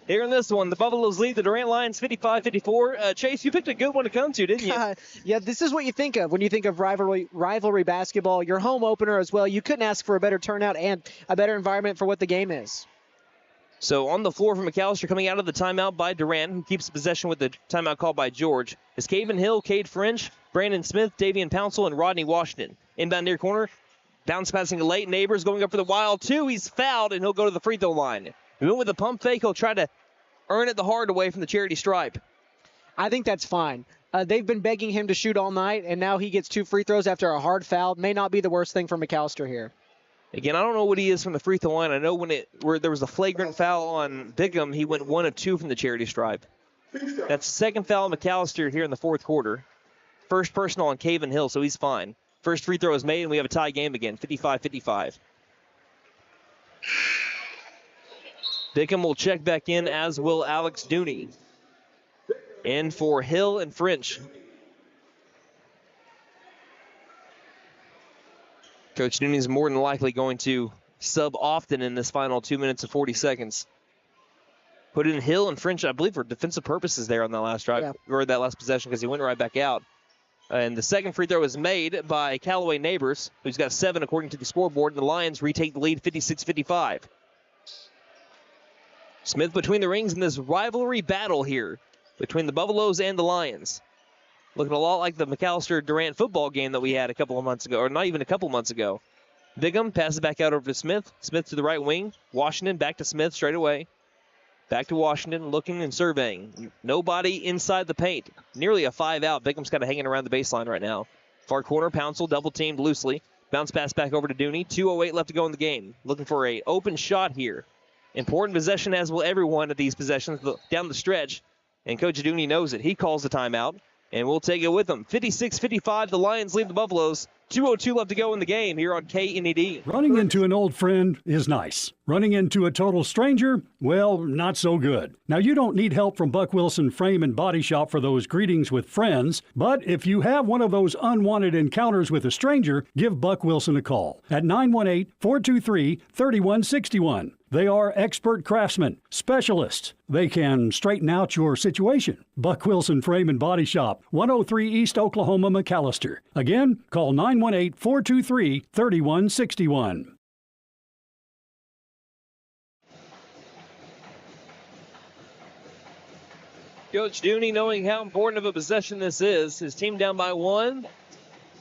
here in this one. The Buffaloes lead the Durant Lions 55-54. Chase, you picked a good one to come to, didn't you? Yeah, this is what you think of when you think of rivalry basketball. Your home opener as well. You couldn't ask for a better turnout and a better environment for what the game is. So on the floor for McAllister, coming out of the timeout by Durant, who keeps possession with the timeout called by George, is Caven Hill, Cade French, Brandon Smith, Davian Pouncil, and Rodney Washington. Inbound near corner, bounce passing to late. Neighbors going up for the wild 2. He's fouled, and he'll go to the free throw line. He went with a pump fake. He'll try to earn it the hard way from the charity stripe. I think that's fine. They've been begging him to shoot all night, and now he gets 2 free throws after a hard foul. May not be the worst thing for McAllister here. Again, I don't know what he is from the free throw line. I know where there was a flagrant foul on Bigham, he went 1 of 2 from the charity stripe. That's the second foul on McAllister here in the fourth quarter. First personal on Caven Hill, so he's fine. First free throw is made, and we have a tie game again, 55-55. Bigham will check back in, as will Alex Dooney. In for Hill and French. Coach Dooney is more than likely going to sub often in this final 2 minutes and 40 seconds. Put in Hill and French, I believe, for defensive purposes there on that last drive, or that last possession, because he went right back out. And the second free throw was made by Callaway Neighbors, who's got 7 according to the scoreboard, and the Lions retake the lead 56-55. Smith between the rings in this rivalry battle here between the Buffaloes and the Lions. Looking a lot like the McAlester Durant football game that we had a couple of months ago, or not even a couple months ago. Bigham passes back out over to Smith. Smith to the right wing. Washington back to Smith straight away. Back to Washington, looking and surveying. Nobody inside the paint. Nearly a 5-out. Bigham's kind of hanging around the baseline right now. Far corner, Pouncil double-teamed loosely. Bounce pass back over to Dooney. 2:08 left to go in the game. Looking for an open shot here. Important possession, as will every one of these possessions down the stretch. And Coach Dooney knows it. He calls the timeout, and we'll take it with him. 56-55, the Lions lead the Buffaloes. 2:02 left to go in the game here on KNED. Running into an old friend is nice. Running into a total stranger, well, not so good. Now, you don't need help from Buck Wilson Frame and Body Shop for those greetings with friends, but if you have one of those unwanted encounters with a stranger, give Buck Wilson a call at 918-423-3161. They are expert craftsmen, specialists. They can straighten out your situation. Buck Wilson Frame and Body Shop, 103 East Oklahoma, McAlester. Again, call 918-423-3161. Coach Dooney, knowing how important of a possession this is, his team down by 1.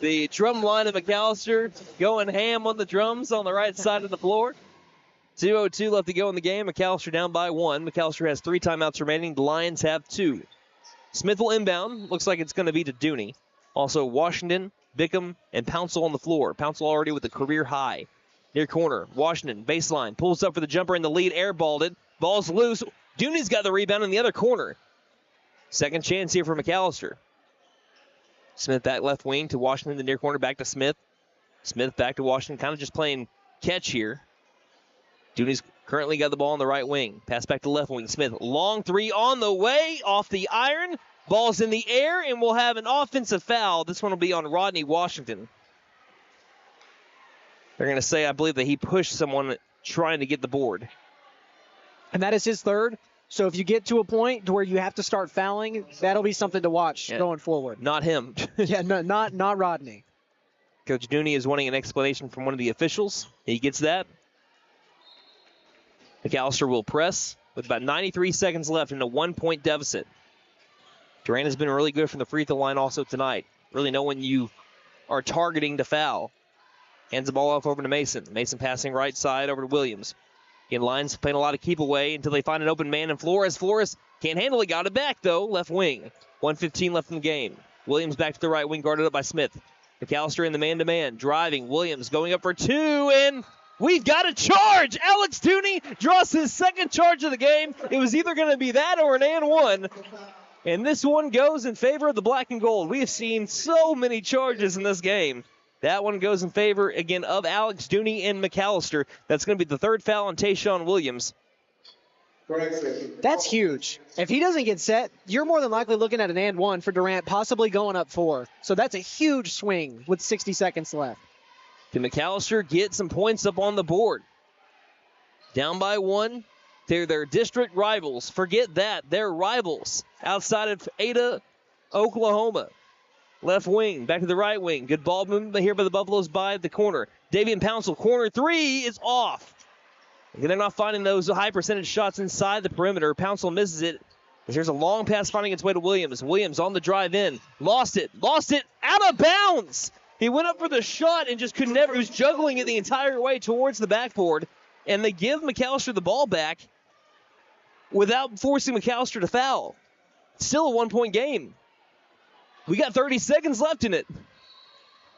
The drum line of McAlester going ham on the drums on the right side of the floor. 2:02 left to go in the game. McAlester down by 1. McAlester has 3 timeouts remaining. The Lions have 2. Smith will inbound. Looks like it's going to be to Dooney. Also Washington, Bickham, and Pouncil on the floor. Pouncil already with a career high. Near corner, Washington, baseline, pulls up for the jumper in the lead, airballed it. Ball's loose. Dooney's got the rebound in the other corner. Second chance here for McAlester. Smith back left wing to Washington, the near corner, back to Smith. Smith back to Washington, kind of just playing catch here. Dooney's currently got the ball on the right wing. Pass back to left wing. Smith, long 3 on the way, off the iron. Ball's in the air, and we'll have an offensive foul. This one will be on Rodney Washington. They're going to say, I believe, that he pushed someone trying to get the board. And that is his third. So if you get to a point to where you have to start fouling, that'll be something to watch going forward. Not him. Yeah, no, not Rodney. Coach Dooney is wanting an explanation from one of the officials. He gets that. McAlester will press with about 93 seconds left in a 1-point deficit. Durant has been really good from the free throw line also tonight. Really know when you are targeting to foul. Hands the ball off over to Mason. Mason passing right side over to Williams. In lines playing a lot of keep away until they find an open man, and Flores can't handle it. Got it back, though. Left wing. 1:15 left in the game. Williams back to the right wing, guarded up by Smith. McAlester in the man-to-man. Driving. Williams going up for 2, and we've got a charge. Alex Dooney draws his second charge of the game. It was either going to be that or an and 1. And this one goes in favor of the black and gold. We have seen so many charges in this game. That one goes in favor, again, of Alex Dooney and McAlester. That's going to be the third foul on Tayshawn Williams. That's huge. If he doesn't get set, you're more than likely looking at an and 1 for Durant, possibly going up 4. So that's a huge swing with 60 seconds left. Can McAlester get some points up on the board? Down by 1. They're their district rivals. Forget that. They're rivals outside of Ada, Oklahoma. Left wing, back to the right wing. Good ball movement here by the Buffaloes by the corner. Davian Pouncil, corner 3 is off. They're not finding those high percentage shots inside the perimeter. Pouncil misses it. There's a long pass finding its way to Williams. Williams on the drive in. Lost it out of bounds. He went up for the shot and just could never. He was juggling it the entire way towards the backboard. And they give McAlester the ball back without forcing McAlester to foul. Still a 1-point game. We got 30 seconds left in it.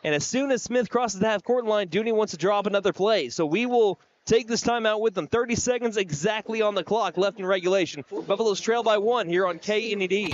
And as soon as Smith crosses the half-court line, Dooney wants to drop another play. So we will take this timeout with them. 30 seconds exactly on the clock left in regulation. Buffaloes trail by 1 here on KNED.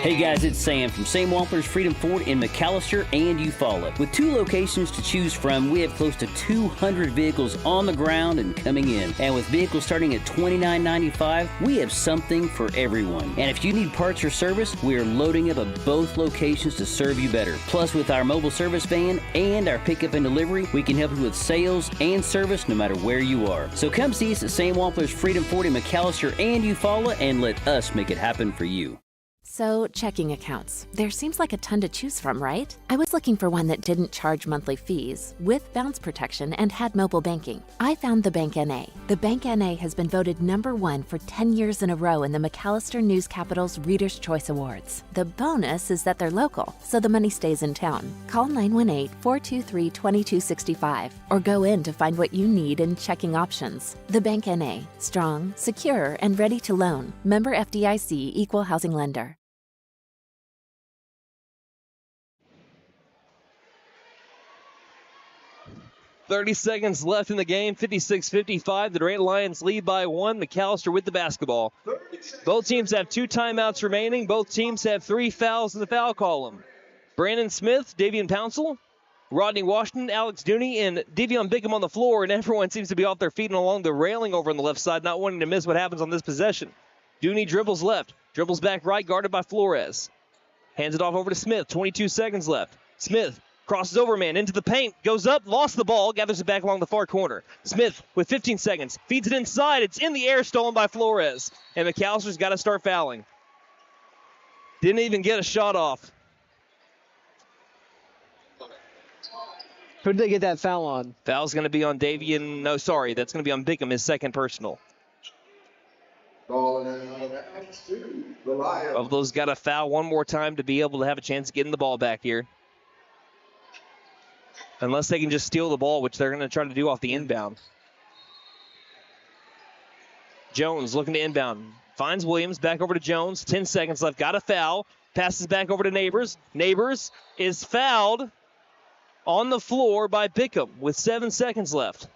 Hey guys, it's Sam from St. Walter's Freedom Ford in McAlester and Eufaula. With 2 locations to choose from, we have close to 200 vehicles on the ground and coming in. And with vehicles starting at $29.95, we have something for everyone. And if you need parts or service, we are loading up at both locations to serve you better. Plus, with our mobile service van and our pickup and delivery, we can help you with sales and service no matter where you are. So come see us at St. Walter's Freedom Ford in McAlester and Eufaula and let us make it happen for you. So, checking accounts. There seems like a ton to choose from, right? I was looking for one that didn't charge monthly fees, with bounce protection, and had mobile banking. I found the Bank NA. The Bank NA has been voted #1 for 10 years in a row in the McAlester News Capital's Reader's Choice Awards. The bonus is that they're local, so the money stays in town. Call 918-423-2265 or go in to find what you need in checking options. The Bank NA. Strong, secure, and ready to loan. Member FDIC Equal Housing Lender. 30 seconds left in the game, 56-55. The Durant Lions lead by 1. McAlester with the basketball. Both teams have 2 timeouts remaining. Both teams have 3 fouls in the foul column. Brandon Smith, Davian Pouncil, Rodney Washington, Alex Dooney, and Devion Bickham on the floor, and everyone seems to be off their feet and along the railing over on the left side, not wanting to miss what happens on this possession. Dooney dribbles left, dribbles back right, guarded by Flores. Hands it off over to Smith, 22 seconds left. Smith crosses over man into the paint, goes up, lost the ball, gathers it back along the far corner. Smith with 15 seconds, feeds it inside. It's in the air, stolen by Flores. And McAllister's got to start fouling. Didn't even get a shot off. Who did they get that foul on? Foul's going to be on Davian. No, sorry, that's going to be on Bickham, his second personal. Ball in Buffalo's got to foul one more time to be able to have a chance of getting the ball back here. Unless they can just steal the ball, which they're going to try to do off the inbound. Jones looking to inbound. Finds Williams, back over to Jones. 10 seconds left, got a foul. Passes back over to Neighbors. Neighbors is fouled on the floor by Bickham with 7 seconds left.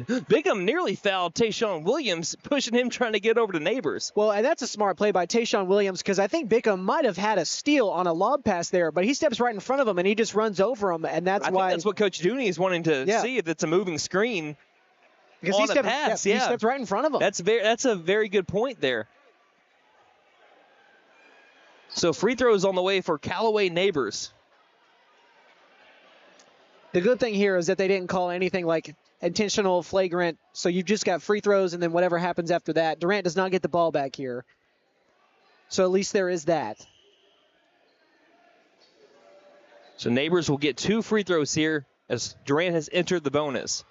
Bickham nearly fouled Tayshawn Williams, pushing him trying to get over to Neighbors. Well, and that's a smart play by Tayshawn Williams because I think Bickham might have had a steal on a lob pass there, but he steps right in front of him and he just runs over him, and that's why. I think that's what Coach Dooney is wanting to see, if it's a moving screen because on he stepped, a pass. he steps right in front of him. That's a very good point there. So free throws on the way for Callaway Neighbors. The good thing here is that they didn't call anything like intentional, flagrant, so you've just got free throws and then whatever happens after that. Durant does not get the ball back here. So at least there is that. So Neighbors will get 2 free throws here as Durant has entered the bonus.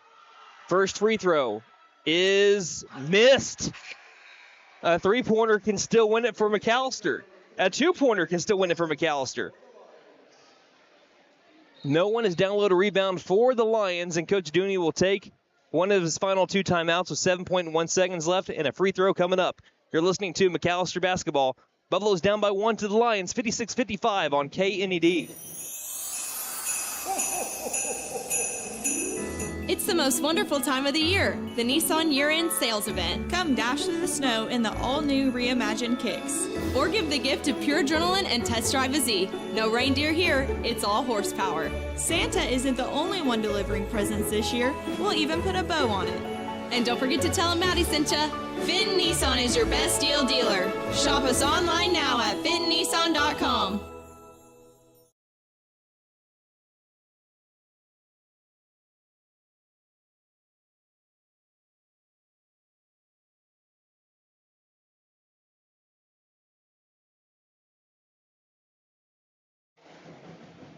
First free throw is missed. A 3-pointer can still win it for McAlester. A 2-pointer can still win it for McAlester. No one has downloaded a rebound for the Lions, and Coach Dooney will take one of his final 2 timeouts with 7.1 seconds left and a free throw coming up. You're listening to McAlester Basketball. Buffalo's down by 1 to the Lions, 56-55 on KNED. It's the most wonderful time of the year, the Nissan year-end sales event. Come dash through the snow in the all-new reimagined Kicks. Or give the gift of pure adrenaline and test drive a Z. No reindeer here, it's all horsepower. Santa isn't the only one delivering presents this year. We'll even put a bow on it. And don't forget to tell them Maddie sent ya. Finn Nissan is your best deal dealer. Shop us online now at finnnissan.com.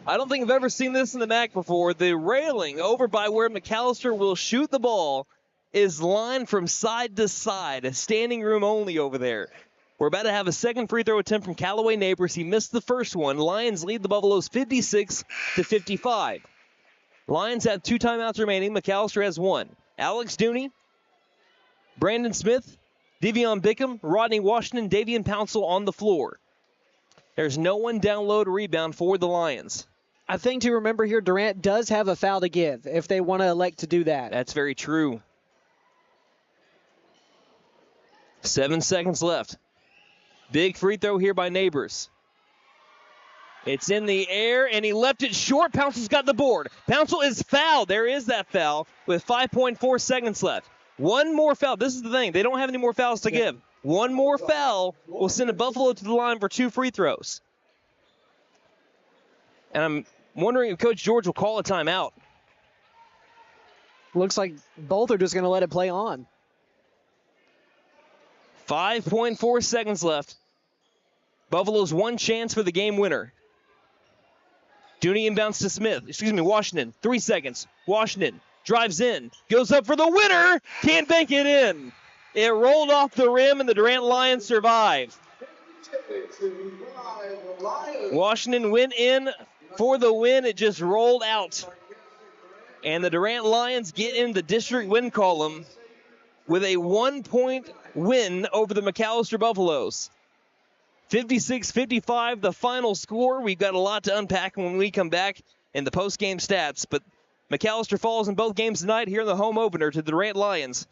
I don't think I've ever seen this in the MAC before. The railing over by where McAlester will shoot the ball is lined from side to side, a standing room only over there. We're about to have a second free throw attempt from Callaway Neighbors. He missed the first one. Lions lead the Buffaloes 56-55. Lions have 2 timeouts remaining. McAlester has 1. Alex Dooney, Brandon Smith, Devion Bickham, Rodney Washington, Davian Pouncil on the floor. There's no one download a rebound for the Lions. I think to remember here, Durant does have a foul to give if they want to elect to do that. That's very true. 7 seconds left. Big free throw here by Neighbors. It's in the air, and he left it short. Pouncil's got the board. Pouncil is fouled. There is that foul with 5.4 seconds left. One more foul. This is the thing. They don't have any more fouls to give. One more foul will send a Buffalo to the line for 2 free throws. And I'm wondering if Coach George will call a timeout. Looks like both are just going to let it play on. 5.4 seconds left. Buffalo's one chance for the game winner. Dooney inbounds to Washington. 3 seconds. Washington drives in, goes up for the winner, can't bank it in. It rolled off the rim, and the Durant Lions survive. Washington went in for the win. It just rolled out. And the Durant Lions get in the district win column with a 1-point win over the McAlester Buffaloes. 56-55, the final score. We've got a lot to unpack when we come back in the post-game stats. But McAlester falls in both games tonight here in the home opener to the Durant Lions.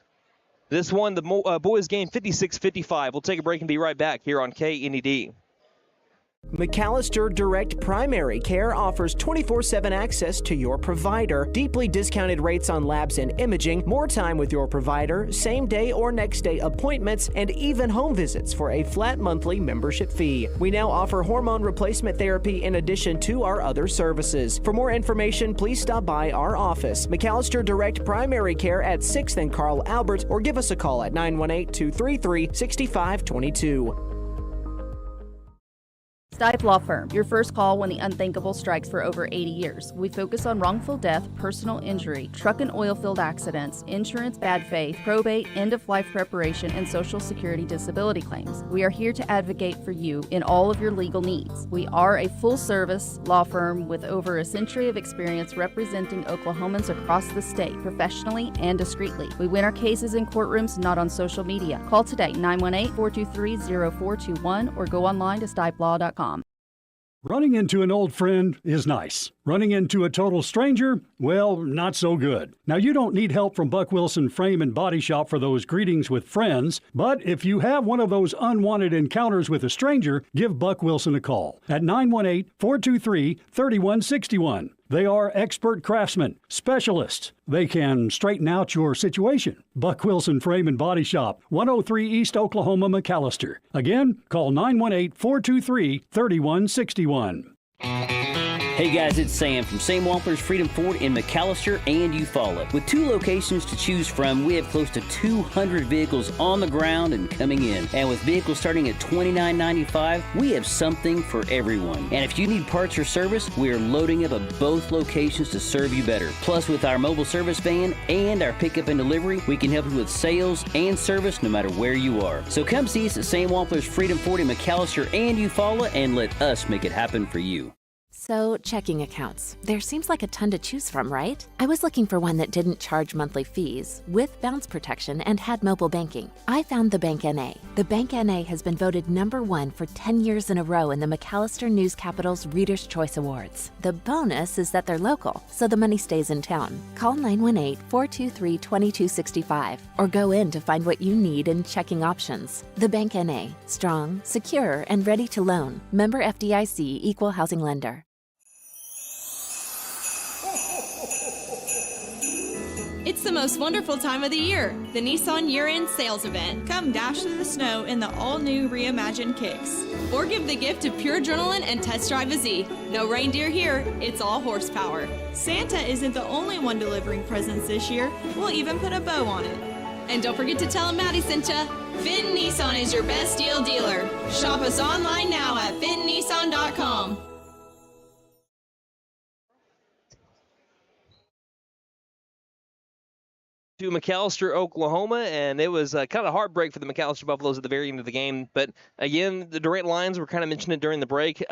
This won the boys game 56-55. We'll take a break and be right back here on KNED. McAlester Direct Primary Care offers 24/7 access to your provider, deeply discounted rates on labs and imaging, more time with your provider, same day or next day appointments, and even home visits for a flat monthly membership fee. We now offer hormone replacement therapy in addition to our other services. For more information, please stop by our office, McAlester Direct Primary Care at 6th and Carl Albert, or give us a call at 918-233-6522. Stipe Law Firm, your first call when the unthinkable strikes for over 80 years. We focus on wrongful death, personal injury, truck and oil field accidents, insurance bad faith, probate, end-of-life preparation, and Social Security disability claims. We are here to advocate for you in all of your legal needs. We are a full-service law firm with over a century of experience representing Oklahomans across the state, professionally and discreetly. We win our cases in courtrooms, not on social media. Call today, 918-423-0421, or go online to stipelaw.com. Running into an old friend is nice. Running into a total stranger, well, not so good. Now, you don't need help from Buck Wilson Frame and Body Shop for those greetings with friends, but if you have one of those unwanted encounters with a stranger, give Buck Wilson a call at 918-423-3161. They are expert craftsmen, specialists. They can straighten out your situation. Buck Wilson Frame and Body Shop, 103 East Oklahoma, McAlester. Again, call 918-423-3161. Hey guys, it's Sam from Sam Wampler's Freedom Ford in McAlester and Eufaula. With 2 locations to choose from, we have close to 200 vehicles on the ground and coming in. And with vehicles starting at $29.95, we have something for everyone. And if you need parts or service, we are loading up at both locations to serve you better. Plus, with our mobile service van and our pickup and delivery, we can help you with sales and service no matter where you are. So come see us at Sam Wampler's Freedom Ford in McAlester and Eufaula and let us make it happen for you. So, checking accounts. There seems like a ton to choose from, right? I was looking for one that didn't charge monthly fees, with bounce protection, and had mobile banking. I found the Bank NA. The Bank NA has been voted #1 for 10 years in a row in the McAlester News Capital's Reader's Choice Awards. The bonus is that they're local, so the money stays in town. Call 918-423-2265 or go in to find what you need in checking options. The Bank NA. Strong, secure, and ready to loan. Member FDIC, Equal Housing Lender. It's the most wonderful time of the year, the Nissan year-end sales event. Come dash through the snow in the all-new reimagined Kicks. Or give the gift of pure adrenaline and test drive a Z. No reindeer here, it's all horsepower. Santa isn't the only one delivering presents this year. We'll even put a bow on it. And don't forget to tell them Maddie sent ya. Finn Nissan is your best deal dealer. Shop us online now at finnissan.com. To McAlester, Oklahoma, and it was kind of heartbreak for the McAlester Buffaloes at the very end of the game. But again, the Durant Lions, were kind of mentioning it during the break,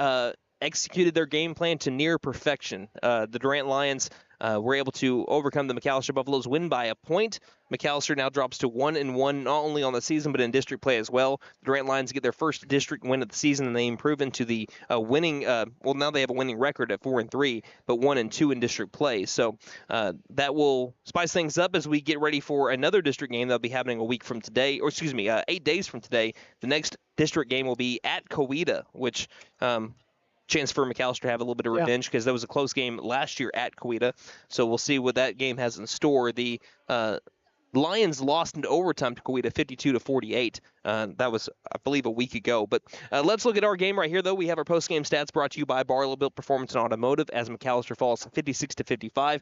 executed their game plan to near perfection. The Durant Lions were able to overcome the McAlester Buffaloes, win by a point. McAlester now drops to 1-1, not only on the season but in district play as well. The Durant Lions get their first district win of the season, and they improve into the winning. Well, now they have a winning record at 4-3, but 1-2 in district play. So that will spice things up as we get ready for another district game that'll be happening a week from today, or 8 days from today. The next district game will be at Coweta, which chance for McAlester to have a little bit of revenge because that was a close game last year at Coweta. So we'll see what that game has in store. The Lions lost into overtime to Coweta 52-48. That was, I believe, a week ago. But let's look at our game right here, though. We have our post-game stats brought to you by Barlow Built Performance and Automotive as McAlester falls 56-55.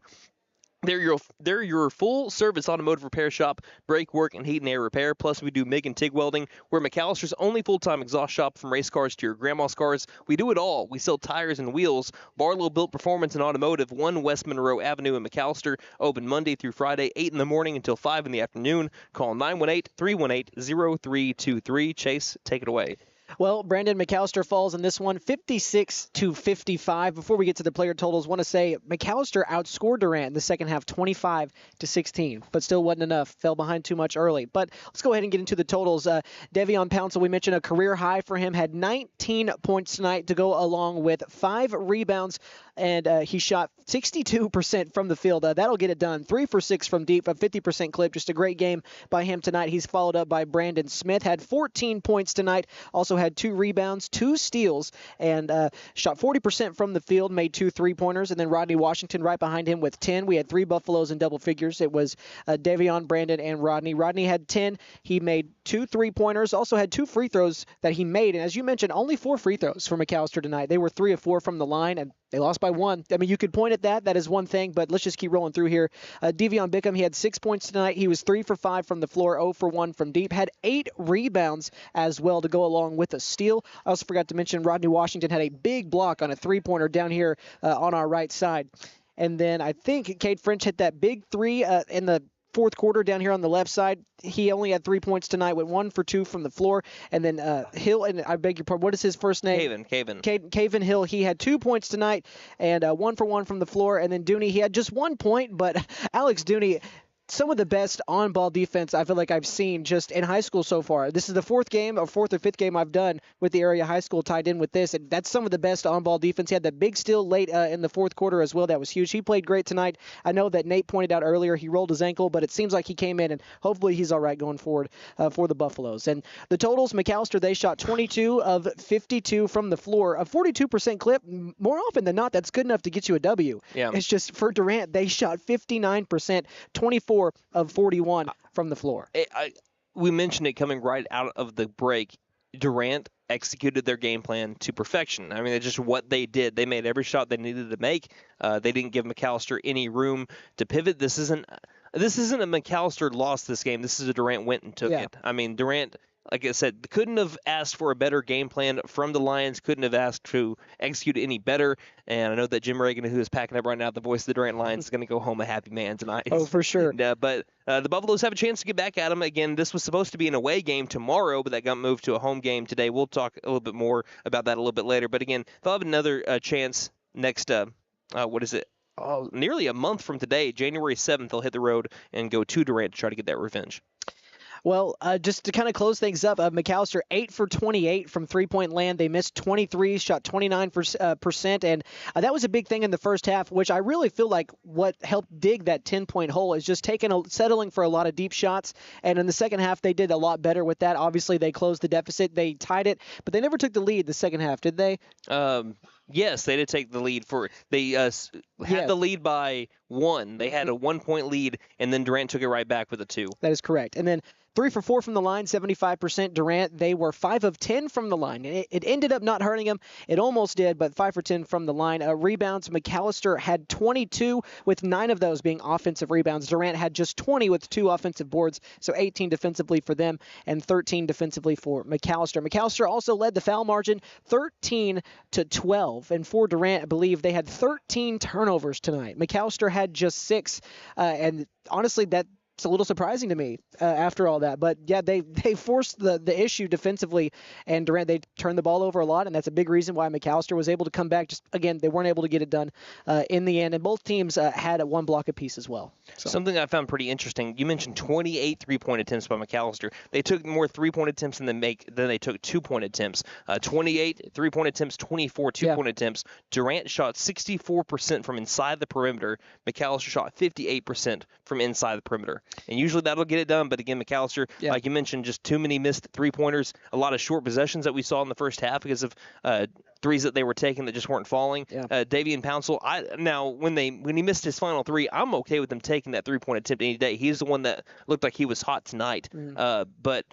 They're your full-service automotive repair shop, brake work, and heat and air repair. Plus, we do MIG and TIG welding. We're McAllister's only full-time exhaust shop, from race cars to your grandma's cars. We do it all. We sell tires and wheels. Barlow Built Performance and Automotive, 1 West Monroe Avenue in McAlester. Open Monday through Friday, 8 in the morning until 5 in the afternoon. Call 918-318-0323. Chase, take it away. Well, Brandon, McAlester falls in this one 56-55. Before we get to the player totals, want to say McAlester outscored Durant in the second half 25-16, but still wasn't enough. Fell behind too much early. But let's go ahead and get into the totals. Devion Pouncil, we mentioned a career high for him, had 19 points tonight to go along with 5 rebounds, and he shot 62% from the field. That'll get it done. 3 for 6 from deep, a 50% clip. Just a great game by him tonight. He's followed up by Brandon Smith, had 14 points tonight, also had 2 rebounds, 2 steals, and shot 40% from the field, made 2 3-pointers, and then Rodney Washington right behind him with 10. We had 3 Buffaloes in double figures. It was Devion, Brandon, and Rodney. Rodney had 10. He made 2 3-pointers, also had 2 free throws that he made, and as you mentioned, only 4 free throws for McAlester tonight. They were 3 of 4 from the line, and They lost by 1. I mean, you could point at that. That is one thing, but let's just keep rolling through here. Devion Bickham, he had 6 points tonight. He was 3 for 5 from the floor, 0 for 1 from deep. Had 8 rebounds as well to go along with a steal. I also forgot to mention Rodney Washington had a big block on a three-pointer down here on our right side. And then I think Cade French hit that big three in the fourth quarter down here on the left side. He only had 3 points tonight, went 1 for 2 from the floor. And then Hill, and I beg your pardon, what is his first name? Caven Hill. He had 2 points tonight and 1 for 1 from the floor. And then Dooney, he had just 1 point, but Alex Dooney, some of the best on-ball defense I feel like I've seen just in high school so far. This is the fourth or fifth game I've done with the area high school tied in with this, and that's some of the best on-ball defense. He had that big steal late in the fourth quarter as well. That was huge. He played great tonight. I know that Nate pointed out earlier he rolled his ankle, but it seems like he came in, and hopefully he's all right going forward for the Buffaloes. And the totals, McAlester, they shot 22 of 52 from the floor, a 42% clip. More often than not, that's good enough to get you a W. Yeah. It's just for Durant, they shot 59%, 24 of 41 from the floor. We mentioned it coming right out of the break. Durant executed their game plan to perfection. I mean, it's just what they did. They made every shot they needed to make. They didn't give McAlester any room to pivot. This isn't a McAlester lost this game. This is a Durant went and took it. I mean, Durant, like I said, couldn't have asked for a better game plan from the Lions, couldn't have asked to execute any better. And I know that Jim Reagan, who is packing up right now, the voice of the Durant Lions, is going to go home a happy man tonight. Oh, for sure. But the Buffaloes have a chance to get back at them. Again, this was supposed to be an away game tomorrow, but that got moved to a home game today. We'll talk a little bit more about that a little bit later. But again, they'll have another chance next, nearly a month from today, January 7th, they'll hit the road and go to Durant to try to get that revenge. Well, just to kind of close things up, McAlester 8 for 28 from three-point land. They missed 23, shot 29%, and that was a big thing in the first half, which I really feel like what helped dig that 10-point hole is just settling for a lot of deep shots. And in the second half, they did a lot better with that. Obviously, they closed the deficit. They tied it, but they never took the lead the second half, did they? Yes, they did take the lead. They had the lead by 1. They had a 1-point lead, and then Durant took it right back with a 2. That is correct. And then 3 for 4 from the line, 75% Durant. They were 5 of 10 from the line. It ended up not hurting them. It almost did, but 5 for 10 from the line. Rebounds, McAlester had 22, with 9 of those being offensive rebounds. Durant had just 20 with 2 offensive boards, so 18 defensively for them and 13 defensively for McAlester. McAlester also led the foul margin 13-12. And for Durant, I believe they had 13 turnovers tonight. McAlester had just 6, and honestly, that's a little surprising to me after all that. But, yeah, they forced the issue defensively, and Durant, they turned the ball over a lot, and that's a big reason why McAlester was able to come back. Just, again, they weren't able to get it done in the end, and both teams had a 1 block apiece as well. So. Something I found pretty interesting, you mentioned 28 3-point attempts by McAlester. They took more 3-point attempts than they took 2-point attempts. 28 3-point attempts, 24 2-point attempts. Durant shot 64% from inside the perimeter. McAlester shot 58% from inside the perimeter. And usually that'll get it done, but again, McAlester, like you mentioned, just too many missed 3-pointers, a lot of short possessions that we saw in the first half because of threes that they were taking that just weren't falling. Davian Pouncil, now when he missed his final 3, I'm okay with him taking that 3-point attempt any day. He's the one that looked like he was hot tonight. But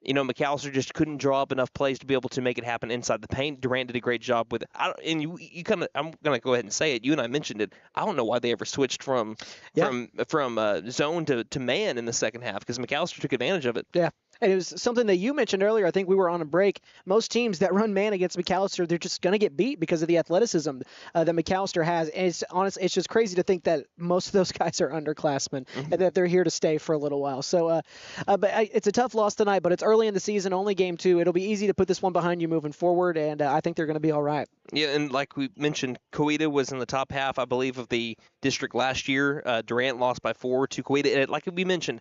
McAlester just couldn't draw up enough plays to be able to make it happen inside the paint. Durant did a great job with it. I'm going to go ahead and say it. You and I mentioned it. I don't know why they ever switched from zone to man in the second half because McAlester took advantage of it. Yeah. And it was something that you mentioned earlier. I think we were on a break. Most teams that run man against McAlester, they're just going to get beat because of the athleticism that McAlester has. And it's just crazy to think that most of those guys are underclassmen and that they're here to stay for a little while. So, it's a tough loss tonight, but it's early in the season, only game 2. It'll be easy to put this one behind you moving forward, and I think they're going to be all right. Yeah, and like we mentioned, Coweta was in the top half, I believe, of the district last year. Durant lost by 4 to Coweta. And like we mentioned,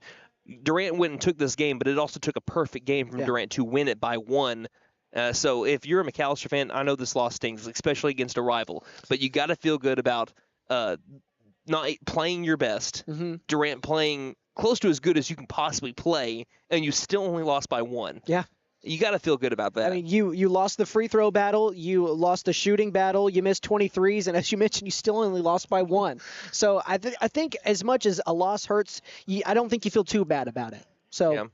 Durant went and took this game, but it also took a perfect game from Durant to win it by 1. So if you're a McAlester fan, I know this loss stings, especially against a rival, but you got to feel good about not playing your best. Durant playing close to as good as you can possibly play, and you still only lost by 1. Yeah. You got to feel good about that. I mean, you lost the free throw battle, you lost the shooting battle, you missed 23s, and as you mentioned, you still only lost by 1. So I think as much as a loss hurts, I don't think you feel too bad about it. So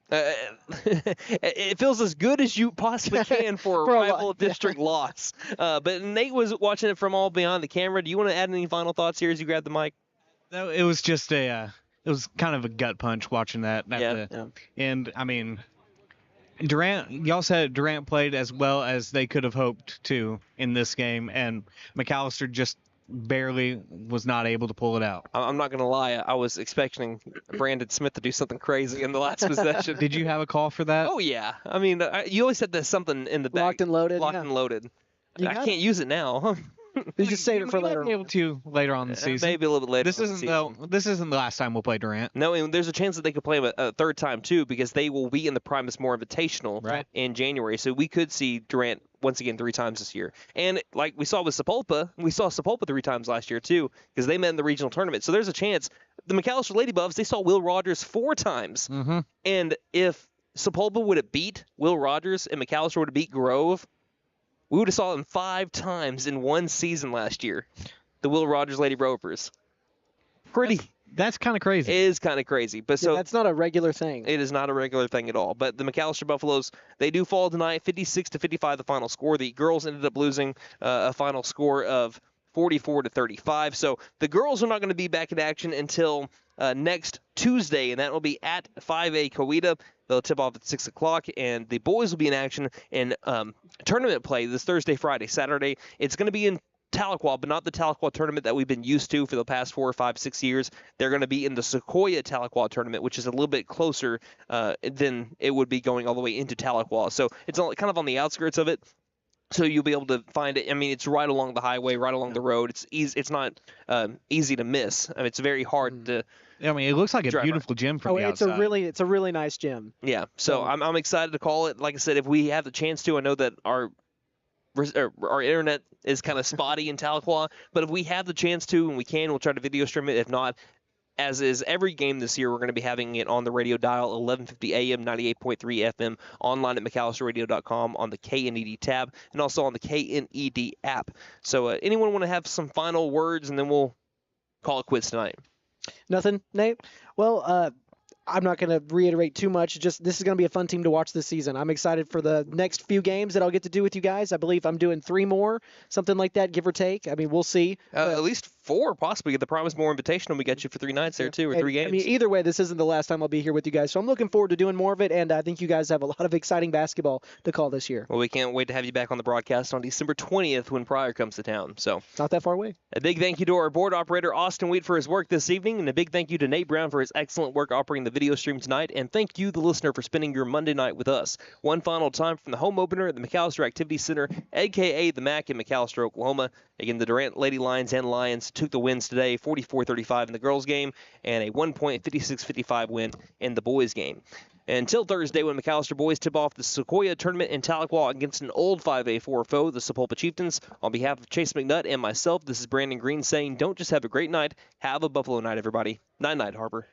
It feels as good as you possibly can for a rival district loss. But Nate was watching it from all beyond the camera. Do you want to add any final thoughts here as you grab the mic? No, it was just it was kind of a gut punch watching that. And I mean, Durant, y'all said Durant played as well as they could have hoped to in this game, and McAlester just barely was not able to pull it out. I'm not going to lie. I was expecting Brandon Smith to do something crazy in the last possession. Did you have a call for that? Oh, yeah. I mean, you always said there's something in the back. Locked and loaded. Locked and loaded. I can't use it now. You just save it for later. Be able to later on in the season. Maybe a little bit later. This isn't the last time we'll play Durant. No, and there's a chance that they could play him a third time too, because they will be in the Primus More Invitational in January. So we could see Durant once again 3 times this year. And like we saw with Sepulpa, we saw Sepulpa 3 times last year too, because they met in the regional tournament. So there's a chance. The McAlester Lady Buffs, they saw Will Rogers 4 times. Mm-hmm. And if Sepulpa would have beat Will Rogers and McAlester would have beat Grove, we would have saw them 5 times in one season last year. The Will Rogers Lady Ropers. That's kind of crazy. It is kind of crazy. But that's not a regular thing. It is not a regular thing at all. But the McAlester Buffaloes, they do fall tonight, 56-55 the final score. The girls ended up losing a final score of 44-35. So the girls are not going to be back in action until next Tuesday, and that will be at 5A Coweta. They'll tip off at 6 o'clock, and the boys will be in action in tournament play this Thursday, Friday, Saturday. It's going to be in Tahlequah, but not the Tahlequah tournament that we've been used to for the past 4 or 5, 6 years. They're going to be in the Sequoia Tahlequah tournament, which is a little bit closer than it would be going all the way into Tahlequah. So it's kind of on the outskirts of it. So you'll be able to find it. I mean, it's right along the highway, right along the road. It's easy. It's not easy to miss. I mean, it's very hard to. I mean, it looks like a beautiful gym from the outside. It's a really nice gym. Yeah. So I'm excited to call it. Like I said, if we have the chance to, I know that our internet is kind of spotty in Tahlequah, but if we have the chance to and we can, we'll try to video stream it. If not, as is every game this year, we're going to be having it on the radio dial, 1150 AM, 98.3 FM, online at McAllisterRadio.com on the KNED tab, and also on the KNED app. So anyone want to have some final words, and then we'll call it quits tonight? Nothing, Nate? Well, I'm not going to reiterate too much. Just this is going to be a fun team to watch this season. I'm excited for the next few games that I'll get to do with you guys. I believe I'm doing 3 more, something like that, give or take. I mean, we'll see. At least 4, possibly. The Promise More Invitational, we got you for 3 nights there, too, or 3 games. I mean, either way, this isn't the last time I'll be here with you guys. So I'm looking forward to doing more of it, and I think you guys have a lot of exciting basketball to call this year. Well, we can't wait to have you back on the broadcast on December 20th when Pryor comes to town. So not that far away. A big thank you to our board operator, Austin Wheat, for his work this evening, and a big thank you to Nate Brown for his excellent work operating the video stream tonight. And thank you, the listener, for spending your Monday night with us. One final time from the home opener at the McAlester Activity Center, a.k.a. the MAC in McAlester, Oklahoma. Again, the Durant Lady Lions and Lions took the wins today, 44-35 in the girls' game, and a 1-point 56-55 win in the boys' game. Until Thursday, when McAlester boys tip off the Sequoia tournament in Tahlequah against an old 5A4 foe, the Sepulpa Chieftains. On behalf of Chase McNutt and myself, this is Brandon Green saying, don't just have a great night, have a Buffalo night, everybody. Night-night, Harper.